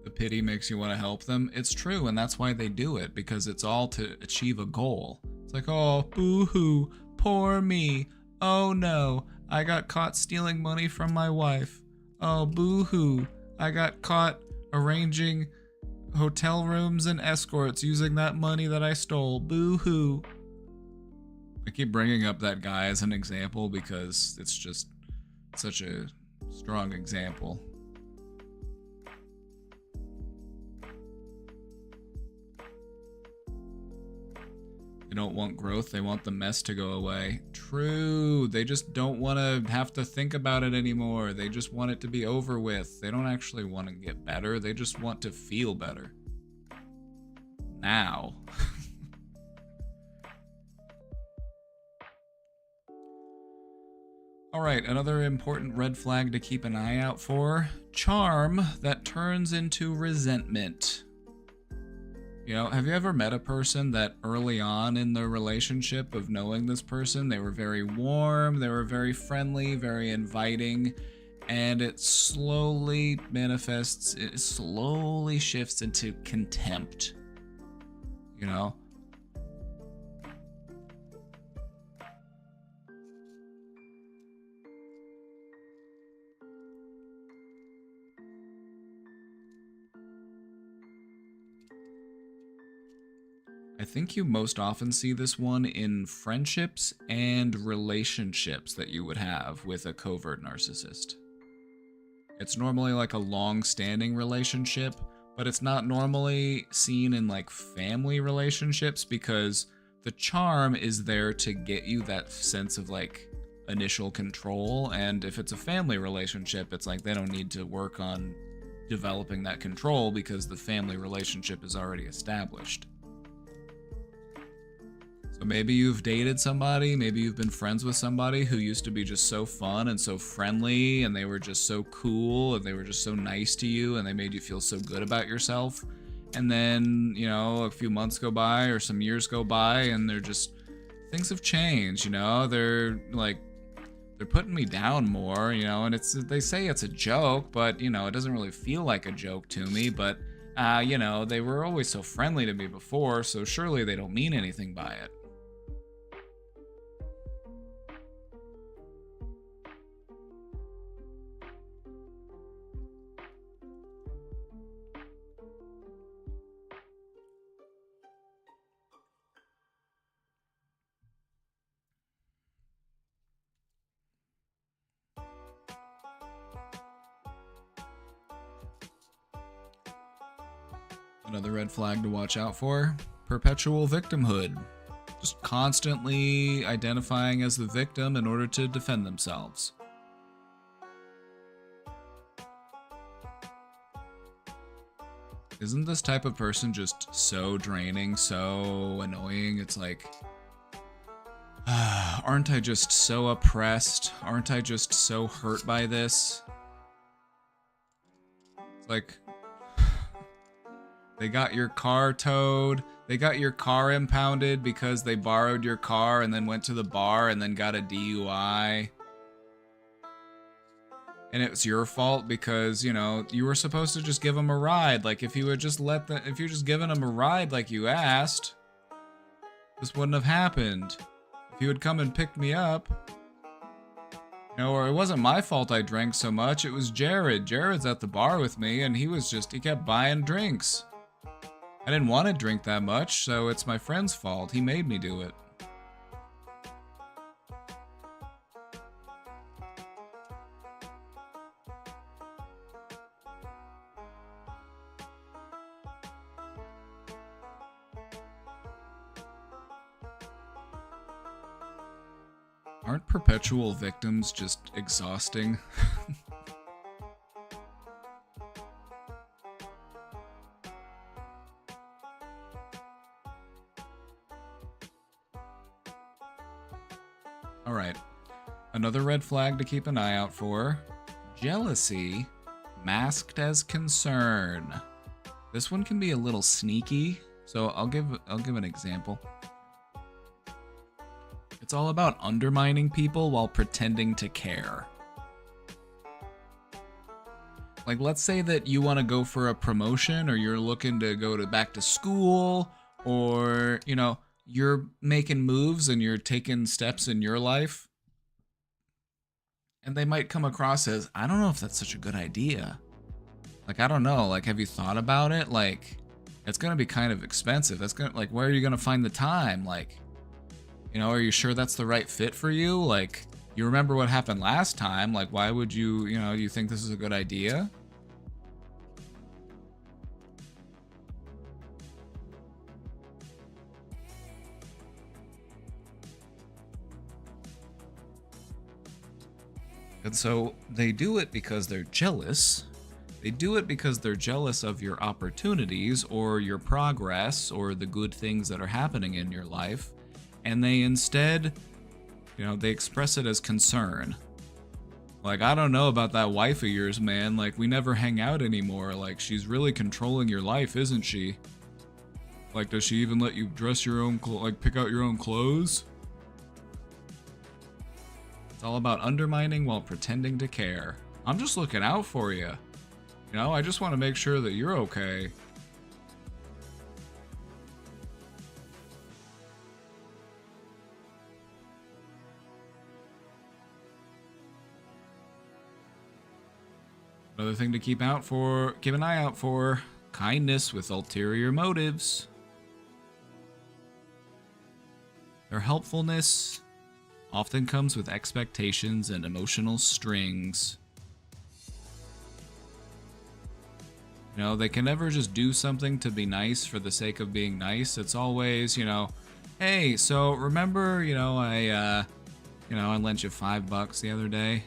The pity makes you want to help them. It's true, and that's why they do it, because it's all to achieve a goal. It's like, oh, boo-hoo, poor me. Oh no, I got caught stealing money from my wife. Oh, boo-hoo, I got caught arranging hotel rooms and escorts using that money that I stole. Boo-hoo. I keep bringing up that guy as an example because it's just such a strong example. They don't want growth, they want the mess to go away. True, they just don't want to have to think about it anymore. They just want it to be over with. They don't actually want to get better, they just want to feel better. Now. Alright, another important red flag to keep an eye out for. Charm that turns into resentment. You know, have you ever met a person that early on in the relationship of knowing this person, they were very warm, they were very friendly, very inviting, and it slowly manifests, it slowly shifts into contempt, you know? I think you most often see this one in friendships and relationships that you would have with a covert narcissist. It's normally like a long-standing relationship, but it's not normally seen in like family relationships because the charm is there to get you that sense of like initial control, and if it's a family relationship, it's like they don't need to work on developing that control because the family relationship is already established. So maybe you've dated somebody, maybe you've been friends with somebody who used to be just so fun and so friendly, and they were just so cool, and they were just so nice to you, and they made you feel so good about yourself. And then, you know, a few months go by or some years go by, and they're just, things have changed, you know? They're like, they're putting me down more, you know, and they say it's a joke, but, you know, it doesn't really feel like a joke to me, but, you know, they were always so friendly to me before, so surely they don't mean anything by it. Another red flag to watch out for, perpetual victimhood. Just constantly identifying as the victim in order to defend themselves. Isn't this type of person just so draining, so annoying? It's like, aren't I just so oppressed? Aren't I just so hurt by this? It's like, they got your car towed, they got your car impounded because they borrowed your car and then went to the bar and then got a DUI. And it's your fault because, you know, you were supposed to just give them a ride. Like, if you had just if you're just giving them a ride like you asked, this wouldn't have happened. If you had come and picked me up, you know, or it wasn't my fault I drank so much, it was Jared. Jared's at the bar with me and he kept buying drinks. I didn't want to drink that much, so it's my friend's fault. He made me do it. Aren't perpetual victims just exhausting? Alright, another red flag to keep an eye out for. Jealousy masked as concern. This one can be a little sneaky, so I'll give an example. It's all about undermining people while pretending to care. Like, let's say that you want to go for a promotion, or you're looking to go to back to school, or, you know, you're making moves and you're taking steps in your life. And they might come across as, I don't know if that's such a good idea. Like, I don't know. Like, have you thought about it? Like, it's going to be kind of expensive. That's going to, like, where are you going to find the time? Like, you know, are you sure that's the right fit for you? Like, you remember what happened last time. Like, why would you, you know, you think this is a good idea? And so they do it because they're jealous. They do it because they're jealous of your opportunities or your progress or the good things that are happening in your life. And they instead, you know, they express it as concern. Like, I don't know about that wife of yours, man. Like, we never hang out anymore. Like, she's really controlling your life, isn't she? Like, does she even let you dress your own, like, pick out your own clothes? It's all about undermining while pretending to care. I'm just looking out for you. You know, I just want to make sure that you're okay. Another thing to keep an eye out for, kindness with ulterior motives. Their helpfulness often comes with expectations and emotional strings. You know, they can never just do something to be nice for the sake of being nice. It's always, you know, hey, so remember, you know, I lent you $5 the other day.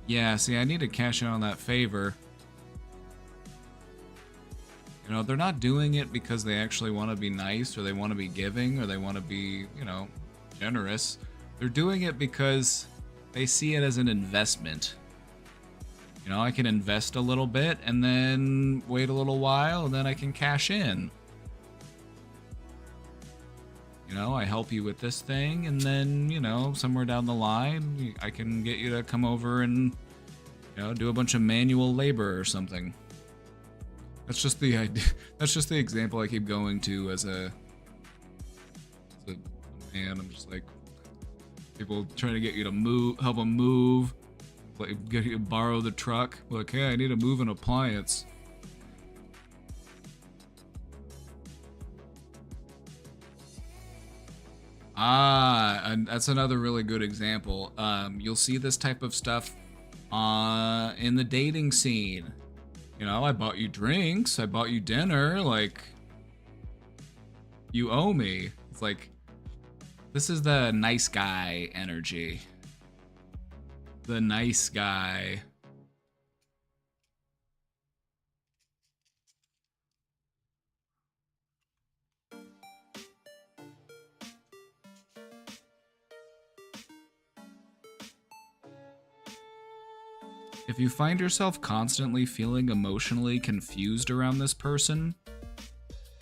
Yeah, see, I need to cash in on that favor. You know, they're not doing it because they actually want to be nice, or they want to be giving, or they want to be, you know, generous. They're doing it because they see it as an investment. You know, I can invest a little bit and then wait a little while and then I can cash in. You know, I help you with this thing and then, you know, somewhere down the line, I can get you to come over and, you know, do a bunch of manual labor or something. That's just the idea. That's just the example I keep going to as a man. I'm just like, people trying to get you to move, help them move, like get you to borrow the truck. Like, hey, I need to move an appliance. And that's another really good example. You'll see this type of stuff in the dating scene. You know, I bought you drinks, I bought you dinner, like, you owe me. It's like, this is the nice guy energy. The nice guy. If you find yourself constantly feeling emotionally confused around this person,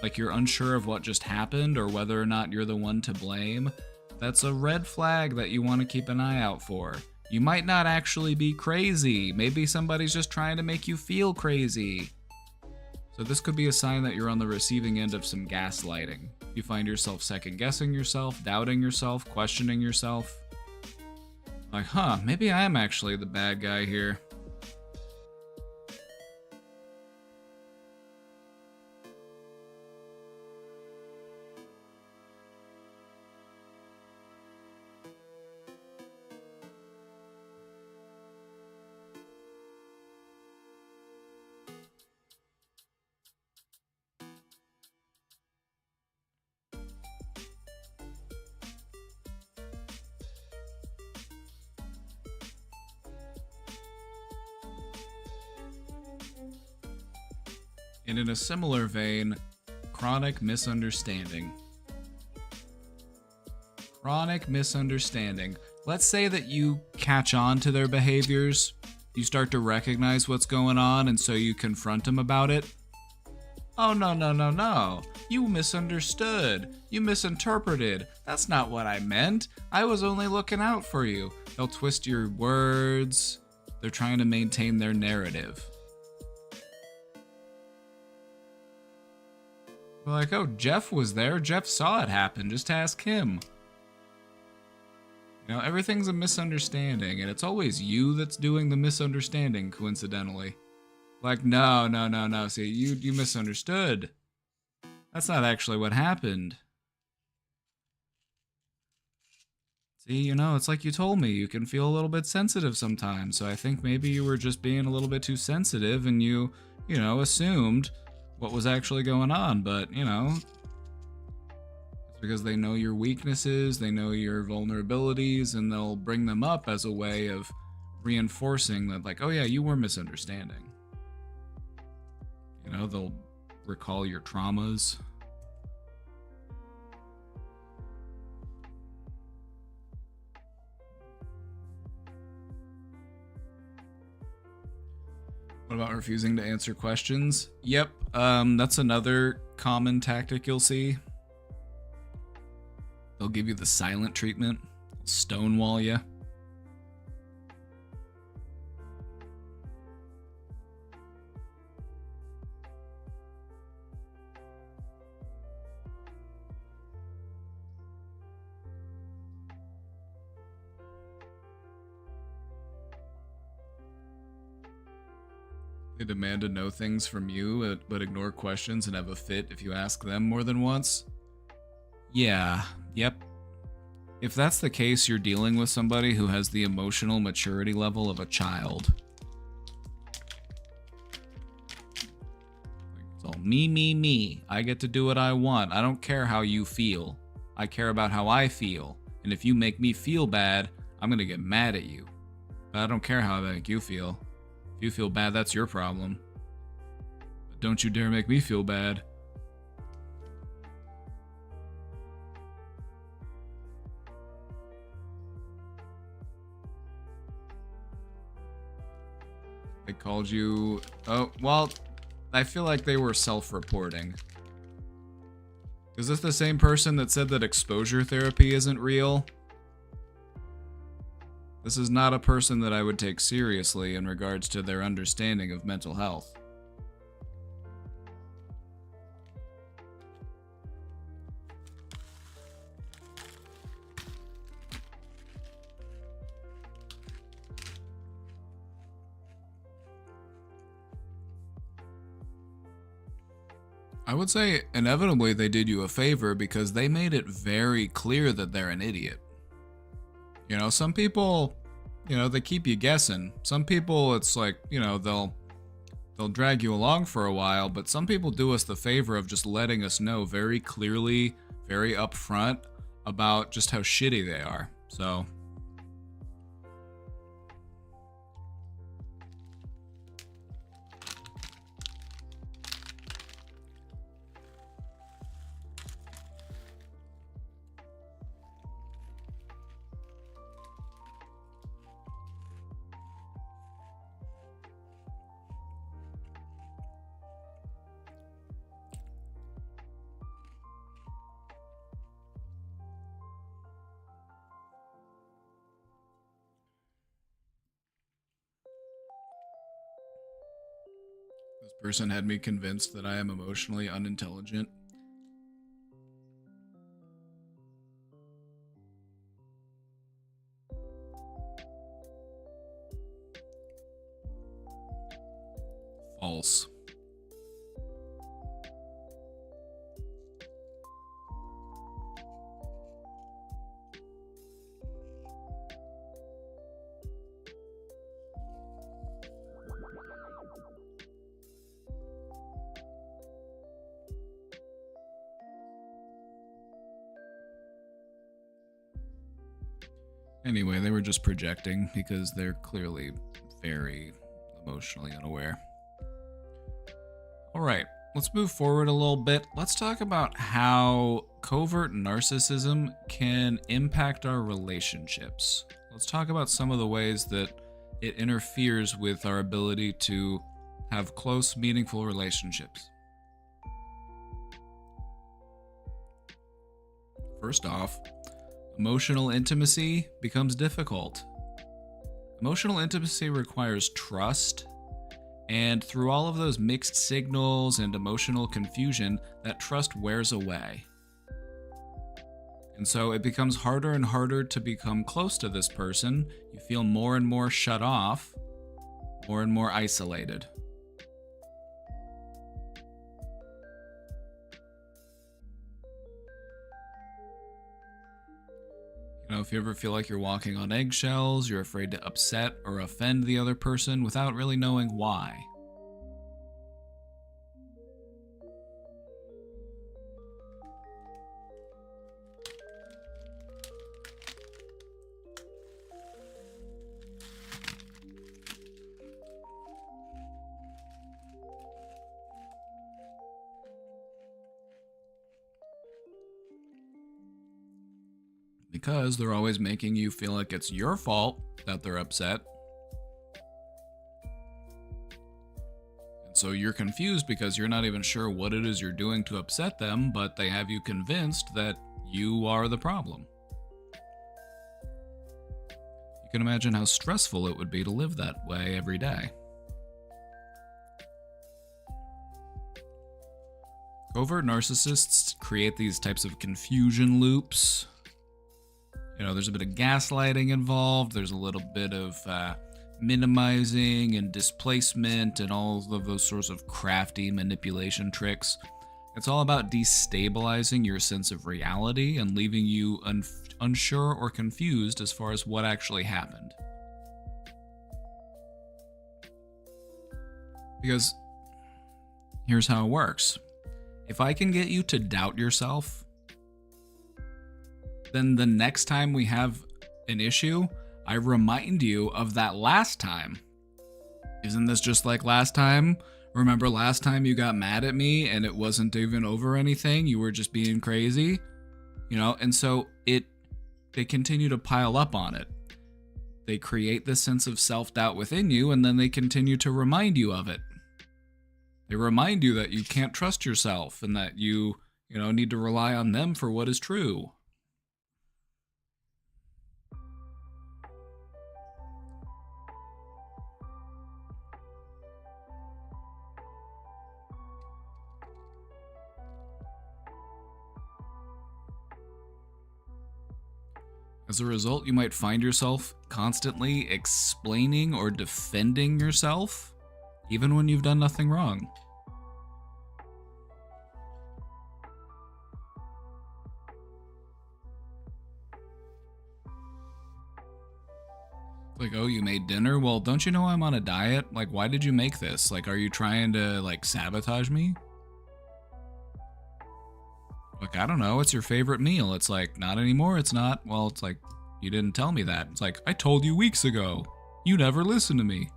like you're unsure of what just happened or whether or not you're the one to blame, that's a red flag that you want to keep an eye out for. You might not actually be crazy. Maybe somebody's just trying to make you feel crazy. So this could be a sign that you're on the receiving end of some gaslighting. You find yourself second-guessing yourself, doubting yourself, questioning yourself. Like, huh, maybe I am actually the bad guy here. And in a similar vein, chronic misunderstanding. Chronic misunderstanding. Let's say that you catch on to their behaviors. You start to recognize what's going on, and so you confront them about it. Oh, no, no, no, no. You misunderstood. You misinterpreted. That's not what I meant. I was only looking out for you. They'll twist your words. They're trying to maintain their narrative. We're like, oh, Jeff was there. Jeff saw it happen. Just ask him. You know, everything's a misunderstanding, and it's always you that's doing the misunderstanding, coincidentally. Like, no, no, no, no. See, you misunderstood. That's not actually what happened. See, you know, it's like you told me. You can feel a little bit sensitive sometimes. So I think maybe you were just being a little bit too sensitive and you know, assumed what was actually going on. But, you know, it's because they know your weaknesses, they know your vulnerabilities, and they'll bring them up as a way of reinforcing that, like, oh yeah, you were misunderstanding. You know, they'll recall your traumas. What about refusing to answer questions? Yep, that's another common tactic you'll see. They'll give you the silent treatment, stonewall you. They demand to know things from you, but ignore questions and have a fit if you ask them more than once. Yeah, yep. If that's the case, you're dealing with somebody who has the emotional maturity level of a child. It's all me, me, me. I get to do what I want. I don't care how you feel. I care about how I feel. And if you make me feel bad, I'm gonna get mad at you. But I don't care how I make you feel. If you feel bad, that's your problem. But don't you dare make me feel bad. They called you... Oh, well, I feel like they were self-reporting. Is this the same person that said that exposure therapy isn't real? This is not a person that I would take seriously in regards to their understanding of mental health. I would say inevitably they did you a favor because they made it very clear that they're an idiot. You know, some people, you know, they keep you guessing. Some people, it's like, you know, they'll drag you along for a while, but some people do us the favor of just letting us know very clearly, very upfront about just how shitty they are. So this person had me convinced that I am emotionally unintelligent. False. Anyway, they were just projecting because they're clearly very emotionally unaware. All right, let's move forward a little bit. Let's talk about how covert narcissism can impact our relationships. Let's talk about some of the ways that it interferes with our ability to have close, meaningful relationships. First off, emotional intimacy becomes difficult. Emotional intimacy requires trust, and through all of those mixed signals and emotional confusion, that trust wears away. And so it becomes harder and harder to become close to this person. You feel more and more shut off, more and more isolated. You know, if you ever feel like you're walking on eggshells, you're afraid to upset or offend the other person without really knowing why. Because they're always making you feel like it's your fault that they're upset. And so you're confused because you're not even sure what it is you're doing to upset them, but they have you convinced that you are the problem. You can imagine how stressful it would be to live that way every day. Covert narcissists create these types of confusion loops. You know, there's a bit of gaslighting involved. There's a little bit of minimizing and displacement and all of those sorts of crafty manipulation tricks. It's all about destabilizing your sense of reality and leaving you unsure or confused as far as what actually happened. Because here's how it works. If I can get you to doubt yourself, then the next time we have an issue, I remind you of that last time. Isn't this just like last time? Remember last time you got mad at me and it wasn't even over anything? You were just being crazy? You know, and so they continue to pile up on it. They create this sense of self-doubt within you, and then they continue to remind you of it. They remind you that you can't trust yourself and that you need to rely on them for what is true. As a result, you might find yourself constantly explaining or defending yourself, even when you've done nothing wrong. Like, oh, you made dinner? Well, don't you know I'm on a diet? Like, why did you make this? Like, are you trying to, sabotage me? Like, I don't know, it's your favorite meal. It's like, not anymore, it's not. Well, it's like, you didn't tell me that. It's like, I told you weeks ago. You never listened to me.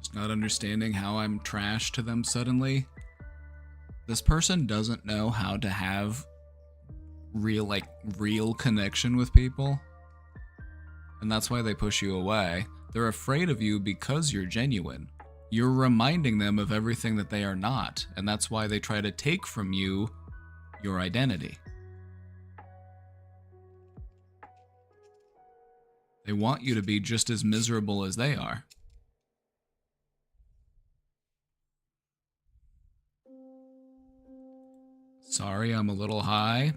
Just not understanding how I'm trash to them suddenly. This person doesn't know how to have real connection with people. And that's why they push you away. They're afraid of you because you're genuine. You're reminding them of everything that they are not. And that's why they try to take from you your identity. They want you to be just as miserable as they are. Sorry, I'm a little high.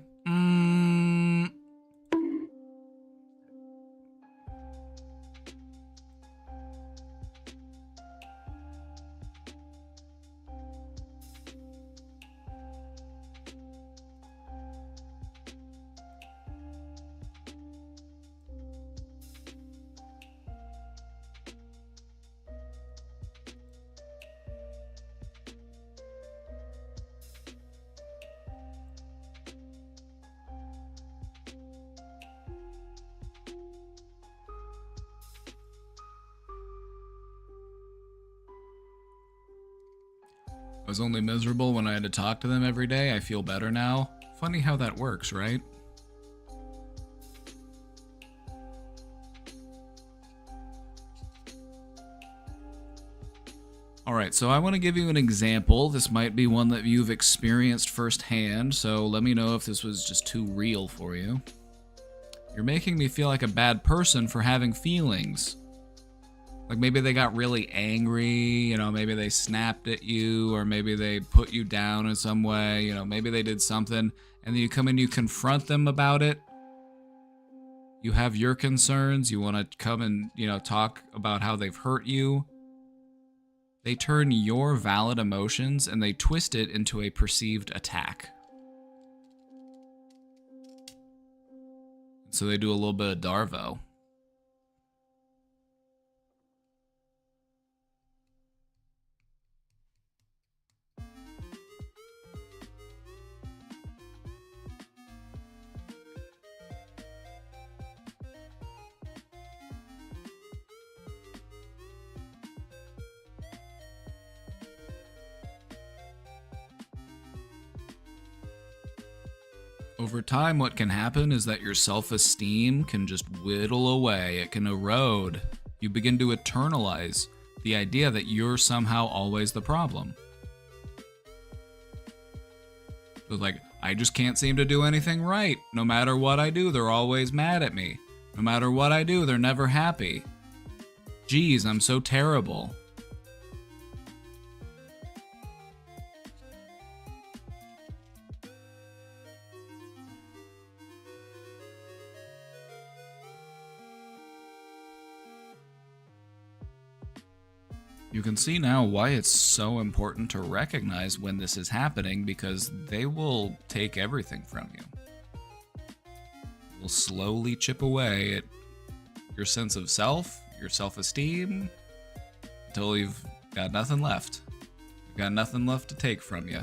I was only miserable when I had to talk to them every day. I feel better now. Funny how that works, right? Alright, so I want to give you an example. This might be one that you've experienced firsthand, so let me know if this was just too real for you. You're making me feel like a bad person for having feelings. Like maybe they got really angry, you know, maybe they snapped at you, or maybe they put you down in some way, you know, maybe they did something, and then you come and you confront them about it. You have your concerns, you want to come and, you know, talk about how they've hurt you. They turn your valid emotions and they twist it into a perceived attack. So they do a little bit of Darvo. Over time, what can happen is that your self-esteem can just whittle away. It can erode. You begin to internalize the idea that you're somehow always the problem. So like, I just can't seem to do anything right. No matter what I do, they're always mad at me. No matter what I do, they're never happy. Geez, I'm so terrible. You can see now why it's so important to recognize when this is happening, because they will take everything from you. They will slowly chip away at your sense of self, your self-esteem, until you've got nothing left. You've got nothing left to take from you.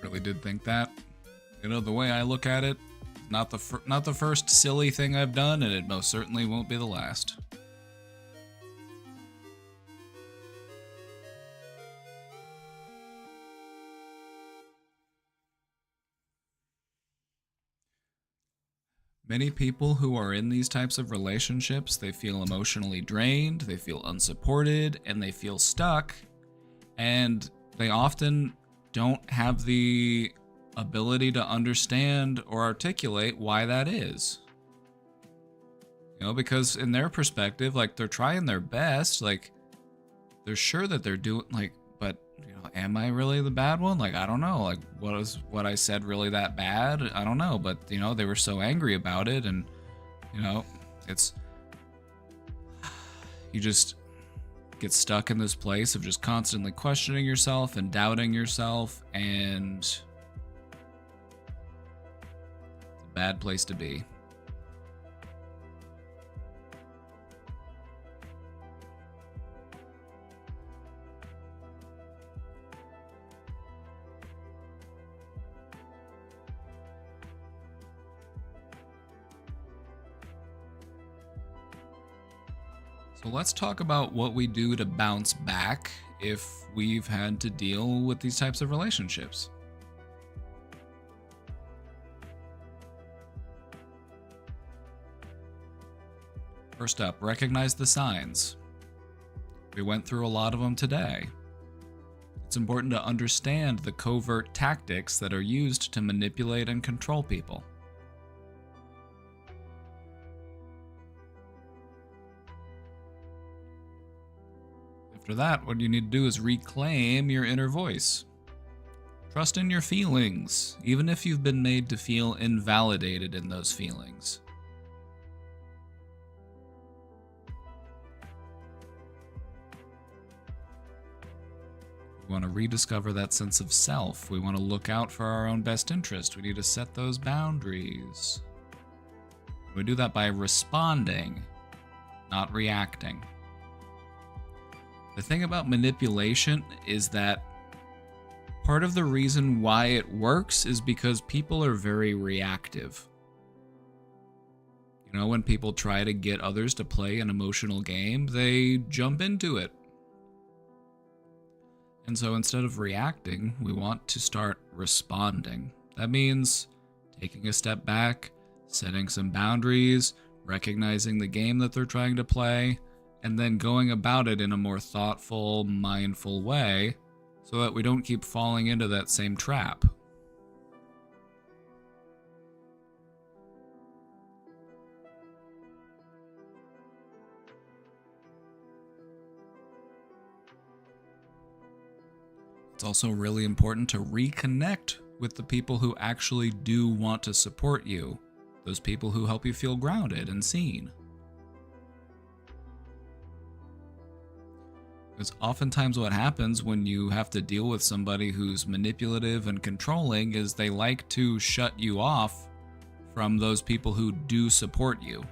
Really did think that. You know, the way I look at it, not the first silly thing I've done, and it most certainly won't be the last. Many people who are in these types of relationships, they feel emotionally drained, they feel unsupported, and they feel stuck, and they often don't have the ability to understand or articulate why that is. You know, because in their perspective, like, they're trying their best, like, they're sure that they're doing, like, but, you know, am I really the bad one? Like, I don't know, like, was what I said really that bad? I don't know, but, you know, they were so angry about it, and, you know, it's, you just get stuck in this place of just constantly questioning yourself and doubting yourself, and it's a bad place to be. So let's talk about what we do to bounce back if we've had to deal with these types of relationships. First up, recognize the signs. We went through a lot of them today. It's important to understand the covert tactics that are used to manipulate and control people. After that, what you need to do is reclaim your inner voice. Trust in your feelings, even if you've been made to feel invalidated in those feelings. We want to rediscover that sense of self. We want to look out for our own best interest. We need to set those boundaries. We do that by responding, not reacting. The thing about manipulation is that part of the reason why it works is because people are very reactive. You know, when people try to get others to play an emotional game, they jump into it. And so instead of reacting, we want to start responding. That means taking a step back, setting some boundaries, recognizing the game that they're trying to play, and then going about it in a more thoughtful, mindful way so that we don't keep falling into that same trap. It's also really important to reconnect with the people who actually do want to support you, those people who help you feel grounded and seen. Because oftentimes what happens when you have to deal with somebody who's manipulative and controlling is they like to shut you off from those people who do support you.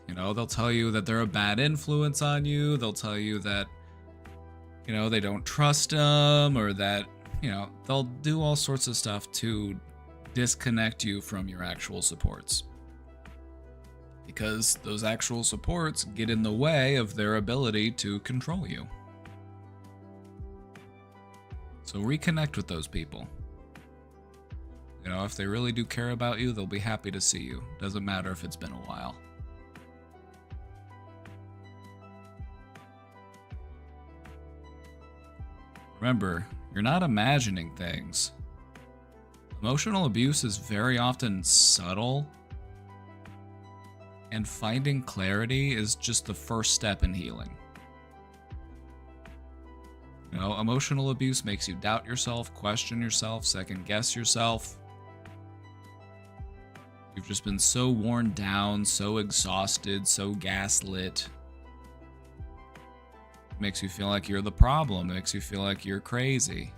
You know, they'll tell you that they're a bad influence on you. They'll tell you that, you know, they don't trust them, or that, you know, they'll do all sorts of stuff to disconnect you from your actual supports. Because those actual supports get in the way of their ability to control you. So reconnect with those people. You know, if they really do care about you, they'll be happy to see you. Doesn't matter if it's been a while. Remember, you're not imagining things. Emotional abuse is very often subtle, and finding clarity is just the first step in healing. You know, emotional abuse makes you doubt yourself, question yourself, second guess yourself. You've just been so worn down, so exhausted, so gaslit. It makes you feel like you're the problem. It makes you feel like you're crazy.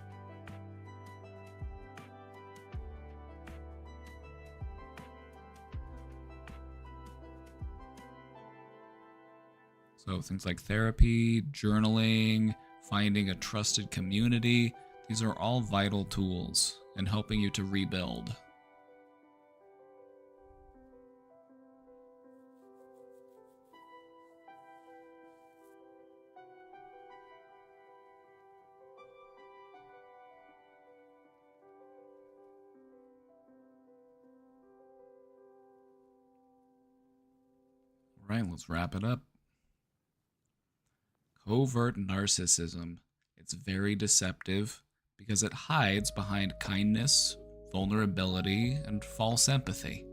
So things like therapy, journaling, finding a trusted community, these are all vital tools in helping you to rebuild. All right, let's wrap it up. Covert narcissism. It's very deceptive because it hides behind kindness, vulnerability, and false empathy.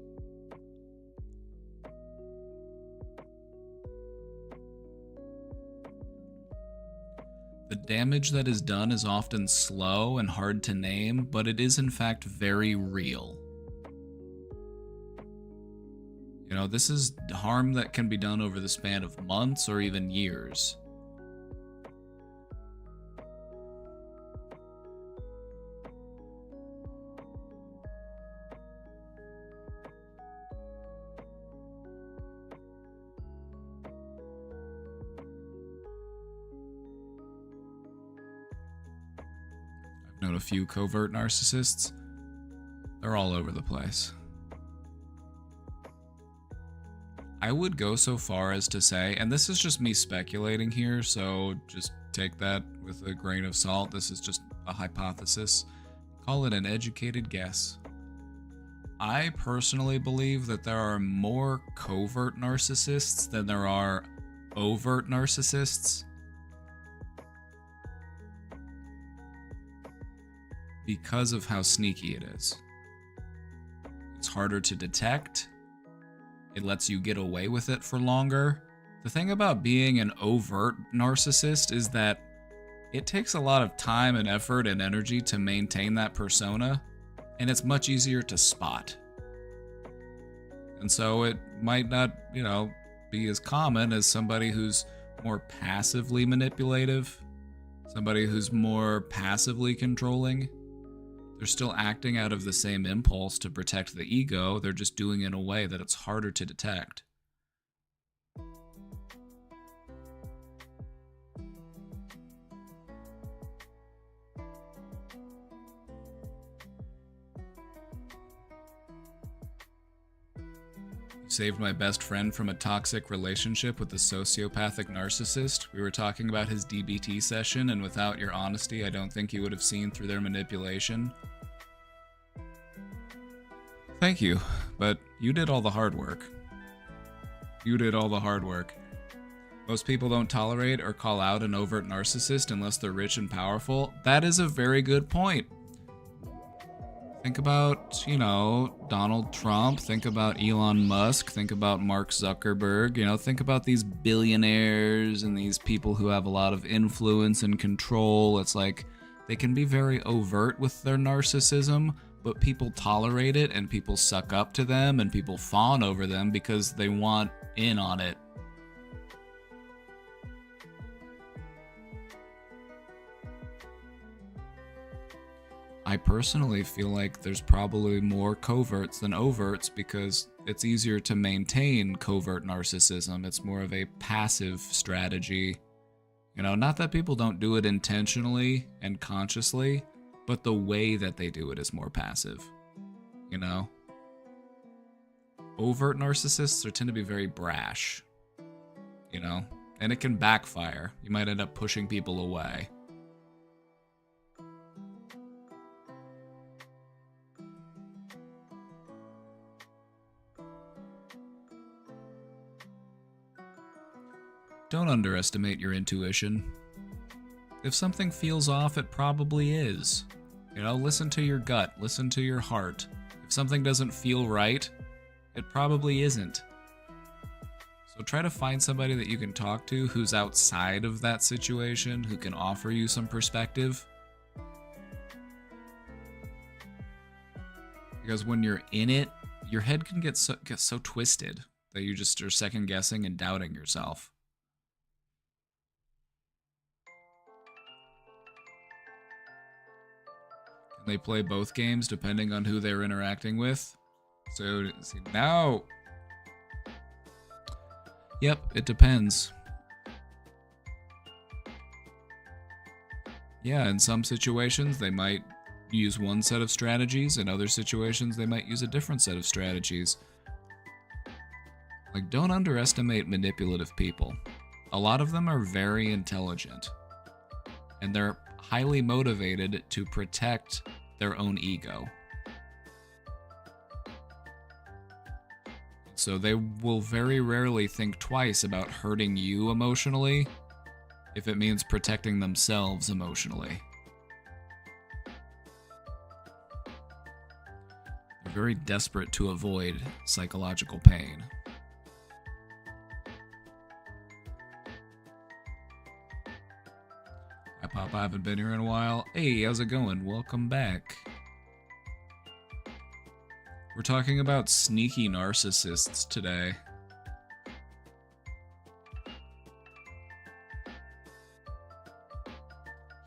The damage that is done is often slow and hard to name, but it is in fact very real. You know, this is harm that can be done over the span of months or even years. I've known a few covert narcissists. They're all over the place. I would go so far as to say, and this is just me speculating here, so just take that with a grain of salt. This is just a hypothesis. Call it an educated guess. I personally believe that there are more covert narcissists than there are overt narcissists. Because of how sneaky it is. It's harder to detect. It lets you get away with it for longer. The thing about being an overt narcissist is that it takes a lot of time and effort and energy to maintain that persona, and it's much easier to spot. And so it might not, be as common as somebody who's more passively manipulative, somebody who's more passively controlling. They're still acting out of the same impulse to protect the ego, they're just doing it in a way that it's harder to detect. Saved my best friend from a toxic relationship with a sociopathic narcissist. We were talking about his DBT session, and without your honesty, I don't think you would have seen through their manipulation. Thank you, but you did all the hard work. You did all the hard work. Most people don't tolerate or call out an overt narcissist unless they're rich and powerful. That is a very good point. Think about, Donald Trump. Think about Elon Musk. Think about Mark Zuckerberg. Think about these billionaires and these people who have a lot of influence and control. It's like they can be very overt with their narcissism, but people tolerate it and people suck up to them and people fawn over them because they want in on it. I personally feel like there's probably more coverts than overts because it's easier to maintain covert narcissism. It's more of a passive strategy. Not that people don't do it intentionally and consciously, but the way that they do it is more passive. Overt narcissists tend to be very brash, and it can backfire. You might end up pushing people away. Don't underestimate your intuition. If something feels off, it probably is. Listen to your gut, listen to your heart. If something doesn't feel right, it probably isn't. So try to find somebody that you can talk to who's outside of that situation, who can offer you some perspective. Because when you're in it, your head can get so twisted that you just are second guessing and doubting yourself. They play both games depending on who they're interacting with. So see, now, yep, it depends. Yeah, in some situations they might use one set of strategies. In other situations they might use a different set of strategies. Like, don't underestimate manipulative people. A lot of them are very intelligent, and they're highly motivated to protect their own ego. So they will very rarely think twice about hurting you emotionally if it means protecting themselves emotionally. They're very desperate to avoid psychological pain. Hi, Papa. I haven't been here in a while. Hey, how's it going? Welcome back. We're talking about sneaky narcissists today.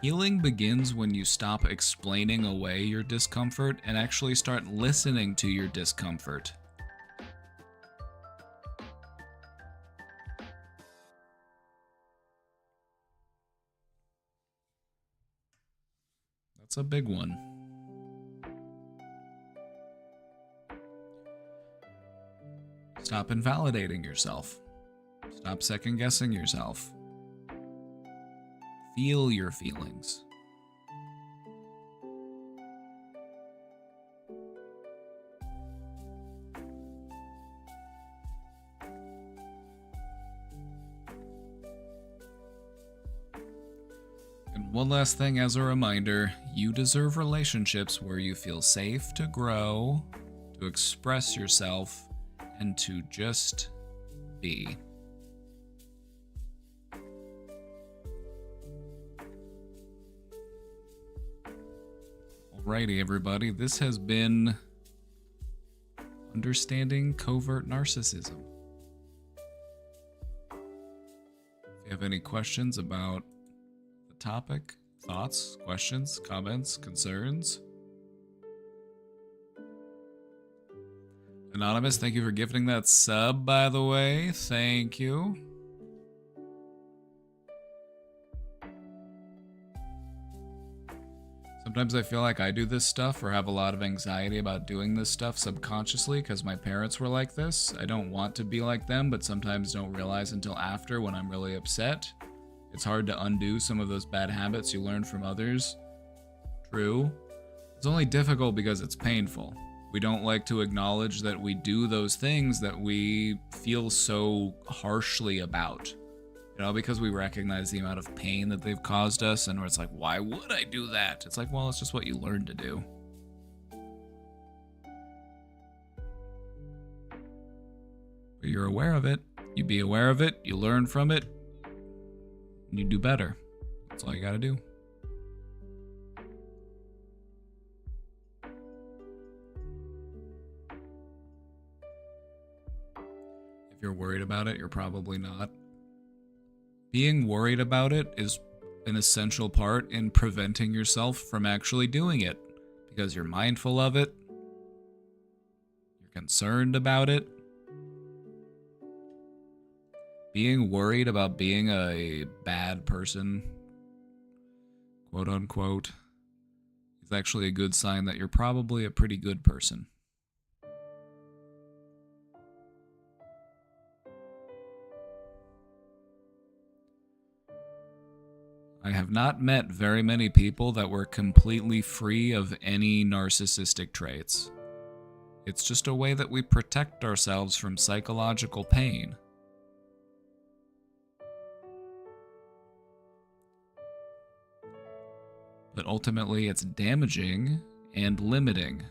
Healing begins when you stop explaining away your discomfort and actually start listening to your discomfort. That's a big one. Stop invalidating yourself. Stop second-guessing yourself. Feel your feelings. And one last thing as a reminder, you deserve relationships where you feel safe to grow, to express yourself, and to just be. Alrighty, everybody, this has been Understanding Covert Narcissism. If you have any questions about the topic, thoughts, questions, comments, concerns, Anonymous, thank you for gifting that sub, by the way. Thank you. Sometimes I feel like I do this stuff or have a lot of anxiety about doing this stuff subconsciously because my parents were like this. I don't want to be like them, but sometimes don't realize until after when I'm really upset. It's hard to undo some of those bad habits you learn from others. True. It's only difficult because it's painful. We don't like to acknowledge that we do those things that we feel so harshly about. You know, because we recognize the amount of pain that they've caused us, and it's like, why would I do that? It's like, well, it's just what you learned to do. But you're aware of it. You be aware of it, you learn from it, and you do better. That's all you gotta do. If you're worried about it, you're probably not. Being worried about it is an essential part in preventing yourself from actually doing it, because you're mindful of it, you're concerned about it. Being worried about being a bad person, quote unquote, is actually a good sign that you're probably a pretty good person. I have not met very many people that were completely free of any narcissistic traits. It's just a way that we protect ourselves from psychological pain. But ultimately, it's damaging and limiting.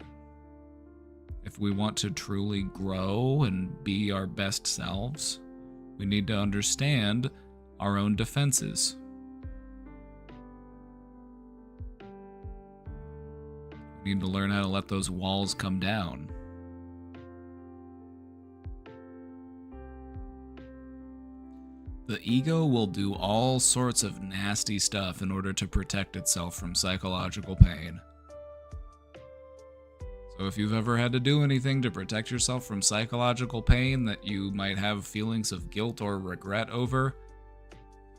If we want to truly grow and be our best selves, we need to understand our own defenses. We need to learn how to let those walls come down. The ego will do all sorts of nasty stuff in order to protect itself from psychological pain. So if you've ever had to do anything to protect yourself from psychological pain that you might have feelings of guilt or regret over,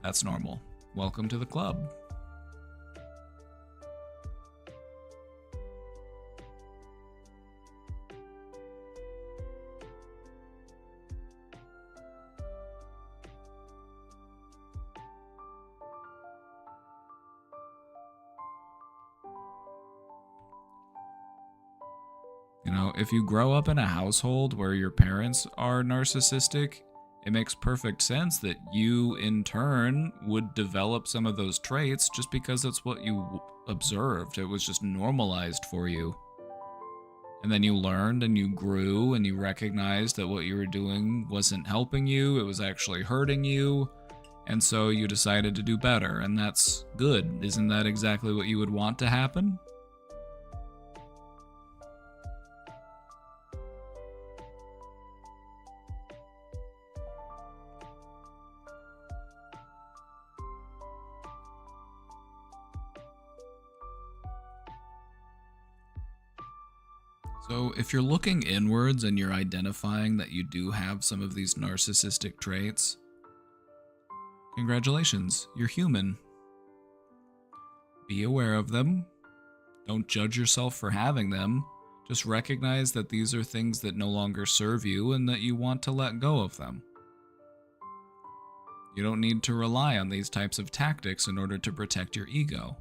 that's normal. Welcome to the club. You know, if you grow up in a household where your parents are narcissistic, it makes perfect sense that you, in turn, would develop some of those traits just because it's what you observed. It was just normalized for you. And then you learned and you grew and you recognized that what you were doing wasn't helping you, it was actually hurting you. And so you decided to do better, and that's good. Isn't that exactly what you would want to happen? So if you're looking inwards and you're identifying that you do have some of these narcissistic traits, congratulations, you're human. Be aware of them. Don't judge yourself for having them. Just recognize that these are things that no longer serve you and that you want to let go of them. You don't need to rely on these types of tactics in order to protect your ego.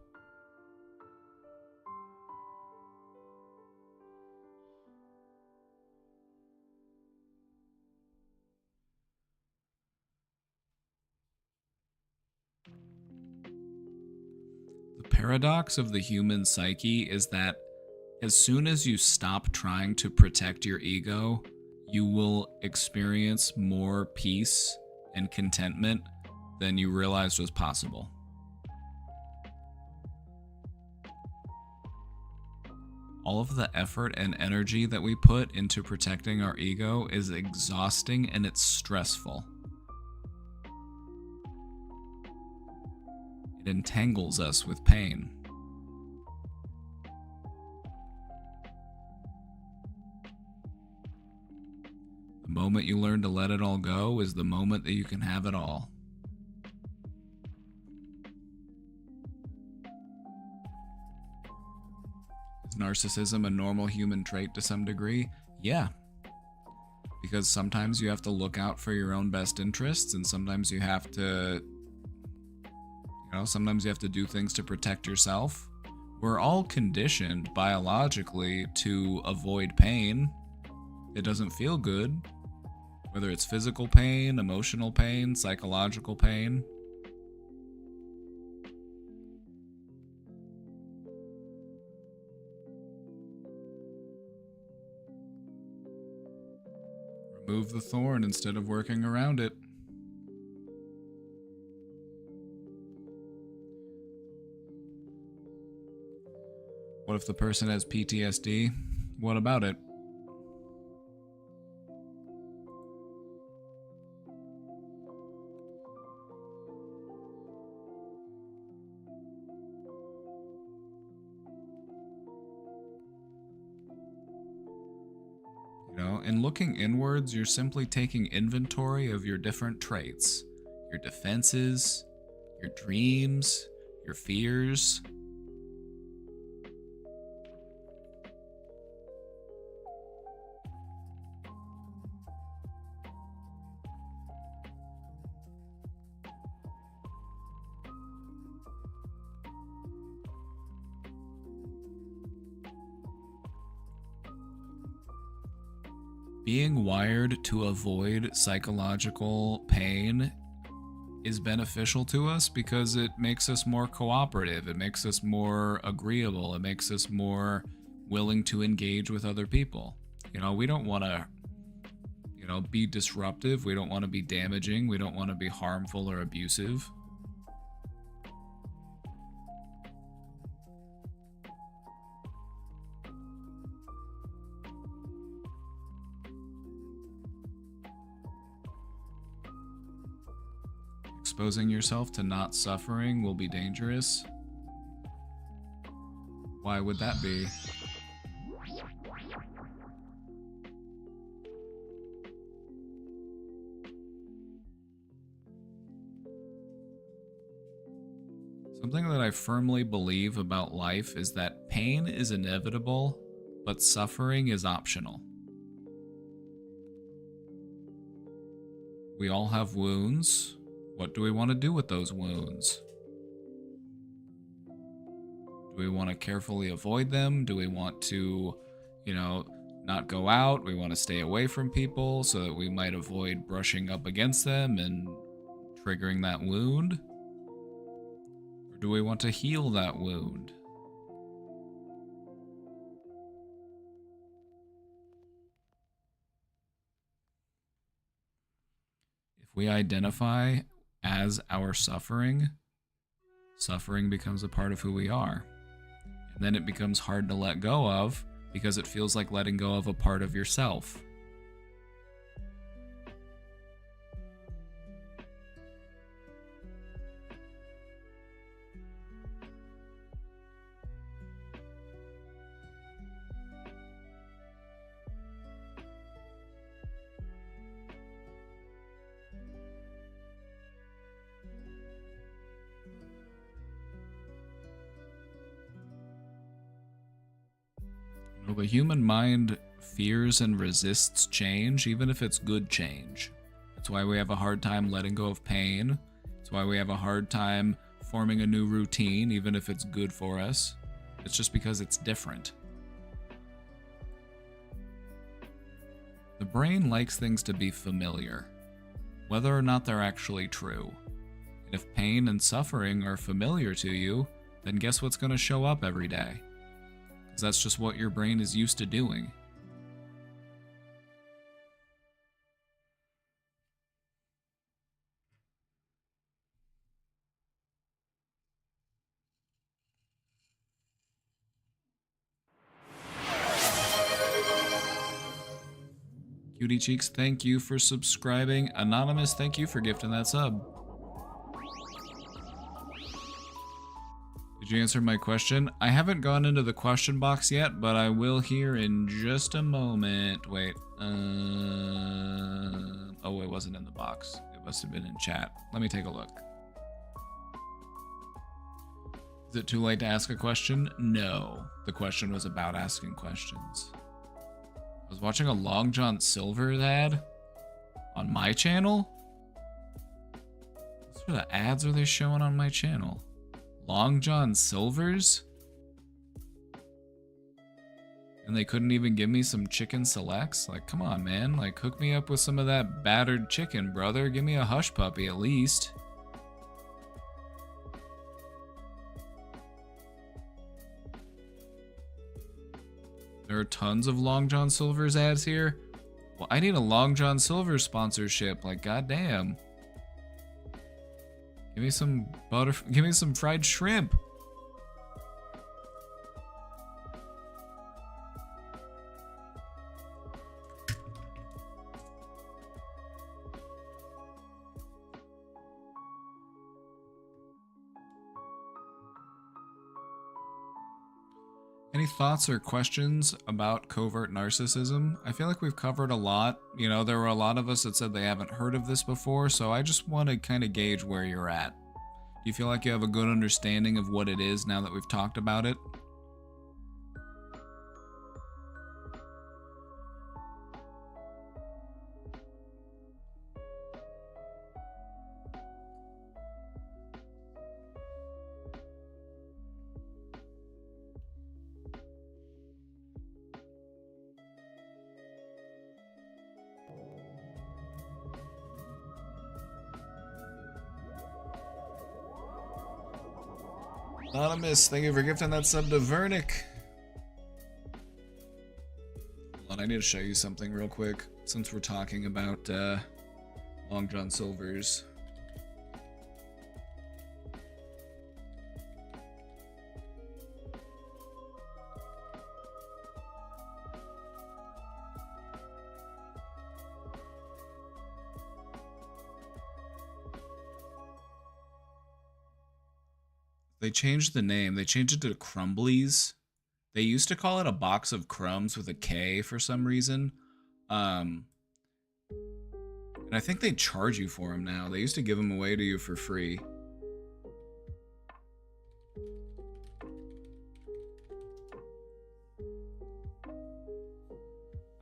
The paradox of the human psyche is that as soon as you stop trying to protect your ego, you will experience more peace and contentment than you realized was possible. All of the effort and energy that we put into protecting our ego is exhausting and it's stressful. It entangles us with pain. moment you learn to let it all go is the moment that you can have it all. Is narcissism a normal human trait to some degree? Yeah. Because sometimes you have to look out for your own best interests, and sometimes you have to, sometimes you have to do things to protect yourself. We're all conditioned biologically to avoid pain. It doesn't feel good, whether it's physical pain, emotional pain, psychological pain. Remove the thorn instead of working around it. What if the person has PTSD? What about it? In looking inwards, you're simply taking inventory of your different traits, your defenses, your dreams, your fears. Being wired to avoid psychological pain is beneficial to us because it makes us more cooperative, it makes us more agreeable, it makes us more willing to engage with other people. We don't want to, be disruptive, we don't want to be damaging, we don't want to be harmful or abusive. Exposing yourself to not suffering will be dangerous. Why would that be? Something that I firmly believe about life is that pain is inevitable, but suffering is optional. We all have wounds. What do we want to do with those wounds? Do we want to carefully avoid them? Do we want to, not go out? We want to stay away from people so that we might avoid brushing up against them and triggering that wound? Or do we want to heal that wound? If we identify as our suffering becomes a part of who we are. And then it becomes hard to let go of because it feels like letting go of a part of yourself. The human mind fears and resists change, even if it's good change. That's why we have a hard time letting go of pain. That's why we have a hard time forming a new routine, even if it's good for us. It's just because it's different. The brain likes things to be familiar, whether or not they're actually true. And if pain and suffering are familiar to you, then guess what's going to show up every day? Because that's just what your brain is used to doing. Cutie Cheeks, thank you for subscribing. Anonymous, thank you for gifting that sub. Did you answer my question? I haven't gone into the question box yet, but I will here in just a moment. Wait. Oh, it wasn't in the box. It must have been in chat. Let me take a look. Is it too late to ask a question? No. The question was about asking questions. I was watching a Long John Silver's ad on my channel? What sort of ads are they showing on my channel? Long John Silver's? And they couldn't even give me some chicken selects? Like, come on, man. Like, hook me up with some of that battered chicken, brother. Give me a hush puppy at least. There are tons of Long John Silver's ads here. Well, I need a Long John Silver sponsorship. Like, goddamn. Give me some give me some fried shrimp. Any thoughts or questions about covert narcissism? I feel like we've covered a lot. You know, there were a lot of us that said they haven't heard of this before, so I just want to kind of gauge where you're at. Do you feel like you have a good understanding of what it is now that we've talked about it? Anonymous, thank you for gifting that sub to Vernick. Hold on, I need to show you something real quick, since we're talking about Long John Silver's. They changed the name. They changed it to Crumblies. They used to call it a box of crumbs with a K for some reason. And I think they charge you for them now. They used to give them away to you for free.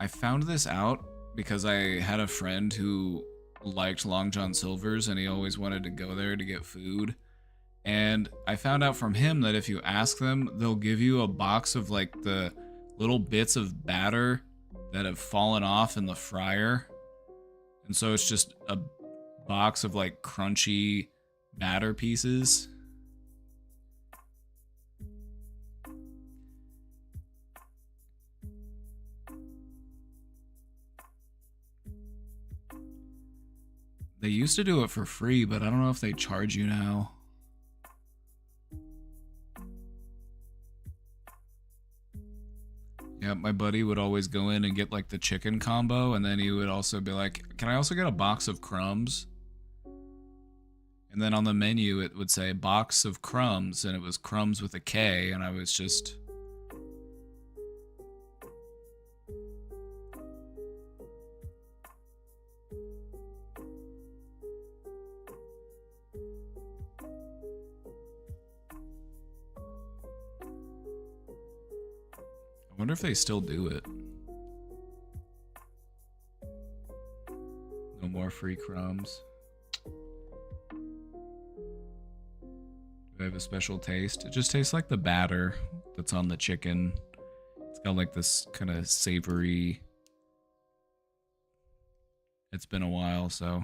I found this out because I had a friend who liked Long John Silver's and he always wanted to go there to get food. And I found out from him that if you ask them, they'll give you a box of like the little bits of batter that have fallen off in the fryer. And so it's just a box of like crunchy batter pieces. They used to do it for free, but I don't know if they charge you now. Yeah, my buddy would always go in and get like the chicken combo, and then he would also be like, can I also get a box of crumbs? And then on the menu it would say box of crumbs, and it was crumbs with a K, and I was just... I wonder if they still do it. No more free crumbs. Do I have a special taste? It just tastes like the batter that's on the chicken. It's got like this kind of savory... It's been a while, so...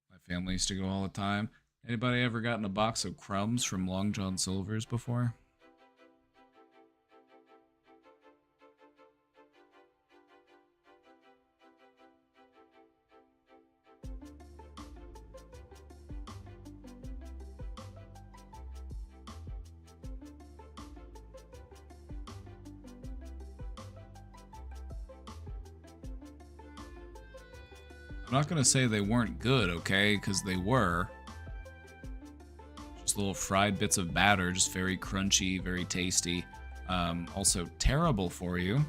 My family used to go all the time. Anybody ever gotten a box of crumbs from Long John Silver's before? I'm not gonna say they weren't good, okay? Because they were. just little fried bits of batter, just very crunchy, very tasty. Also terrible for you.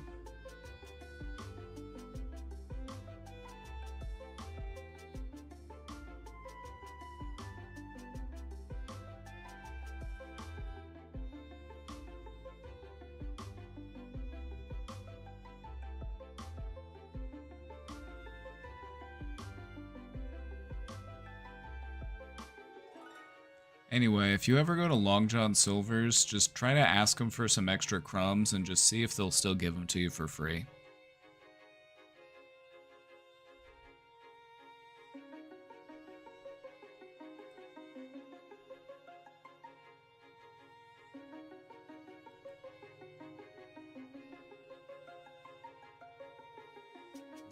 Anyway, if you ever go to Long John Silver's, just try to ask them for some extra crumbs and just see if they'll still give them to you for free.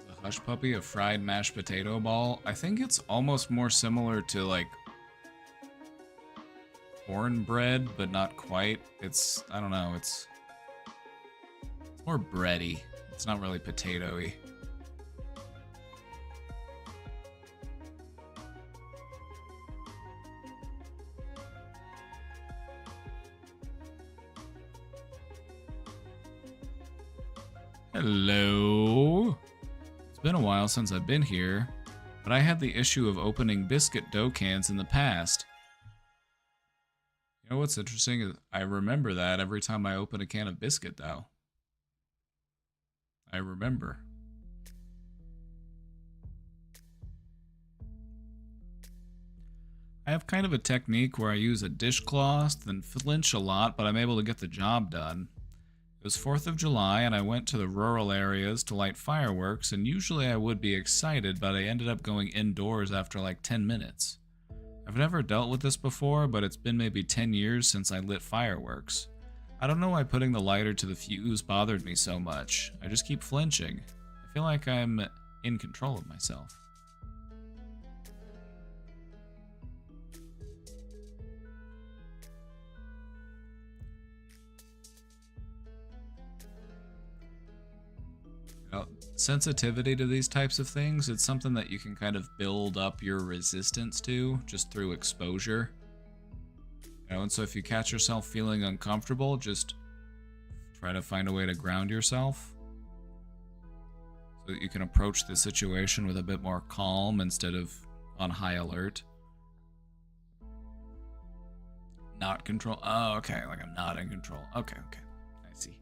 The Hush Puppy, a fried mashed potato ball. I think it's almost more similar to like cornbread, but not quite. It's, I don't know, it's more bready. It's not really potato-y. Hello. It's been a while since I've been here, but I had the issue of opening biscuit dough cans in the past. You know what's interesting is I remember that every time I open a can of biscuit dough. I remember. I have kind of a technique where I use a dishcloth and flinch a lot, but I'm able to get the job done. It was 4th of July and I went to the rural areas to light fireworks, and usually I would be excited, but I ended up going indoors after like 10 minutes. I've never dealt with this before, but it's been maybe 10 years since I lit fireworks. I don't know why putting the lighter to the fuse bothered me so much. I just keep flinching. I feel like I'm in control of myself. Sensitivity to these types of things, it's something that you can kind of build up your resistance to just through exposure. You know, and so if you catch yourself feeling uncomfortable, just try to find a way to ground yourself so that you can approach the situation with a bit more calm instead of on high alert. Not control. Oh, okay, like I'm not in control. Okay, I see.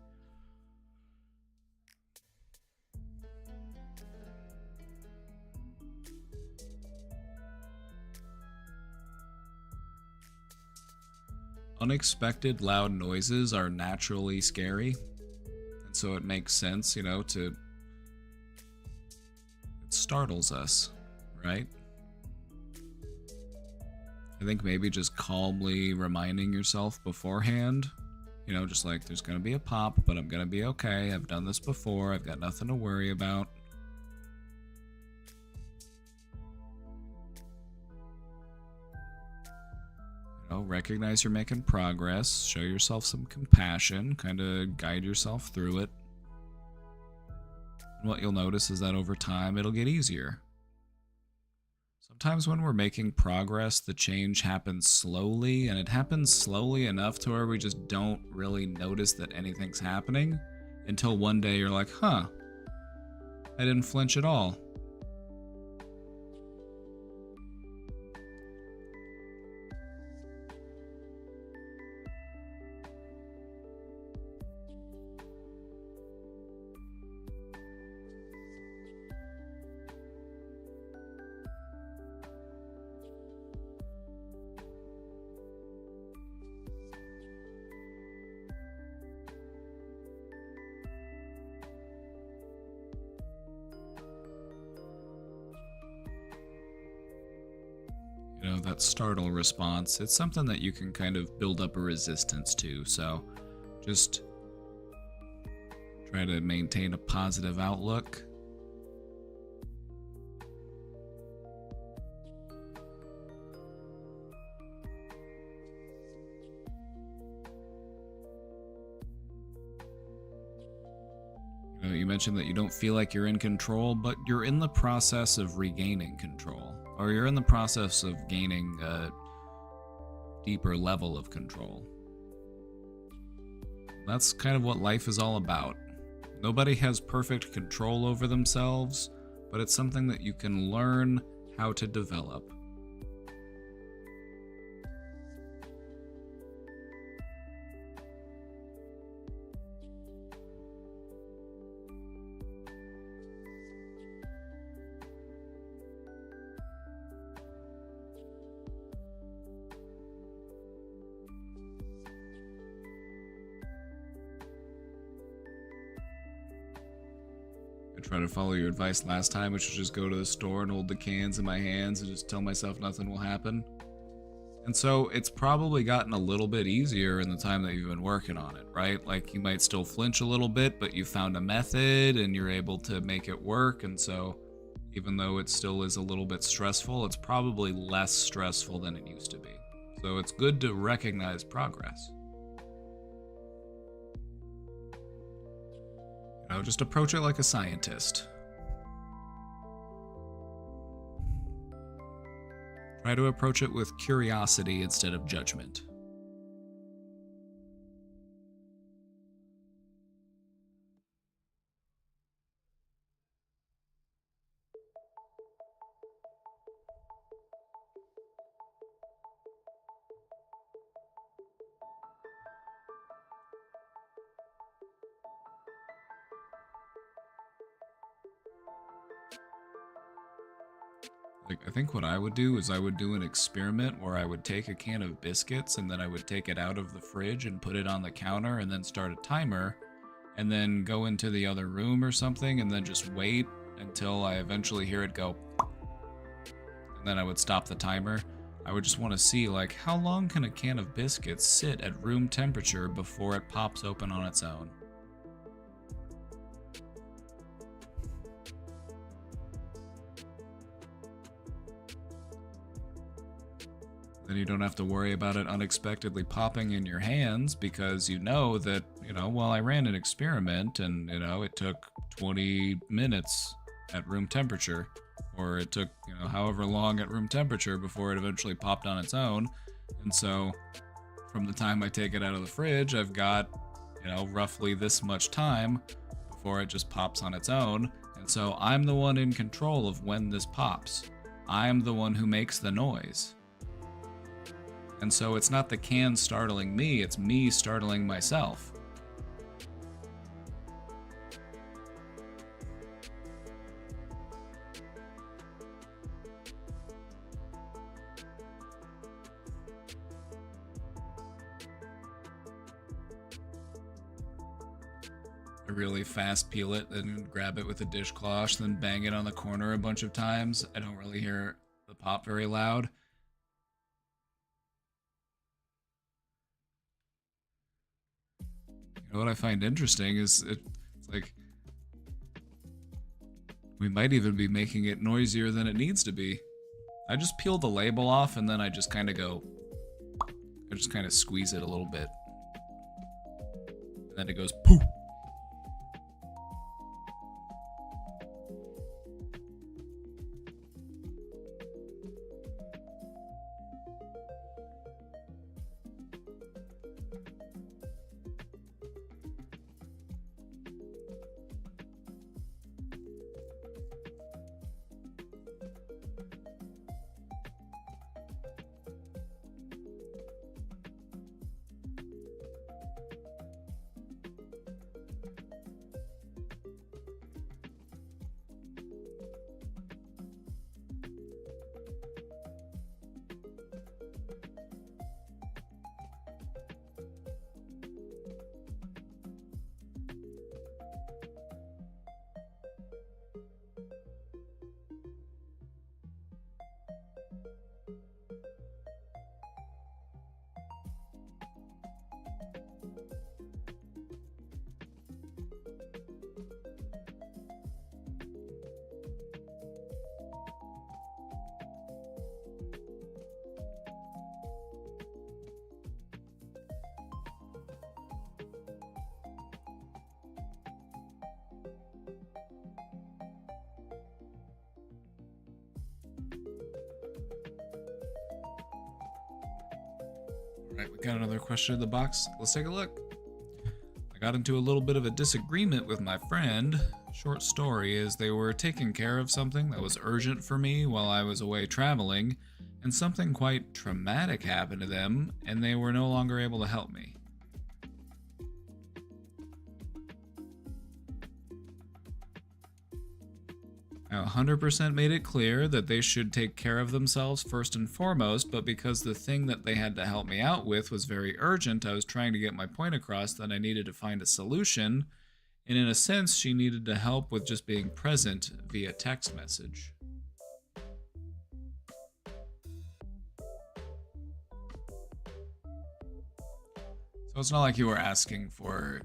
Unexpected loud noises are naturally scary, and so it makes sense, you know, it startles us, right? I think maybe just calmly reminding yourself beforehand, you know, just like there's gonna be a pop, but I'm gonna be okay, I've done this before, I've got nothing to worry about. Recognize you're making progress, show yourself some compassion, kind of guide yourself through it. And what you'll notice is that over time, it'll get easier. Sometimes when we're making progress, the change happens slowly, and it happens slowly enough to where we just don't really notice that anything's happening until one day you're like, huh, I didn't flinch at all. You know, that startle response, it's something that you can kind of build up a resistance to, so just try to maintain a positive outlook. You know, you mentioned that you don't feel like you're in control, but you're in the process of regaining control. Or you're in the process of gaining deeper level of control. That's kind of what life is all about. Nobody has perfect control over themselves, but it's something that you can learn how to develop. Try to follow your advice last time, which was just go to the store and hold the cans in my hands and just tell myself nothing will happen. And so it's probably gotten a little bit easier in the time that you've been working on it, right? Like you might still flinch a little bit, but you found a method and you're able to make it work. And so even though it still is a little bit stressful, it's probably less stressful than it used to be. So it's good to recognize progress. Just approach it like a scientist. Try to approach it with curiosity instead of judgment. I think what I would do is I would do an experiment where I would take a can of biscuits and then I would take it out of the fridge and put it on the counter and then start a timer and then go into the other room or something and then just wait until I eventually hear it go, and then I would stop the timer. I would just want to see, like, how long can a can of biscuits sit at room temperature before it pops open on its own? Then you don't have to worry about it unexpectedly popping in your hands because you know that, well, I ran an experiment and, it took 20 minutes at room temperature, or it took, however long at room temperature before it eventually popped on its own. And so from the time I take it out of the fridge, I've got, roughly this much time before it just pops on its own. And so I'm the one in control of when this pops. I'm the one who makes the noise. And so it's not the can startling me, it's me startling myself. I really fast peel it, then grab it with a dishcloth, then bang it on the corner a bunch of times. I don't really hear the pop very loud. What I find interesting is it's like we might even be making it noisier than it needs to be. I just peel the label off and then I just kind of squeeze it a little bit. And then it goes poof. got another question in the box. Let's take a look. I got into a little bit of a disagreement with my friend. Short story is they were taking care of something that was urgent for me while I was away traveling, and something quite traumatic happened to them, and they were no longer able to help me. I 100% made it clear that they should take care of themselves first and foremost, but because the thing that they had to help me out with was very urgent, I was trying to get my point across that I needed to find a solution, and in a sense, she needed to help with just being present via text message. So it's not like you were asking for,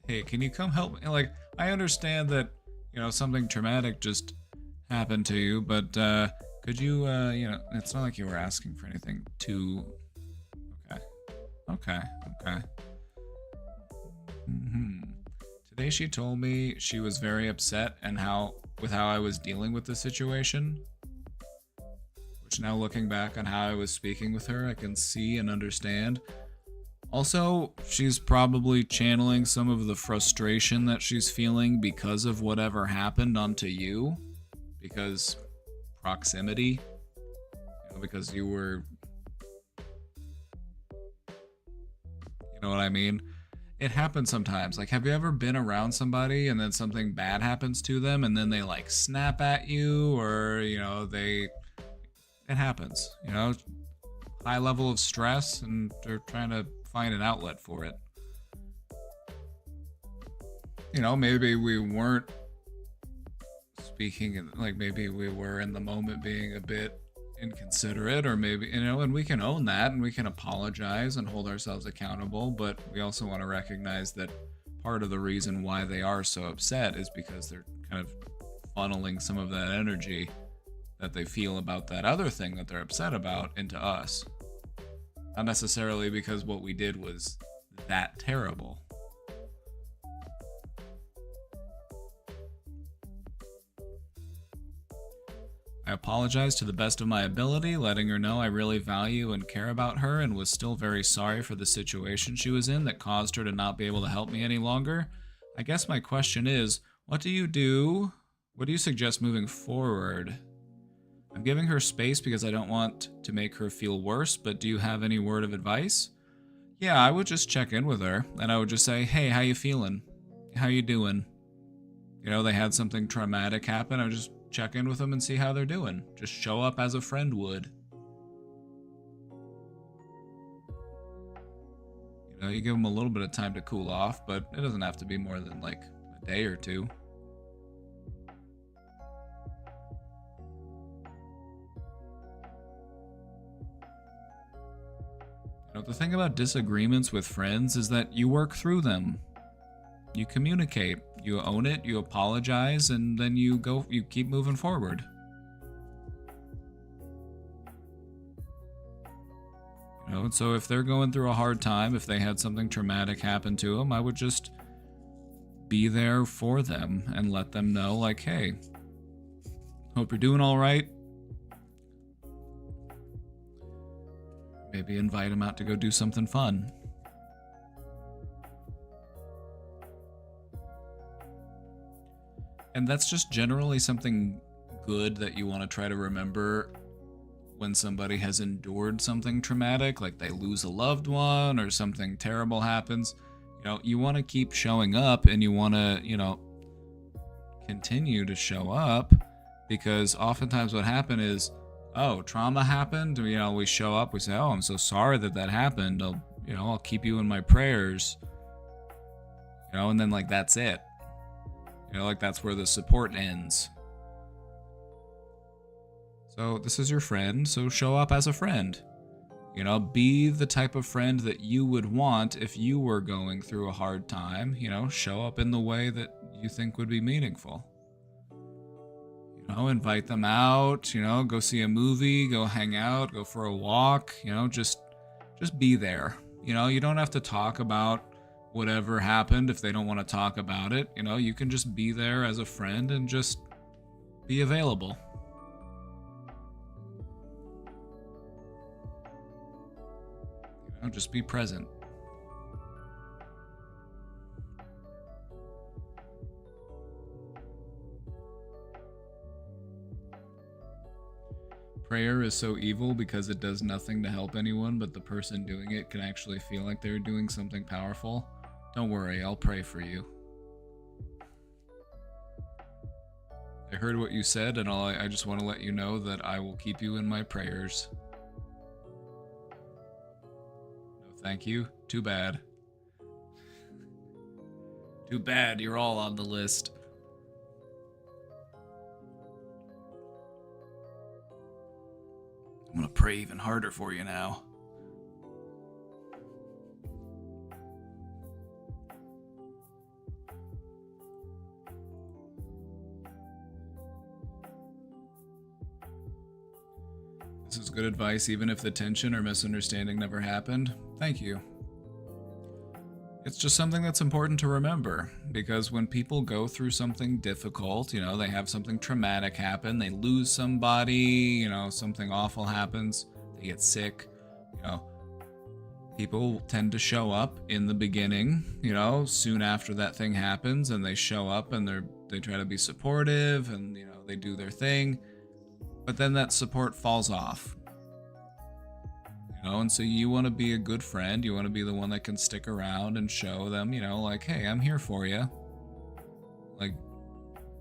hey, can you come help me? Like, I understand that, something traumatic just happened to you, but could you, it's not like you were asking for anything too... Okay. Today she told me she was very upset and how I was dealing with the situation, which now looking back on how I was speaking with her, I can see and understand. Also, she's probably channeling some of the frustration that she's feeling because of whatever happened onto you, because proximity, because you were, you know what I mean? It happens sometimes. Like, have you ever been around somebody and then something bad happens to them and then they like snap at you, or, it happens, high level of stress and they're trying to find an outlet for it. Maybe we weren't speaking, like maybe we were in the moment being a bit inconsiderate, or maybe, and we can own that and we can apologize and hold ourselves accountable, but we also want to recognize that part of the reason why they are so upset is because they're kind of funneling some of that energy that they feel about that other thing that they're upset about into us. Not necessarily because what we did was that terrible. I apologized to the best of my ability, letting her know I really value and care about her and was still very sorry for the situation she was in that caused her to not be able to help me any longer. I guess my question is, what do you do? What do you suggest moving forward? I'm giving her space because I don't want to make her feel worse, but do you have any word of advice? Yeah, I would just check in with her, and I would just say, hey, how you feeling? How you doing? They had something traumatic happen. I would just check in with them and see how they're doing. Just show up as a friend would. You give them a little bit of time to cool off, but it doesn't have to be more than like a day or two. The thing about disagreements with friends is that you work through them. You communicate, you own it, you apologize, and then you keep moving forward. And so if they're going through a hard time, if they had something traumatic happen to them, I would just be there for them and let them know, like, hey, hope you're doing all right. Maybe invite them out to go do something fun. And that's just generally something good that you want to try to remember when somebody has endured something traumatic, like they lose a loved one or something terrible happens. You want to keep showing up, and you want to, continue to show up, because oftentimes what happened is, oh, trauma happened. We show up, we say, oh, I'm so sorry that happened. I'll keep you in my prayers. And then like that's it. Like that's where the support ends. So this is your friend, so show up as a friend. Be the type of friend that you would want if you were going through a hard time. Show up in the way that you think would be meaningful. Invite them out, go see a movie, go hang out, go for a walk, just be there. You don't have to talk about whatever happened if they don't want to talk about it. You can just be there as a friend and just be available. know, just be present. Prayer is so evil because it does nothing to help anyone, but the person doing it can actually feel like they're doing something powerful. Don't worry, I'll pray for you. I heard what you said, and I just want to let you know that I will keep you in my prayers. No, thank you. Too bad. Too bad, you're all on the list. I'm gonna pray even harder for you now. This is good advice, even if the tension or misunderstanding never happened. Thank you. It's just something that's important to remember, because when people go through something difficult, you know, they have something traumatic happen, they lose somebody, you know, something awful happens, they get sick, you know, people tend to show up in the beginning, you know, soon after that thing happens, and they show up and they try to be supportive, and, you know, they do their thing, but then that support falls off. You know, and so you want to be a good friend, you want to be the one that can stick around and show them, you know, like, hey, I'm here for you. Like,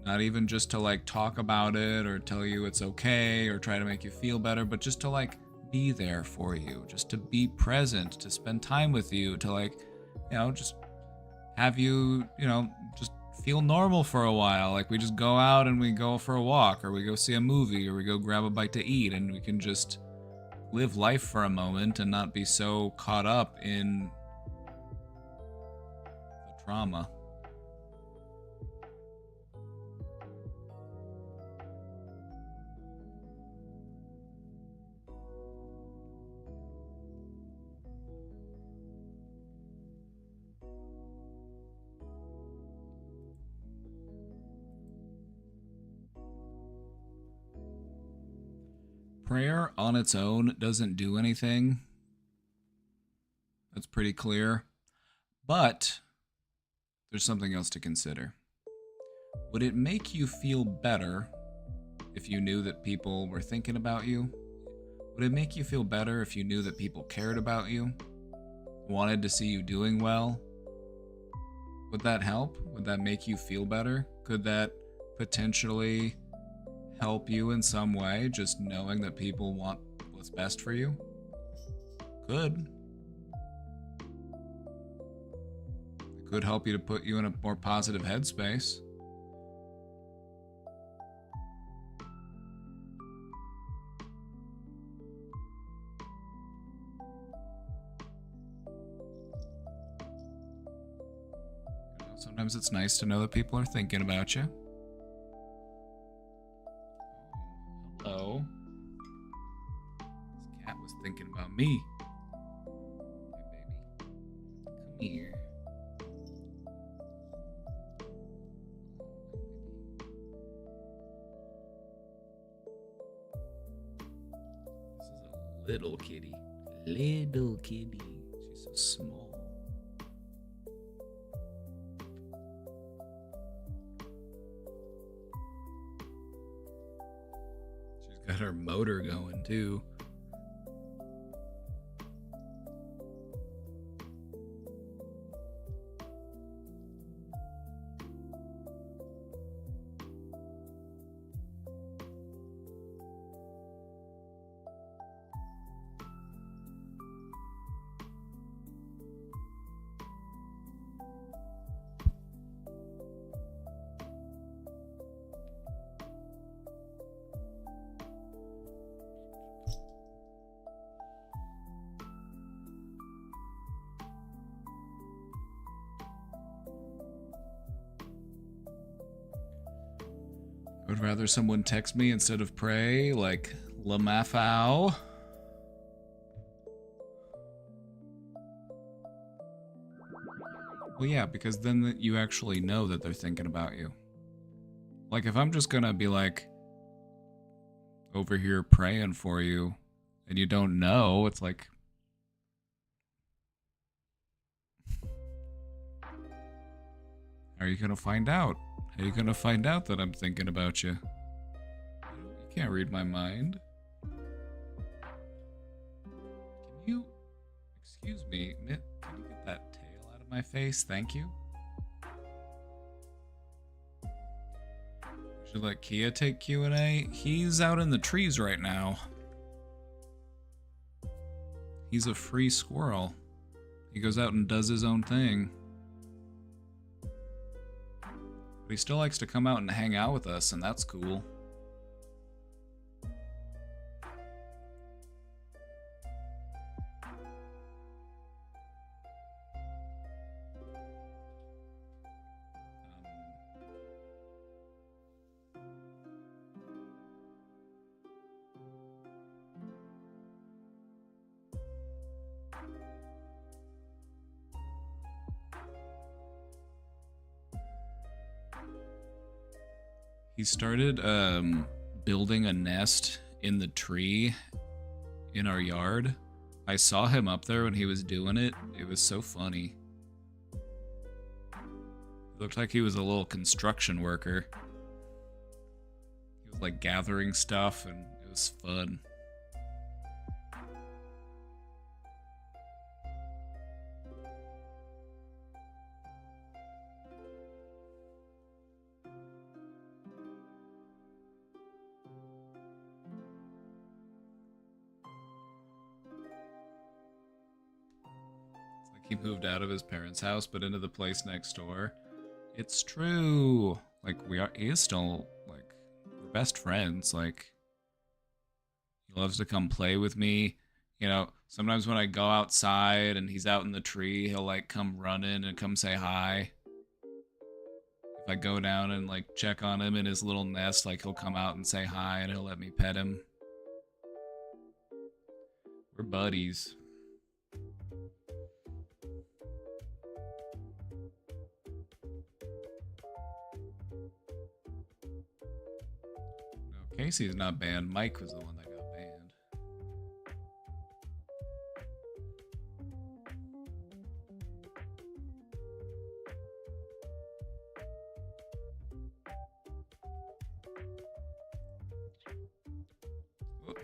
not even just to, like, talk about it or tell you it's okay or try to make you feel better, but just to, like, be there for you, just to be present, to spend time with you, to, like, you know, just have you, you know, just feel normal for a while. Like, we just go out and we go for a walk, or we go see a movie, or we go grab a bite to eat, and we can just live life for a moment and not be so caught up in the trauma. Prayer on its own doesn't do anything. That's pretty clear. But there's something else to consider. Would it make you feel better if you knew that people were thinking about you? Would it make you feel better if you knew that people cared about you, wanted to see you doing well? Would that help? Would that make you feel better? Could that potentially help you in some way, just knowing that people want what's best for you? Could. It could help you to put you in a more positive headspace. You know, sometimes it's nice to know that people are thinking about you. Hello. This cat was thinking about me. Hey, baby. Come here. This is a little kitty. Little kitty. She's so small. Got her motor going too. I would rather someone text me instead of pray, like Lamafau. Well, yeah, because then you actually know that they're thinking about you. Like, if I'm just gonna be like over here praying for you and you don't know, it's like, How are you gonna find out? How are you gonna find out that I'm thinking about you? You can't read my mind. Can you... Excuse me, can you get that tail out of my face? Thank you. We should let Kia take Q&A. He's out in the trees right now. He's a free squirrel. He goes out and does his own thing. But he still likes to come out and hang out with us, and that's cool. He started building a nest in the tree in our yard. I saw him up there when he was doing it. It was so funny. It looked like he was a little construction worker. He was like gathering stuff, and it was fun. He moved out of his parents' house, but into the place next door. It's true. Like, he is still, like, we're best friends. Like, he loves to come play with me. You know, sometimes when I go outside and he's out in the tree, he'll, like, come running and come say hi. If I go down and, like, check on him in his little nest, like, he'll come out and say hi and he'll let me pet him. We're buddies. Casey's not banned. Mike was the one that got banned. Whoop.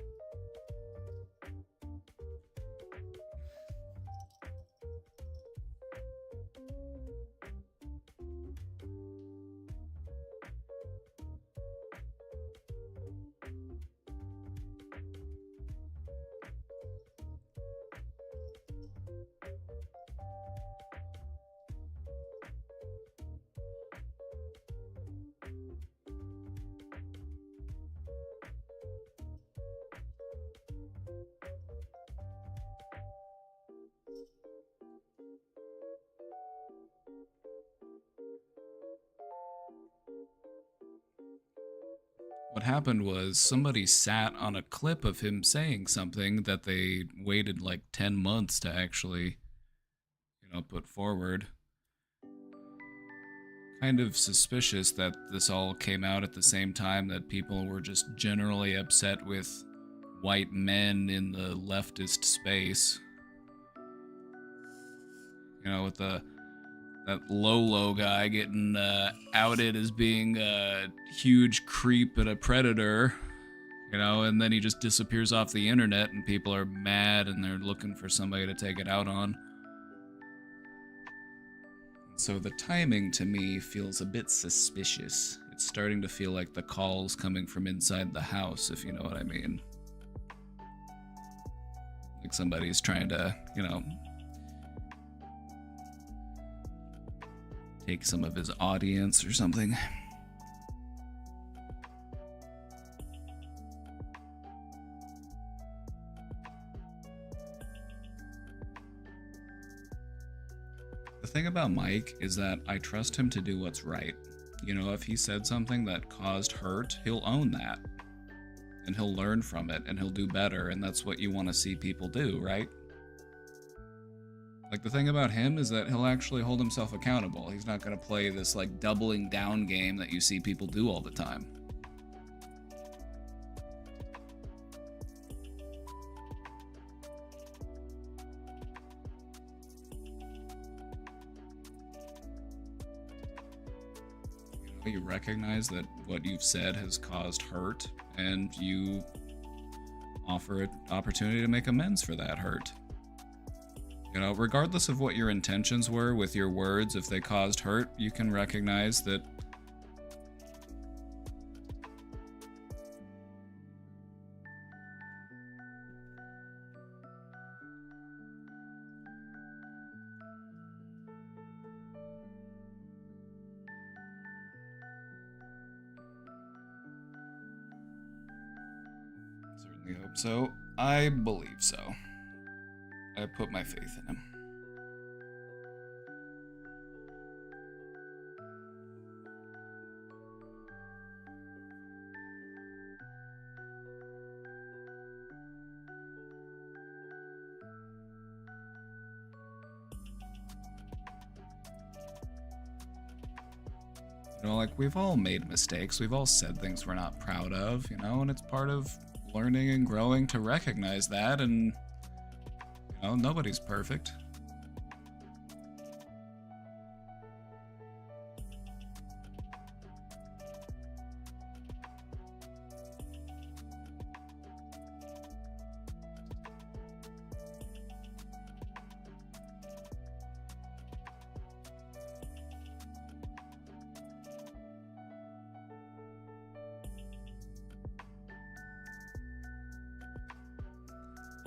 What happened was somebody sat on a clip of him saying something that they waited like 10 months to actually, put forward. Kind of suspicious that this all came out at the same time that people were just generally upset with white men in the leftist space. With that Lolo guy getting outed as being a huge creep and a predator, and then he just disappears off the internet and people are mad and they're looking for somebody to take it out on. So the timing to me feels a bit suspicious. It's starting to feel like the call's coming from inside the house, if you know what I mean. Like somebody's trying to, take some of his audience or something. The thing about Mike is that I trust him to do what's right. If he said something that caused hurt, he'll own that. And he'll learn from it, and he'll do better, and that's what you want to see people do, right? Like, the thing about him is that he'll actually hold himself accountable. He's not going to play this, like, doubling down game that you see people do all the time. You recognize that what you've said has caused hurt, and you offer an opportunity to make amends for that hurt. Regardless of what your intentions were with your words, if they caused hurt, you can recognize that certainly hope so. I believe so. I put my faith in him. Like, we've all made mistakes. We've all said things we're not proud of, and it's part of learning and growing to recognize that, and, nobody's perfect.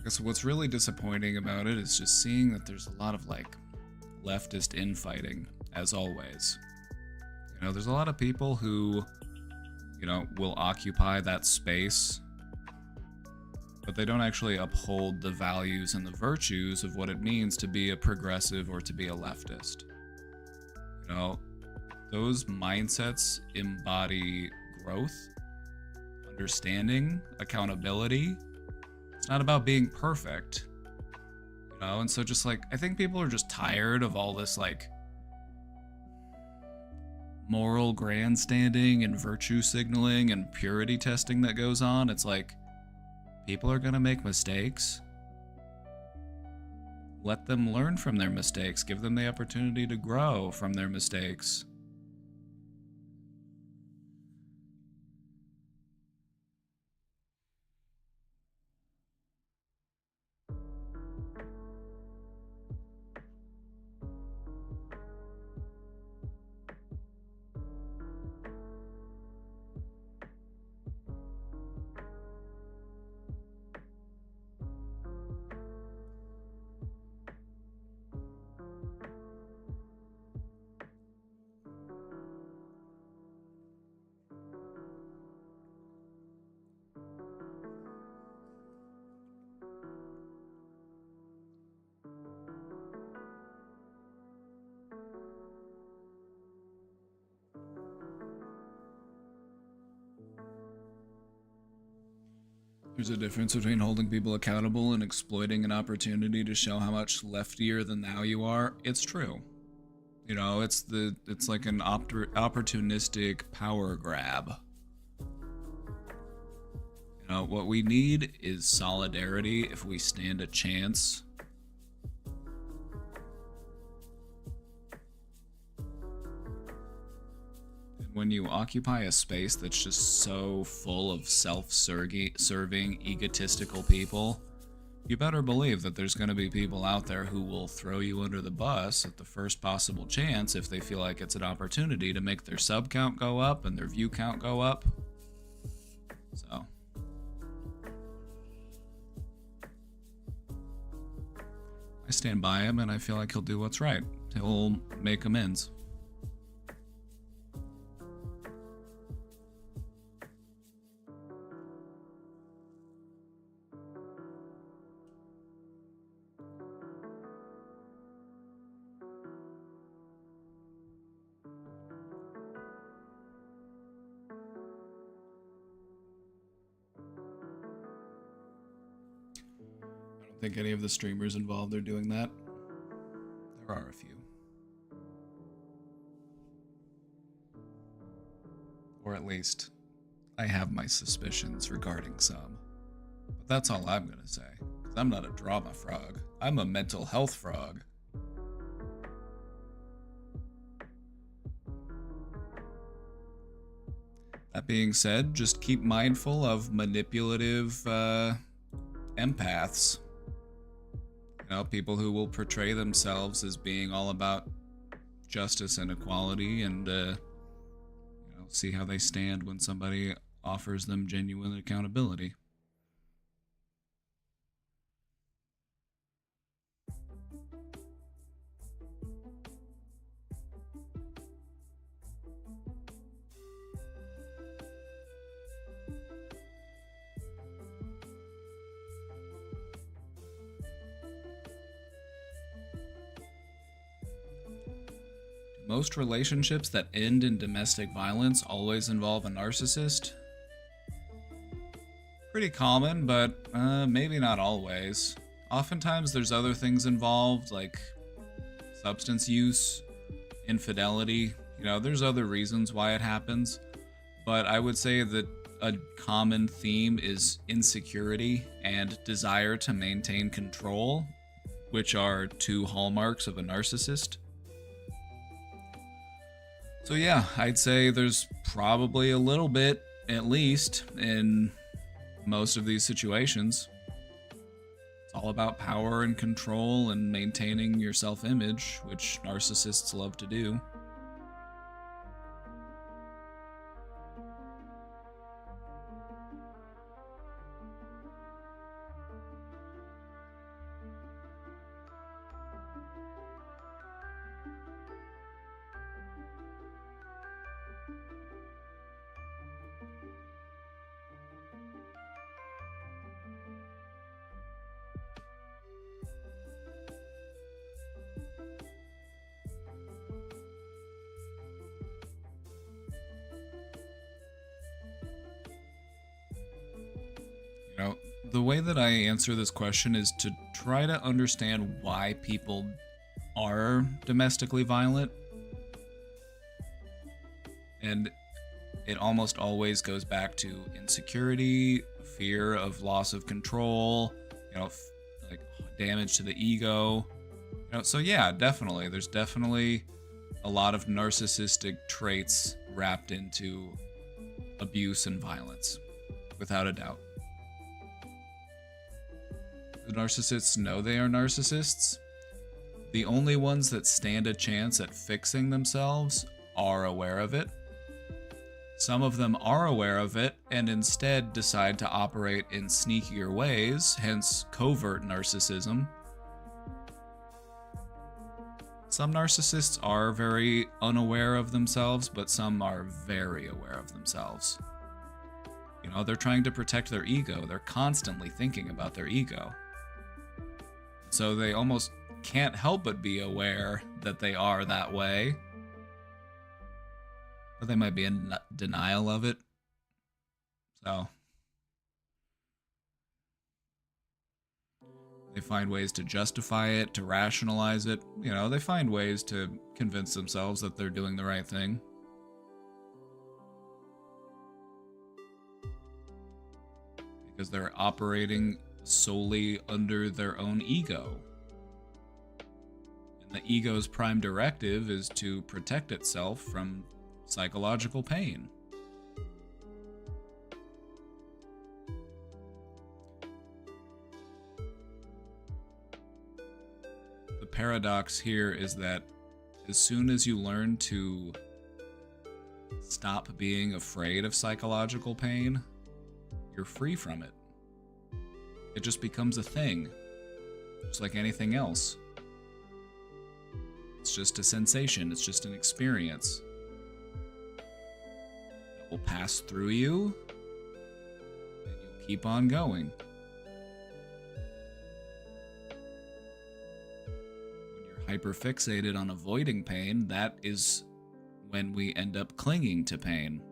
So what's really disappointing about it is just seeing that there's a lot of leftist infighting, as always. There's a lot of people who, will occupy that space, but they don't actually uphold the values and the virtues of what it means to be a progressive or to be a leftist. Those mindsets embody growth, understanding, accountability. It's not about being perfect, and so just I think people are just tired of all this moral grandstanding and virtue signaling and purity testing that goes on. It's people are gonna make mistakes. Let them learn from their mistakes. Give them the opportunity to grow from their mistakes. There's a difference between holding people accountable and exploiting an opportunity to show how much leftier than thou you are. It's true. It's like an opportunistic power grab. What we need is solidarity if we stand a chance. When you occupy a space that's just so full of self-serving, egotistical people, you better believe that there's going to be people out there who will throw you under the bus at the first possible chance if they feel like it's an opportunity to make their sub count go up and their view count go up. So I stand by him, and I feel like he'll do what's right. He'll make amends. I don't think any of the streamers involved are doing that. There are a few. Or at least, I have my suspicions regarding some. But that's all I'm gonna say, because I'm not a drama frog. I'm a mental health frog. That being said, just keep mindful of manipulative empaths. You know, people who will portray themselves as being all about justice and equality, and see how they stand when somebody offers them genuine accountability. Most relationships that end in domestic violence always involve a narcissist. Pretty common, but maybe not always. Oftentimes there's other things involved, like substance use, infidelity. You know, there's other reasons why it happens. But I would say that a common theme is insecurity and desire to maintain control, which are two hallmarks of a narcissist. So yeah, I'd say there's probably a little bit, at least, in most of these situations. It's all about power and control and maintaining your self-image, which narcissists love to do. You know, the way that I answer this question is to try to understand why people are domestically violent. And it almost always goes back to insecurity, fear of loss of control, like damage to the ego. So yeah, definitely. There's definitely a lot of narcissistic traits wrapped into abuse and violence, without a doubt. The narcissists know they are narcissists. The only ones that stand a chance at fixing themselves are aware of it. Some of them are aware of it and instead decide to operate in sneakier ways, hence covert narcissism. Some narcissists are very unaware of themselves, but some are very aware of themselves. They're trying to protect their ego. They're constantly thinking about their ego. So they almost can't help but be aware that they are that way. But they might be in denial of it. So they find ways to justify it, to rationalize it. They find ways to convince themselves that they're doing the right thing. Because they're operating solely under their own ego. And the ego's prime directive is to protect itself from psychological pain. The paradox here is that as soon as you learn to stop being afraid of psychological pain, you're free from it. It just becomes a thing, just like anything else. It's just a sensation, it's just an experience. It will pass through you, and you'll keep on going. When you're hyperfixated on avoiding pain, that is when we end up clinging to pain.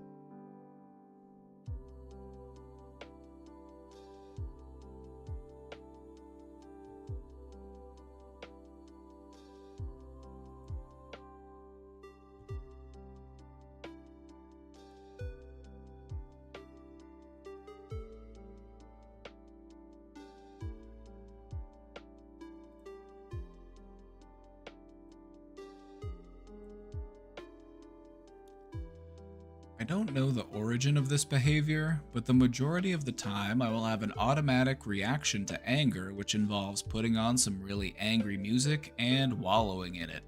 I don't know the origin of this behavior, but the majority of the time I will have an automatic reaction to anger, which involves putting on some really angry music and wallowing in it.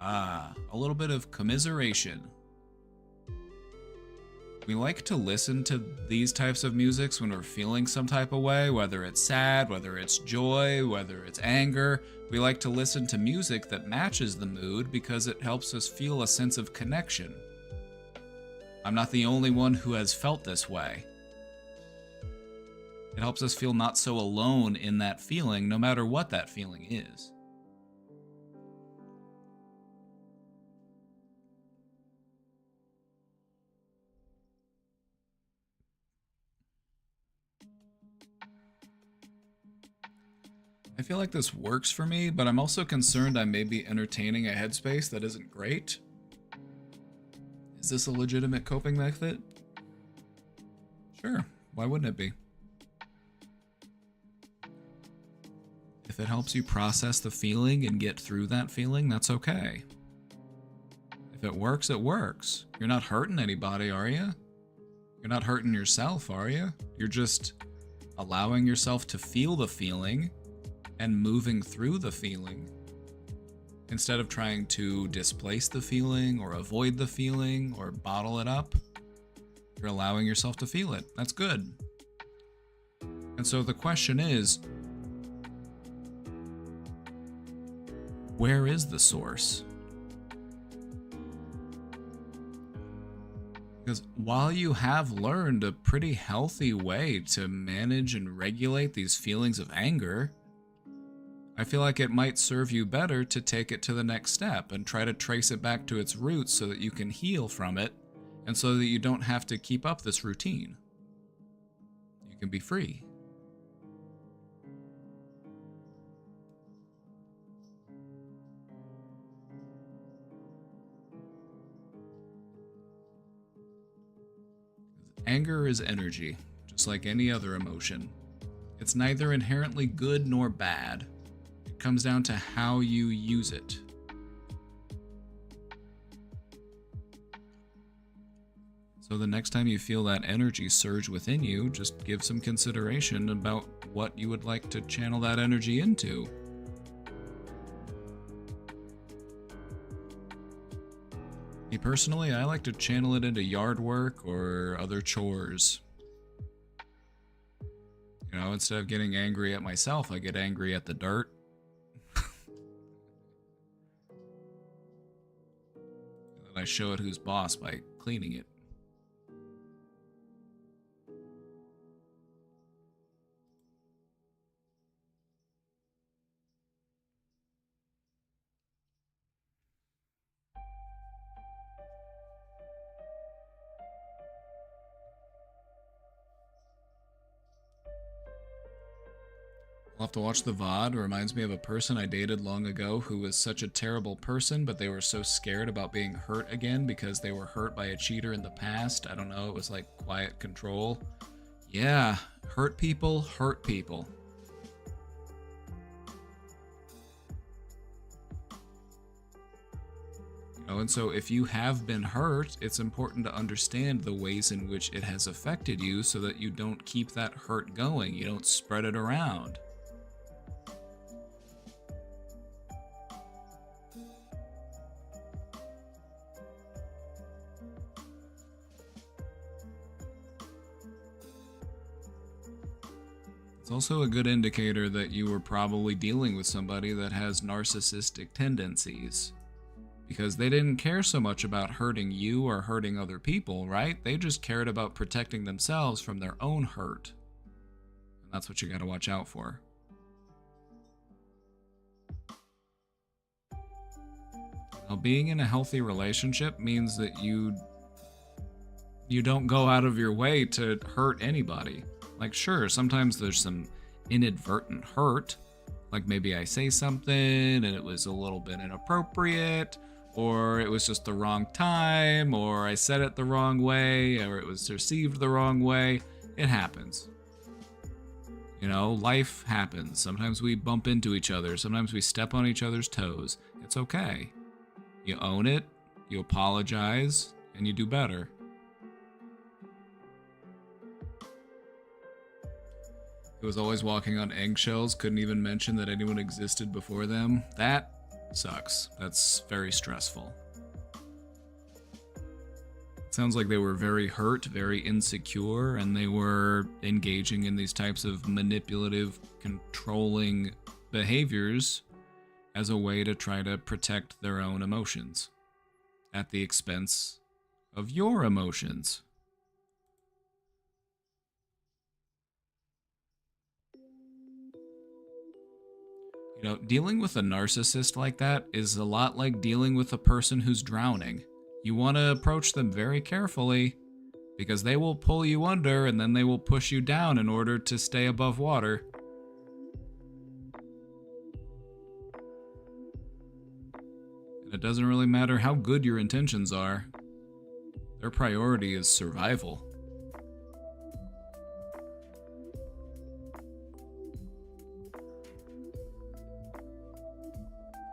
Ah, a little bit of commiseration. We like to listen to these types of musics when we're feeling some type of way, whether it's sad, whether it's joy, whether it's anger. We like to listen to music that matches the mood because it helps us feel a sense of connection. I'm not the only one who has felt this way. It helps us feel not so alone in that feeling, no matter what that feeling is. I feel like this works for me, but I'm also concerned I may be entertaining a headspace that isn't great. Is this a legitimate coping method? Sure, why wouldn't it be? If it helps you process the feeling and get through that feeling, that's okay. If it works, it works. You're not hurting anybody, are you? You're not hurting yourself, are you? You're just allowing yourself to feel the feeling and moving through the feeling instead of trying to displace the feeling or avoid the feeling or bottle it up. You're allowing yourself to feel it. That's good. And so the question is, where is the source? Because while you have learned a pretty healthy way to manage and regulate these feelings of anger, I feel like it might serve you better to take it to the next step and try to trace it back to its roots so that you can heal from it and so that you don't have to keep up this routine. You can be free. Anger is energy, just like any other emotion. It's neither inherently good nor bad. It comes down to how you use it. So the next time you feel that energy surge within you, just give some consideration about what you would like to channel that energy into. Me personally, I like to channel it into yard work or other chores. You know, instead of getting angry at myself, I get angry at the dirt. And then I show it who's boss by cleaning it. I'll have to watch the VOD. It reminds me of a person I dated long ago who was such a terrible person, but they were so scared about being hurt again because they were hurt by a cheater in the past. I don't know, it was like quiet control. Yeah, hurt people hurt people. You know, and so if you have been hurt, it's important to understand the ways in which it has affected you so that you don't keep that hurt going. You don't spread it around. It's also a good indicator that you were probably dealing with somebody that has narcissistic tendencies. Because they didn't care so much about hurting you or hurting other people, right? They just cared about protecting themselves from their own hurt. And that's what you gotta watch out for. Now, being in a healthy relationship means that you don't go out of your way to hurt anybody. Like, sure, sometimes there's some inadvertent hurt. Like maybe I say something and it was a little bit inappropriate, or it was just the wrong time, or I said it the wrong way, or it was received the wrong way. It happens. You know, life happens. Sometimes we bump into each other. Sometimes we step on each other's toes. It's okay. You own it, you apologize, and you do better. He was always walking on eggshells, couldn't even mention that anyone existed before them. That sucks. That's very stressful. It sounds like they were very hurt, very insecure, and they were engaging in these types of manipulative, controlling behaviors as a way to try to protect their own emotions at the expense of your emotions. You know, dealing with a narcissist like that is a lot like dealing with a person who's drowning. You want to approach them very carefully because they will pull you under and then they will push you down in order to stay above water. And it doesn't really matter how good your intentions are. Their priority is survival.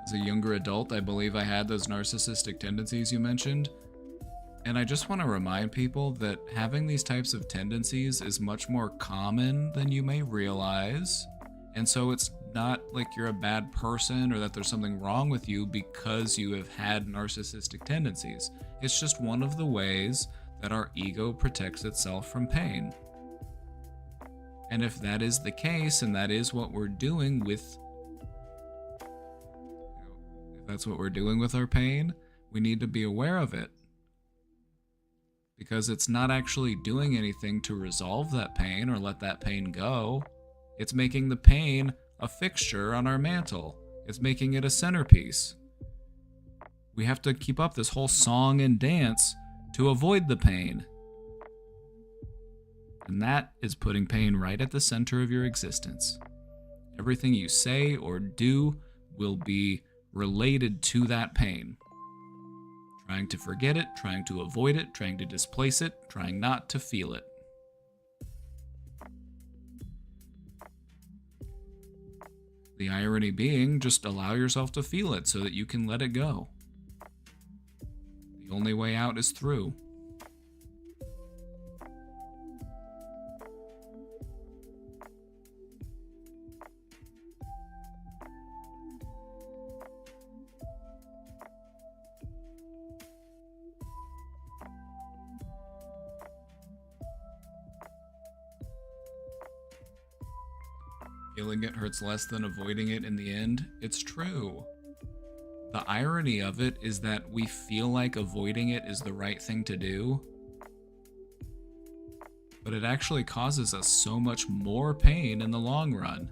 As a younger adult, I believe I had those narcissistic tendencies you mentioned. And I just want to remind people that having these types of tendencies is much more common than you may realize. And so it's not like you're a bad person or that there's something wrong with you because you have had narcissistic tendencies. It's just one of the ways that our ego protects itself from pain. And if that is the case, and that is what we're doing with that's what we're doing with our pain, we need to be aware of it. Because it's not actually doing anything to resolve that pain or let that pain go. It's making the pain a fixture on our mantle. It's making it a centerpiece. We have to keep up this whole song and dance to avoid the pain. And that is putting pain right at the center of your existence. Everything you say or do will be related to that pain. Trying to forget it, trying to avoid it, trying to displace it, trying not to feel it. The irony being, just allow yourself to feel it so that you can let it go. The only way out is through. Feeling it hurts less than avoiding it in the end. It's true. The irony of it is that we feel like avoiding it is the right thing to do, but it actually causes us so much more pain in the long run.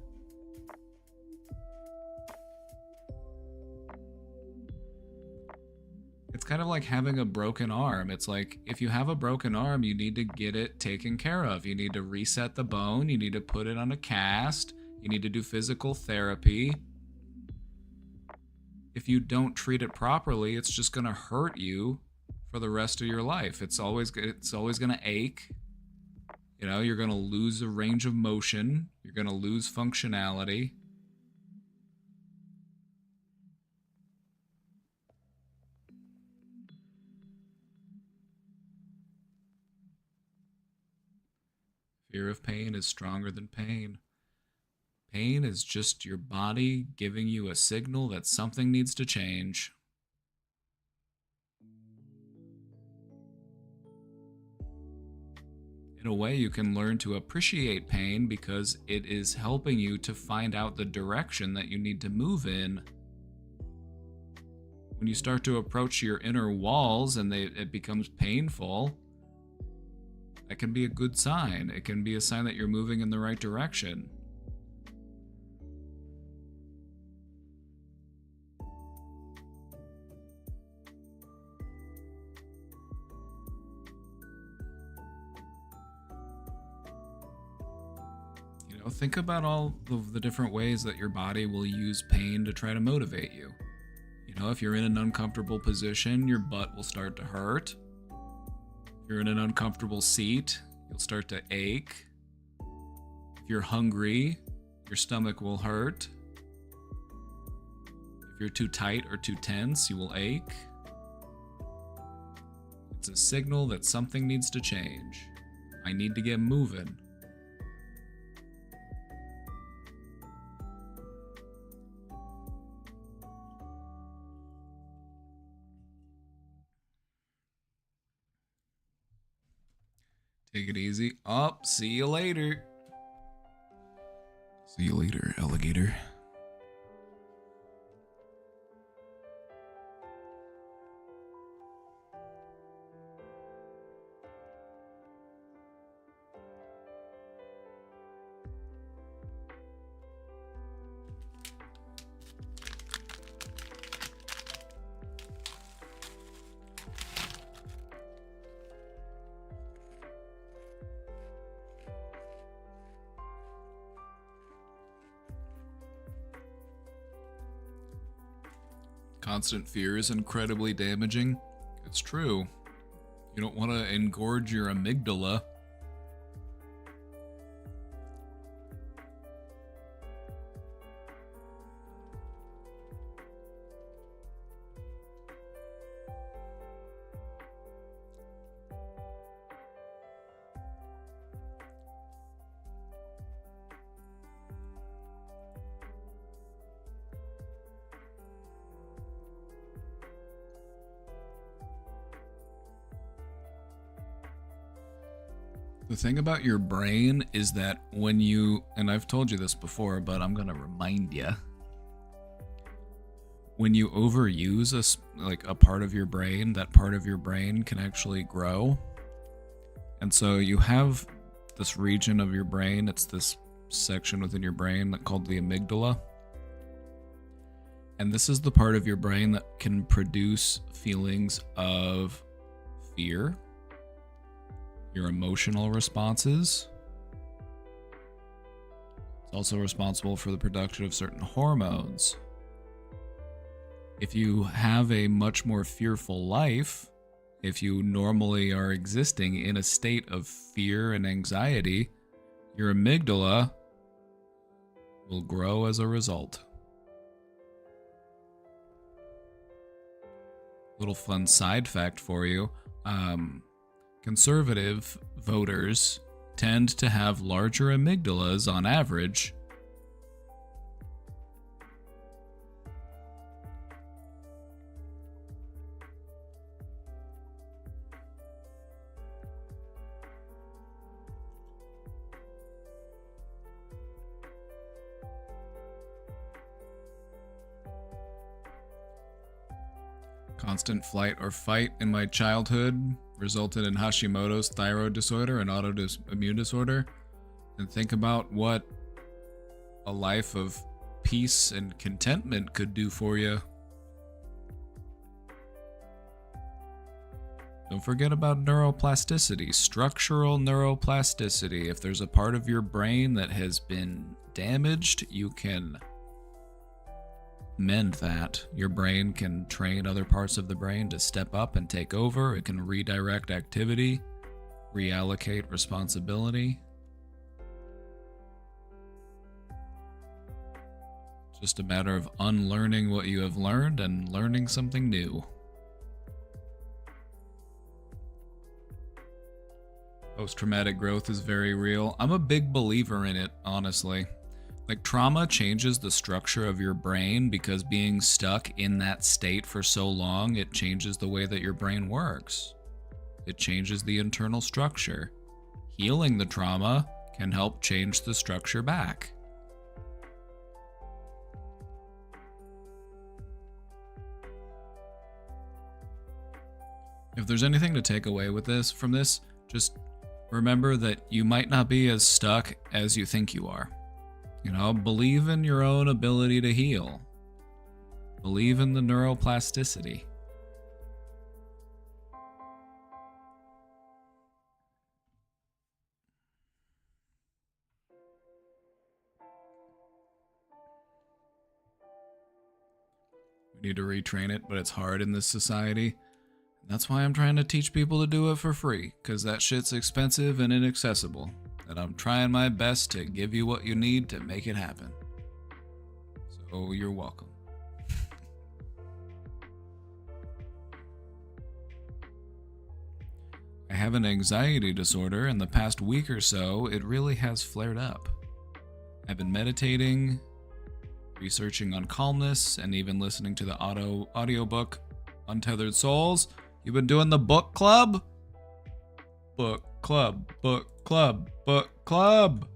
It's kind of like having a broken arm. It's like, if you have a broken arm, you need to get it taken care of. You need to reset the bone. You need to put it on a cast. You need to do physical therapy. If you don't treat it properly, it's just going to hurt you for the rest of your life. It's always going to ache. You know, you're going to lose a range of motion. You're going to lose functionality. Fear of pain is stronger than pain. Pain is just your body giving you a signal that something needs to change. In a way, you can learn to appreciate pain because it is helping you to find out the direction that you need to move in. When you start to approach your inner walls and it becomes painful, that can be a good sign. It can be a sign that you're moving in the right direction. Think about all of the different ways that your body will use pain to try to motivate you. You know, if you're in an uncomfortable position, your butt will start to hurt. If you're in an uncomfortable seat, you'll start to ache. If you're hungry, your stomach will hurt. If you're too tight or too tense, you will ache. It's a signal that something needs to change. I need to get moving. Take it easy. Up. See you later. See you later, alligator. Constant fear is incredibly damaging. It's true. You don't want to engorge your amygdala. The thing about your brain is that when you, and I've told you this before, but I'm going to remind you, when you overuse a part of your brain, that part of your brain can actually grow. And so you have this region of your brain, it's this section within your brain called the amygdala. And this is the part of your brain that can produce feelings of fear, your emotional responses. It's also responsible for the production of certain hormones. If you have a much more fearful life, if you normally are existing in a state of fear and anxiety, your amygdala will grow as a result. Little fun side fact for you. Conservative voters tend to have larger amygdalas on average. Constant flight or fight in my childhood resulted in Hashimoto's thyroid disorder and autoimmune disorder. And think about what a life of peace and contentment could do for you. Don't forget about neuroplasticity, structural neuroplasticity. If there's a part of your brain that has been damaged, you can mend that. Your brain can train other parts of the brain to step up and take over. It can redirect activity, reallocate responsibility. It's just a matter of unlearning what you have learned and learning something new. Post-traumatic growth is very real. I'm a big believer in it, honestly. Like, trauma changes the structure of your brain because being stuck in that state for so long, it changes the way that your brain works. It changes the internal structure. Healing the trauma can help change the structure back. If there's anything to take away from this, just remember that you might not be as stuck as you think you are. You know, believe in your own ability to heal. Believe in the neuroplasticity. We need to retrain it, but it's hard in this society. That's why I'm trying to teach people to do it for free, because that shit's expensive and inaccessible. And I'm trying my best to give you what you need to make it happen. So you're welcome. have an anxiety disorder, and the past week or so, it really has flared up. I've been meditating, researching on calmness, and even listening to the audiobook Untethered Souls. You've been doing the book club? Book club, book club, book club.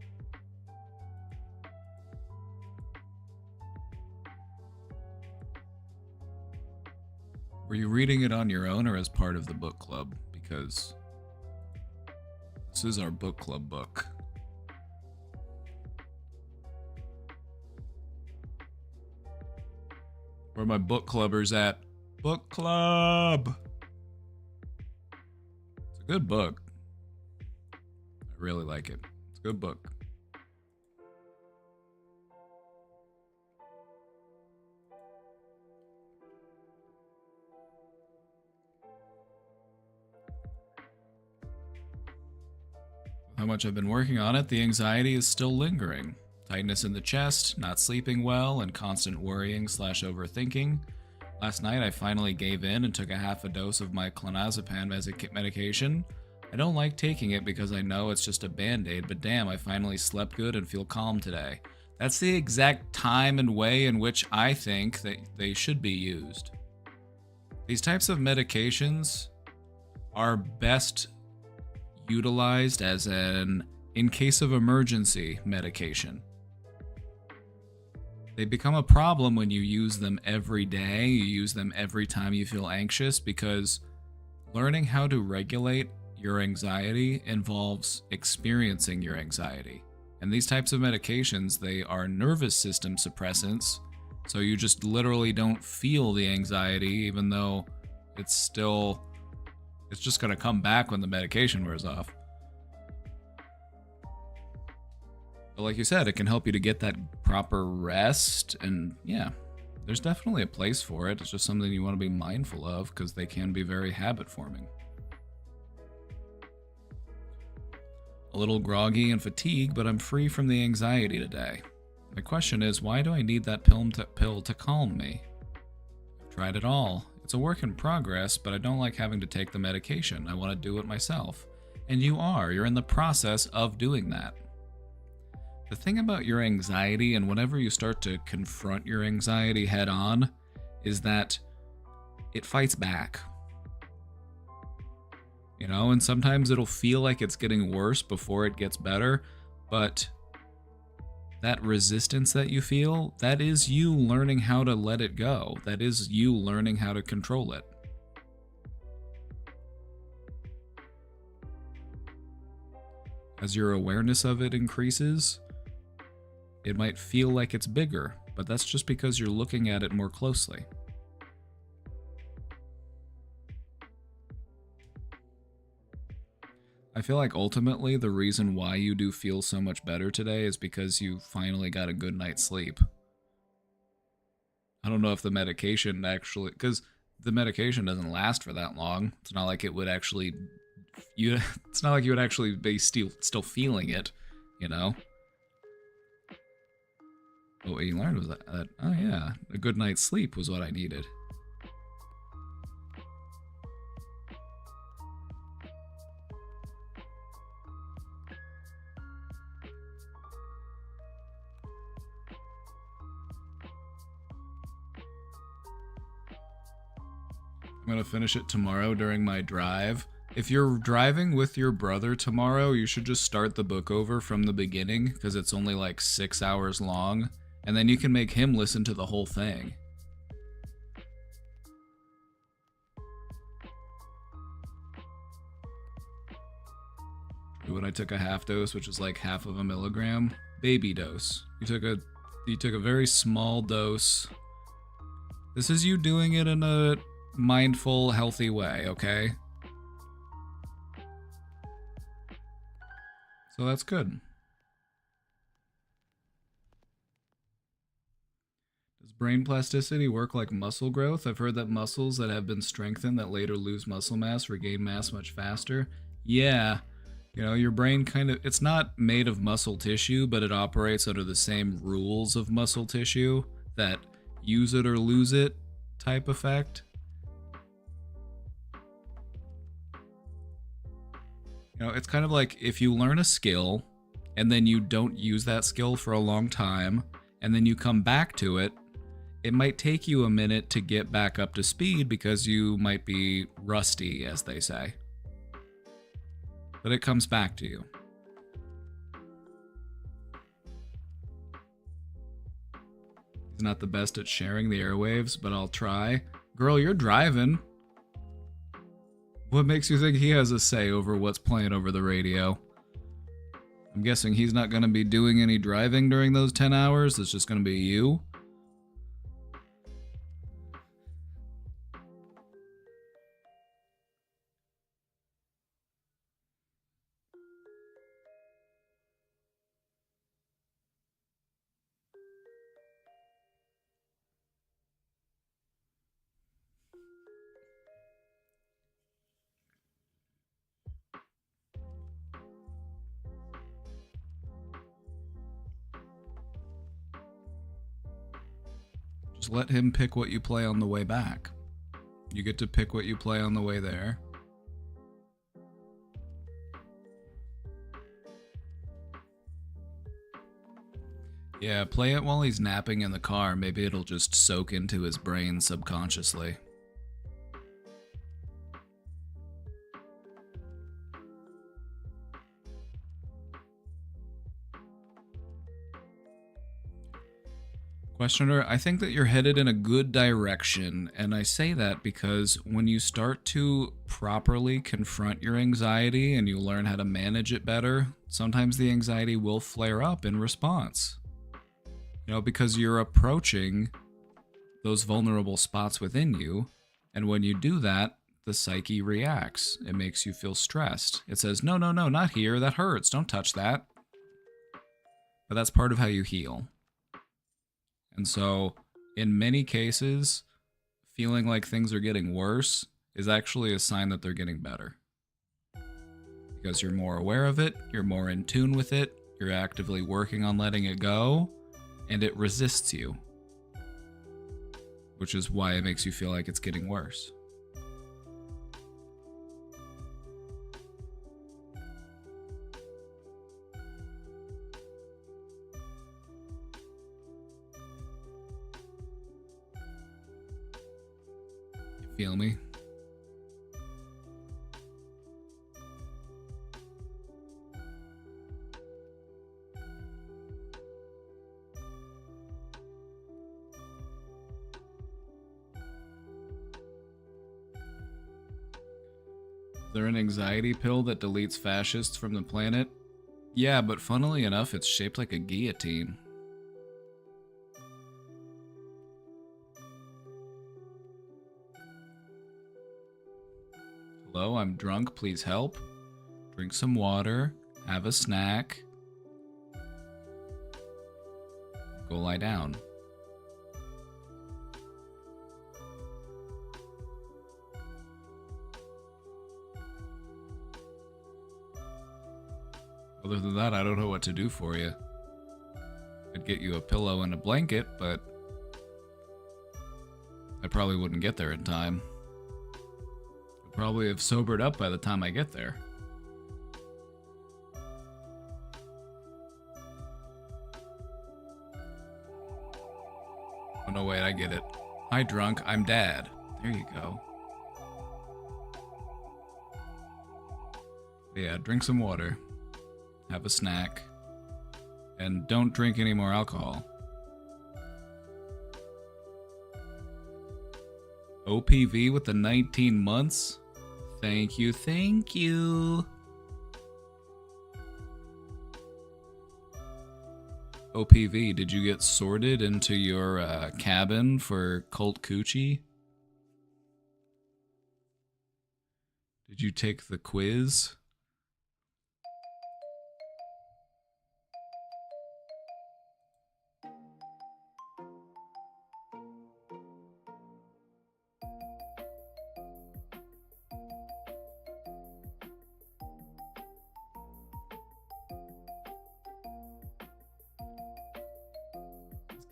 Were you reading it on your own or as part of the book club? Because this is our book club book. Where are my book clubbers at? Book club! It's a good book. I really like it. It's a good book. How much I've been working on it, the anxiety is still lingering. Tightness in the chest, not sleeping well, and constant worrying/overthinking. Last night I finally gave in and took a half a dose of my clonazepam medication. I don't like taking it because I know it's just a band-aid, but damn, I finally slept good and feel calm today. That's the exact time and way in which I think that they should be used. These types of medications are best utilized as an in case of emergency medication. They become a problem when you use them every day, you use them every time you feel anxious, because learning how to regulate your anxiety involves experiencing your anxiety. And these types of medications, they are nervous system suppressants, so you just literally don't feel the anxiety, even though it's just going to come back when the medication wears off. But like you said, it can help you to get that proper rest, and yeah, there's definitely a place for it. It's just something you want to be mindful of because they can be very habit forming. A little groggy and fatigued, but I'm free from the anxiety today. My question is, why do I need that pill to calm me? I've tried it all. It's a work in progress, but I don't like having to take the medication. I want to do it myself. And you're in the process of doing that. The thing about your anxiety, and whenever you start to confront your anxiety head on, is that it fights back. You know, and sometimes it'll feel like it's getting worse before it gets better, but that resistance that you feel, that is you learning how to let it go. That is you learning how to control it. As your awareness of it increases, it might feel like it's bigger, but that's just because you're looking at it more closely. I feel like ultimately the reason why you do feel so much better today is because you finally got a good night's sleep. I don't know if the medication actually, because the medication doesn't last for that long. It's not like it would actually, it's not like you would actually be still feeling it, you know? But what you learned was that, oh yeah, a good night's sleep was what I needed. I'm gonna finish it tomorrow during my drive. If you're driving with your brother tomorrow, you should just start the book over from the beginning, because it's only like 6 hours long, and then you can make him listen to the whole thing. When I took a half dose, which is like half of a milligram, baby dose. You took a very small dose. This is you doing it in a mindful, healthy way, okay? So that's good. Does brain plasticity work like muscle growth? I've heard that muscles that have been strengthened that later lose muscle mass regain mass much faster. Yeah. You know, your brain it's not made of muscle tissue, but it operates under the same rules of muscle tissue, that use it or lose it type effect. You know, it's kind of like if you learn a skill and then you don't use that skill for a long time and then you come back to it, it might take you a minute to get back up to speed because you might be rusty, as they say. But it comes back to you. He's not the best at sharing the airwaves, but I'll try. Girl, you're driving. What makes you think he has a say over what's playing over the radio? I'm guessing he's not going to be doing any driving during those 10 hours. It's just going to be you. Just let him pick what you play on the way back. You get to pick what you play on the way there. Yeah, play it while he's napping in the car. Maybe it'll just soak into his brain subconsciously. Questioner, I think that you're headed in a good direction, and I say that because when you start to properly confront your anxiety and you learn how to manage it better, sometimes the anxiety will flare up in response. You know, because you're approaching those vulnerable spots within you, and when you do that, the psyche reacts. It makes you feel stressed. It says, no, no, no, not here, that hurts, don't touch that. But that's part of how you heal. And so, in many cases, feeling like things are getting worse is actually a sign that they're getting better. Because you're more aware of it, you're more in tune with it, you're actively working on letting it go, and it resists you. Which is why it makes you feel like it's getting worse. Feel me? Is there an anxiety pill that deletes fascists from the planet? Yeah, but funnily enough, it's shaped like a guillotine. Hello, I'm drunk, please help. Drink some water, have a snack. Go lie down. Other than that, I don't know what to do for you. I'd get you a pillow and a blanket, but I probably wouldn't get there in time. Probably have sobered up by the time I get there. Oh no, wait, I get it. Hi, drunk, I'm Dad. There you go. Yeah, drink some water. Have a snack. And don't drink any more alcohol. OPV with the 19 months? Thank you, thank you. OPV, did you get sorted into your cabin for cult coochie? Did you take the quiz?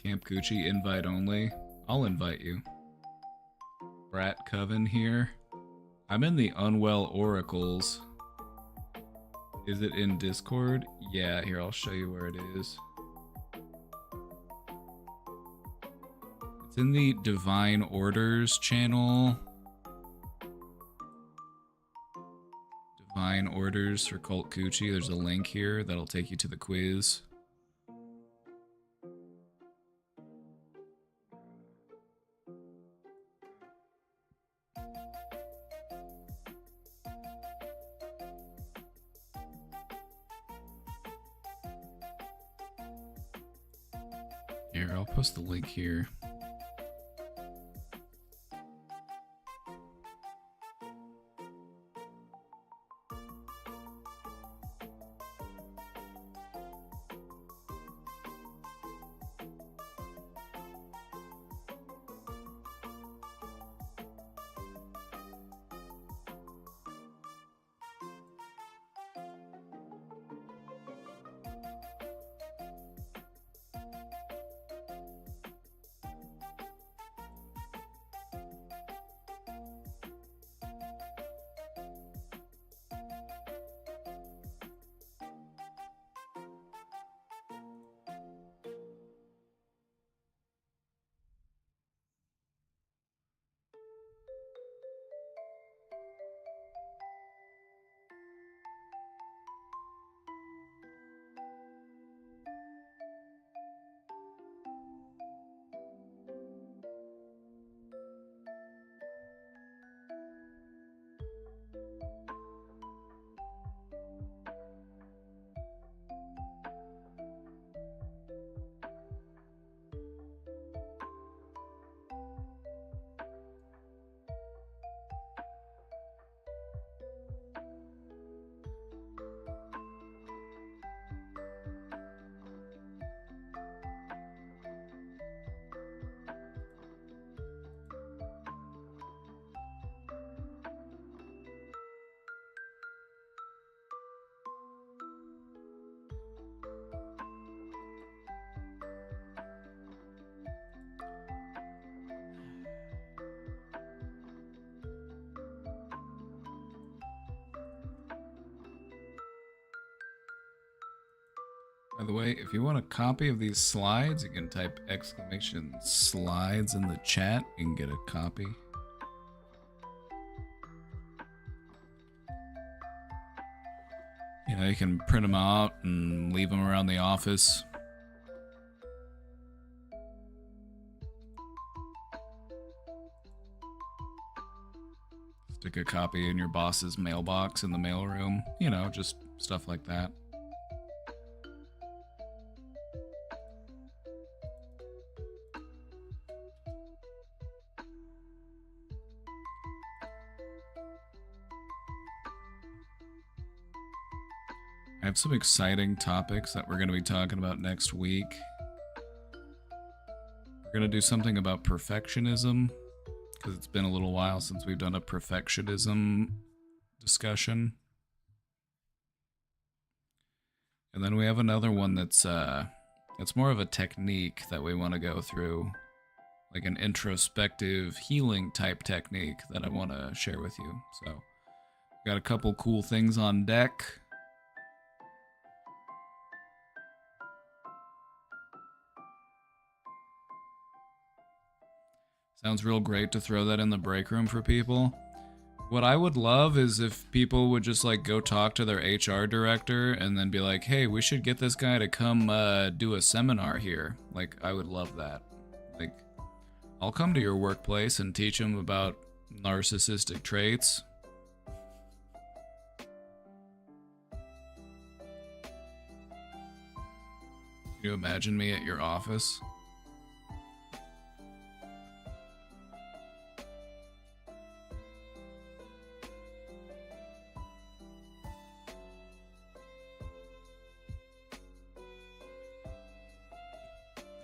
Camp Gucci, invite only. I'll invite you. Brat Coven here. I'm in the Unwell Oracles. Is it in Discord? Yeah, here, I'll show you where it is. It's in the Divine Orders channel. Divine Orders for Cult Coochie. There's a link here that'll take you to the quiz. Here, I'll post the link here. By the way, if you want a copy of these slides, you can type exclamation slides in the chat and get a copy. You know, you can print them out and leave them around the office. Stick a copy in your boss's mailbox in the mailroom. You know, just stuff like that. I have some exciting topics that we're going to be talking about next week. We're going to do something about perfectionism, because it's been a little while since we've done a perfectionism discussion. And then we have another one that's more of a technique that we want to go through, like an introspective healing type technique that I want to share with you. So, got a couple cool things on deck. Sounds real great to throw that in the break room for people. What I would love is if people would just like go talk to their HR director and then be like, hey, we should get this guy to come do a seminar here. Like, I would love that. Like, I'll come to your workplace and teach him about narcissistic traits. Can you imagine me at your office?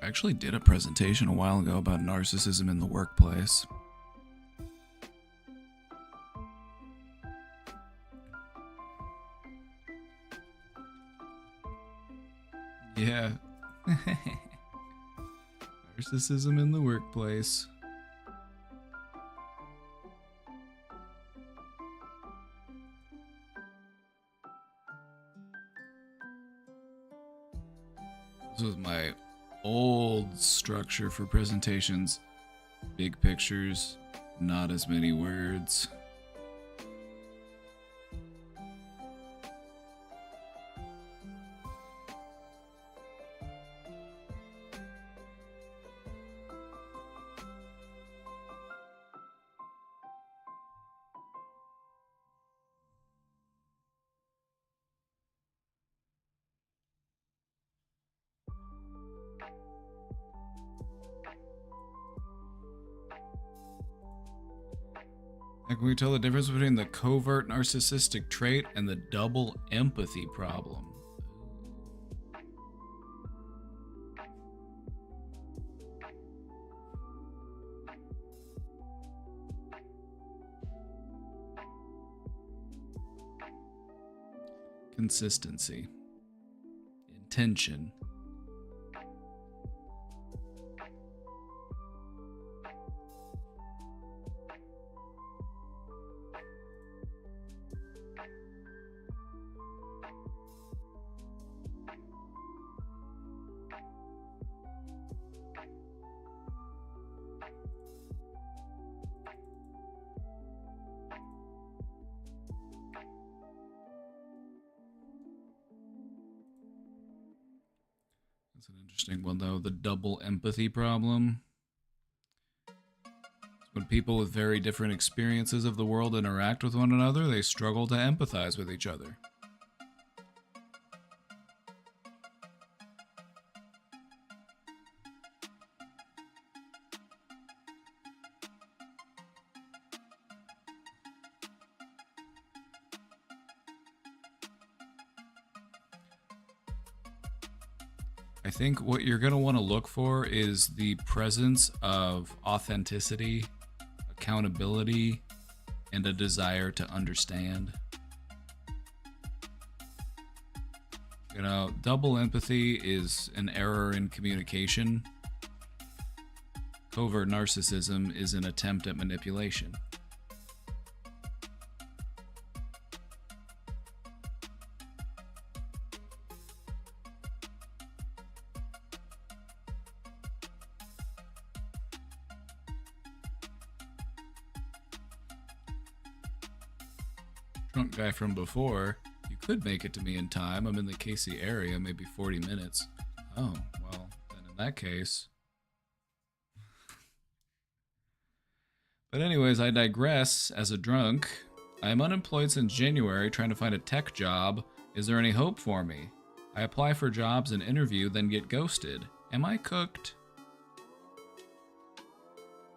I actually did a presentation a while ago about narcissism in the workplace. Yeah. Narcissism in the workplace. This was my old structure for presentations. Big pictures, not as many words. Can we tell the difference between the covert narcissistic trait and the double empathy problem? Consistency. Intention. That's an interesting one, though. The double empathy problem. When people with very different experiences of the world interact with one another, they struggle to empathize with each other. I think what you're going to want to look for is the presence of authenticity, accountability, and a desire to understand. You know, double empathy is an error in communication. Covert narcissism is an attempt at manipulation. Drunk guy from before, you could make it to me in time. I'm in the KC area, maybe 40 minutes. Oh, well, then in that case. But anyways, I digress. As a drunk, I am unemployed since January, trying to find a tech job. Is there any hope for me? I apply for jobs and interview, then get ghosted. Am I cooked?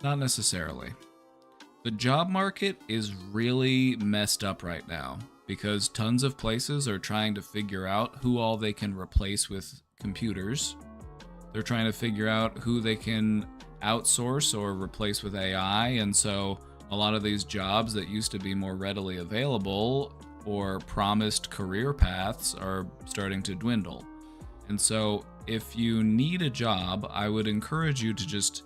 Not necessarily. The job market is really messed up right now because tons of places are trying to figure out who all they can replace with computers. They're trying to figure out who they can outsource or replace with AI, and so a lot of these jobs that used to be more readily available or promised career paths are starting to dwindle. And so if you need a job, I would encourage you to just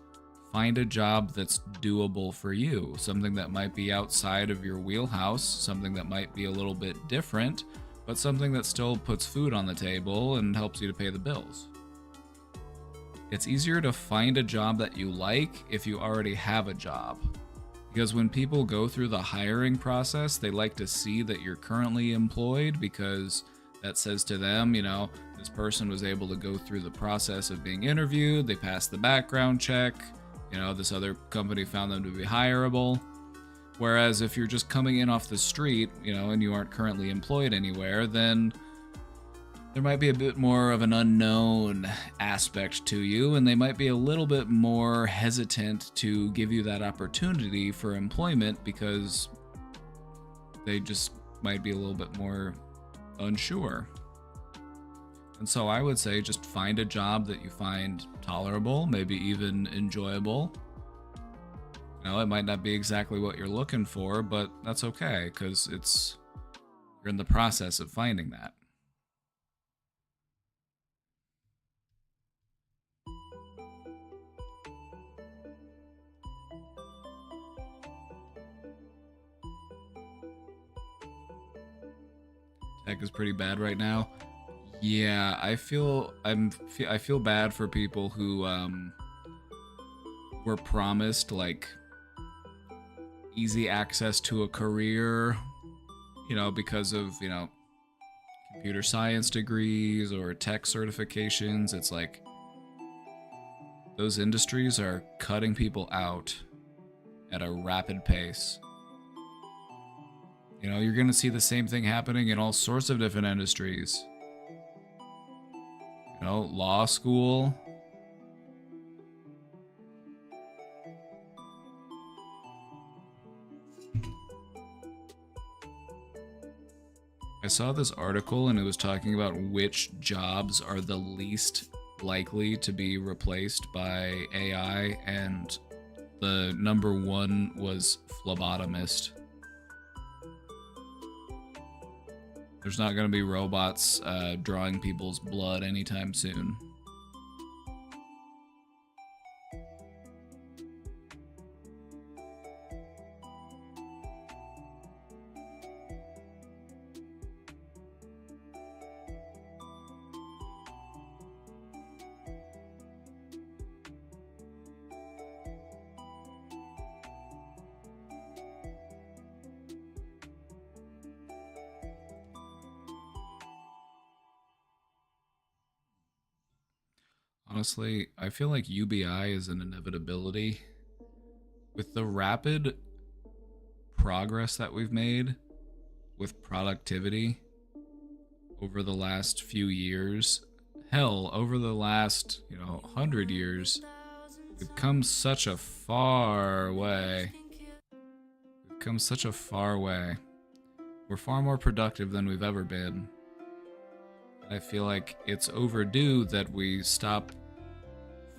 find a job that's doable for you, something that might be outside of your wheelhouse, something that might be a little bit different, but something that still puts food on the table and helps you to pay the bills. It's easier to find a job that you like if you already have a job. Because when people go through the hiring process, they like to see that you're currently employed because that says to them, you know, this person was able to go through the process of being interviewed, they passed the background check, you know, this other company found them to be hireable. Whereas if you're just coming in off the street, you know, and you aren't currently employed anywhere, then there might be a bit more of an unknown aspect to you, and they might be a little bit more hesitant to give you that opportunity for employment because they just might be a little bit more unsure. And so I would say just find a job that you find tolerable, maybe even enjoyable. You know, it might not be exactly what you're looking for, but that's okay because you're in the process of finding that. Tech is pretty bad right now. Yeah, I feel bad for people who were promised like easy access to a career, because of, computer science degrees or tech certifications. It's like those industries are cutting people out at a rapid pace. You're going to see the same thing happening in all sorts of different industries. Law school. I saw this article and it was talking about which jobs are the least likely to be replaced by AI, and the number one was phlebotomist. There's not going to be robots drawing people's blood anytime soon. Honestly, I feel like UBI is an inevitability. With the rapid progress that we've made with productivity over the last few years, hell, over the last, 100 years, we've come such a far way. We've come such a far way. We're far more productive than we've ever been. I feel like it's overdue that we stop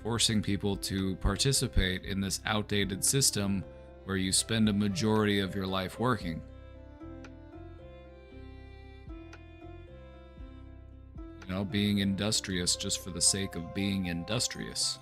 forcing people to participate in this outdated system where you spend a majority of your life working. Being industrious just for the sake of being industrious.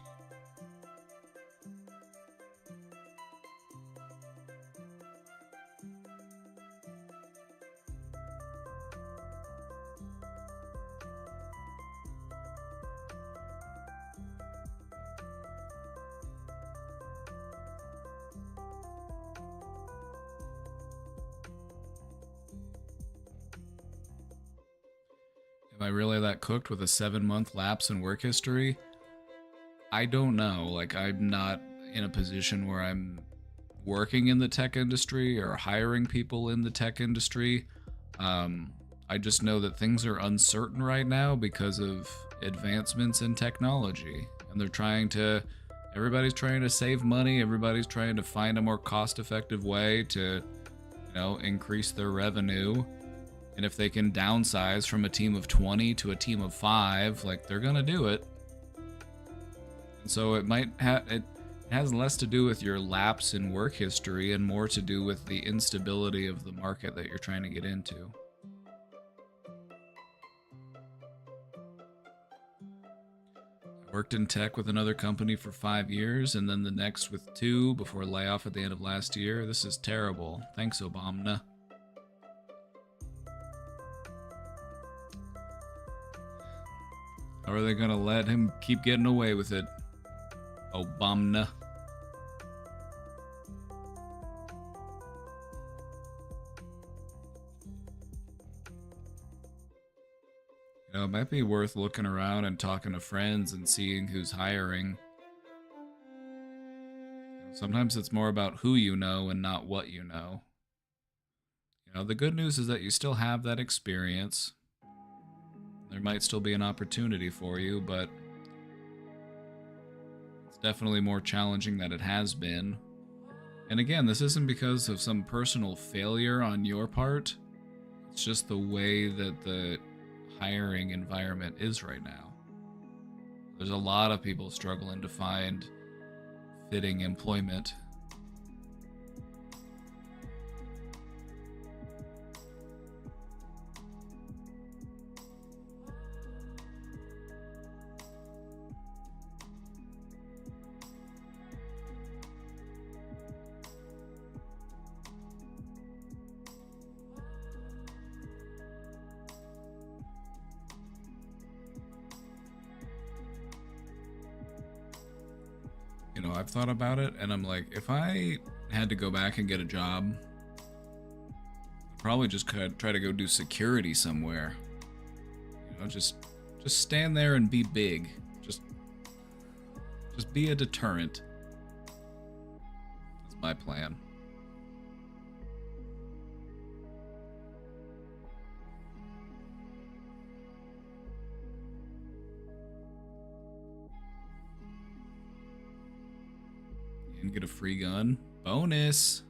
Am I really that cooked with a 7-month lapse in work history? I don't know. Like, I'm not in a position where I'm working in the tech industry or hiring people in the tech industry. I just know that things are uncertain right now because of advancements in technology. And everybody's trying to save money. Everybody's trying to find a more cost-effective way to, increase their revenue. And if they can downsize from a team of 20 to a team of 5, like, they're gonna do it. And so it has less to do with your lapse in work history and more to do with the instability of the market that you're trying to get into. I worked in tech with another company for 5 years and then the next with 2 before layoff at the end of last year. This is terrible. Thanks, Obama. How are they gonna let him keep getting away with it? Obama. It might be worth looking around and talking to friends and seeing who's hiring. Sometimes it's more about who you know and not what you know. The good news is that you still have that experience. There might still be an opportunity for you, but it's definitely more challenging than it has been. And again, this isn't because of some personal failure on your part. It's just the way that the hiring environment is right now. There's a lot of people struggling to find fitting employment. you know, I've thought about it, and I'm like, if I had to go back and get a job, I'd probably just try to go do security somewhere. You know, just stand there and be big. Just be a deterrent. That's my plan. And get a free gun. Bonus.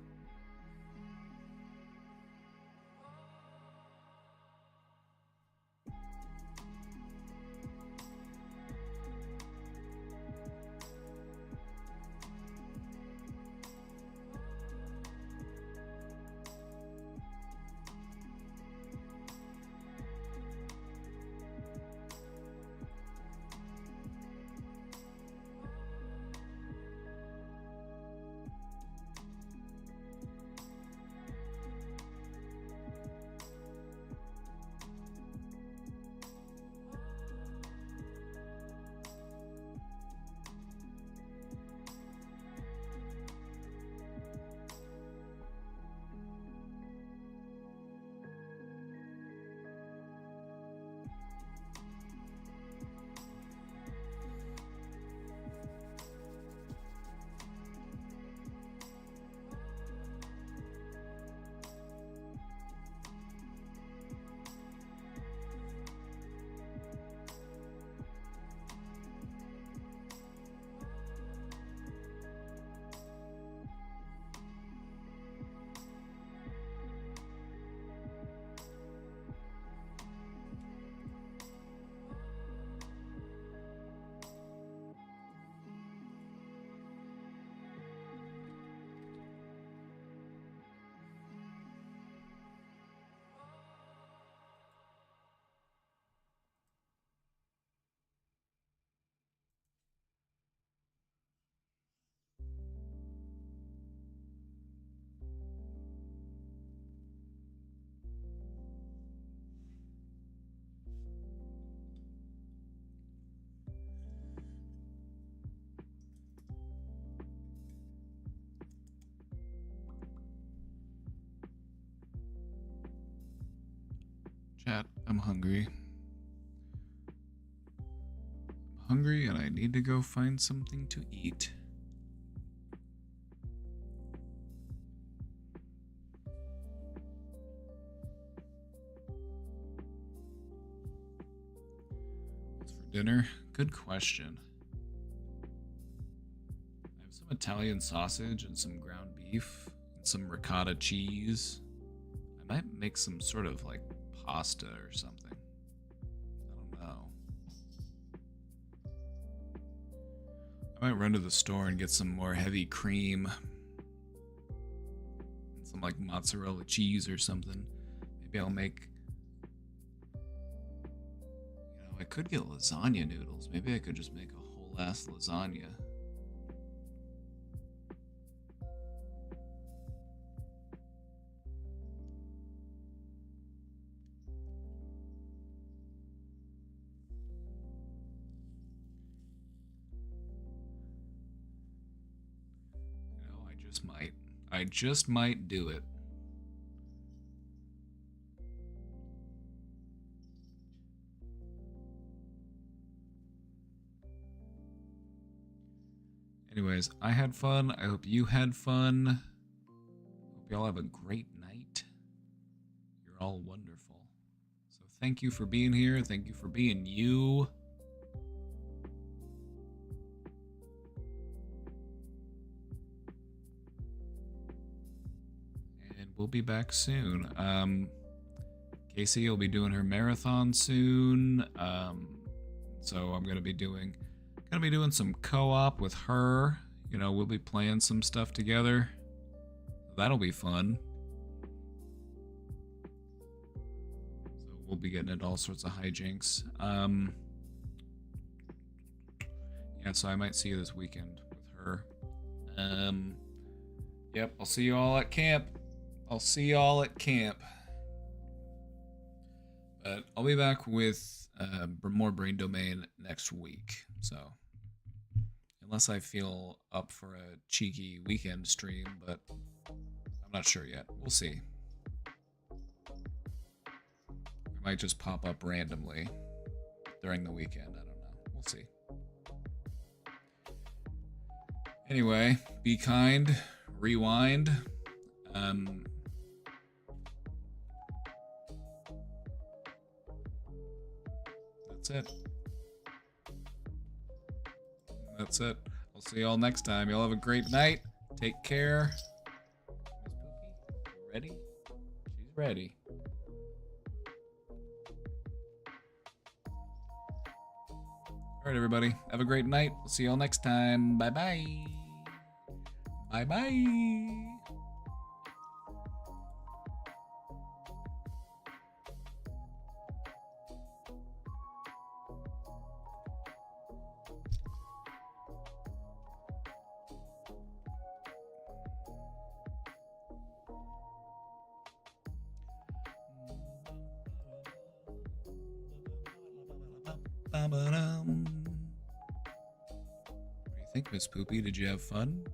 Chat, I'm hungry. I'm hungry and I need to go find something to eat. What's for dinner? Good question. I have some Italian sausage and some ground beef and some ricotta cheese. I might make some sort of like pasta or something. I don't know. I might run to the store and get some more heavy cream. And some like mozzarella cheese or something. Maybe I'll make... You know, I could get lasagna noodles. Maybe I could just make a whole ass lasagna. I just might do it. Anyways, I had fun. I hope you had fun. Hope y'all have a great night. You're all wonderful. So thank you for being here. Thank you for being you. We'll be back soon. Casey will be doing her marathon soon. So I'm gonna be doing some co-op with her. You know, we'll be playing some stuff together. That'll be fun. So we'll be getting into all sorts of hijinks. Yeah, so I might see you this weekend with her. Yep, I'll see you all at camp. But I'll be back with more Brain Domain next week. So Unless I feel up for a cheeky weekend stream, but I'm not sure yet. We'll see. It might just pop up randomly during the weekend. I don't know. We'll see. Anyway, be kind. Rewind. That's it. That's it. I'll see y'all next time. Y'all have a great night. Take care. Miss Pookie, you ready? She's ready. Alright, everybody. Have a great night. We'll see y'all next time. Bye-bye. Bye-bye. What do you think, Miss Poopy? Did you have fun?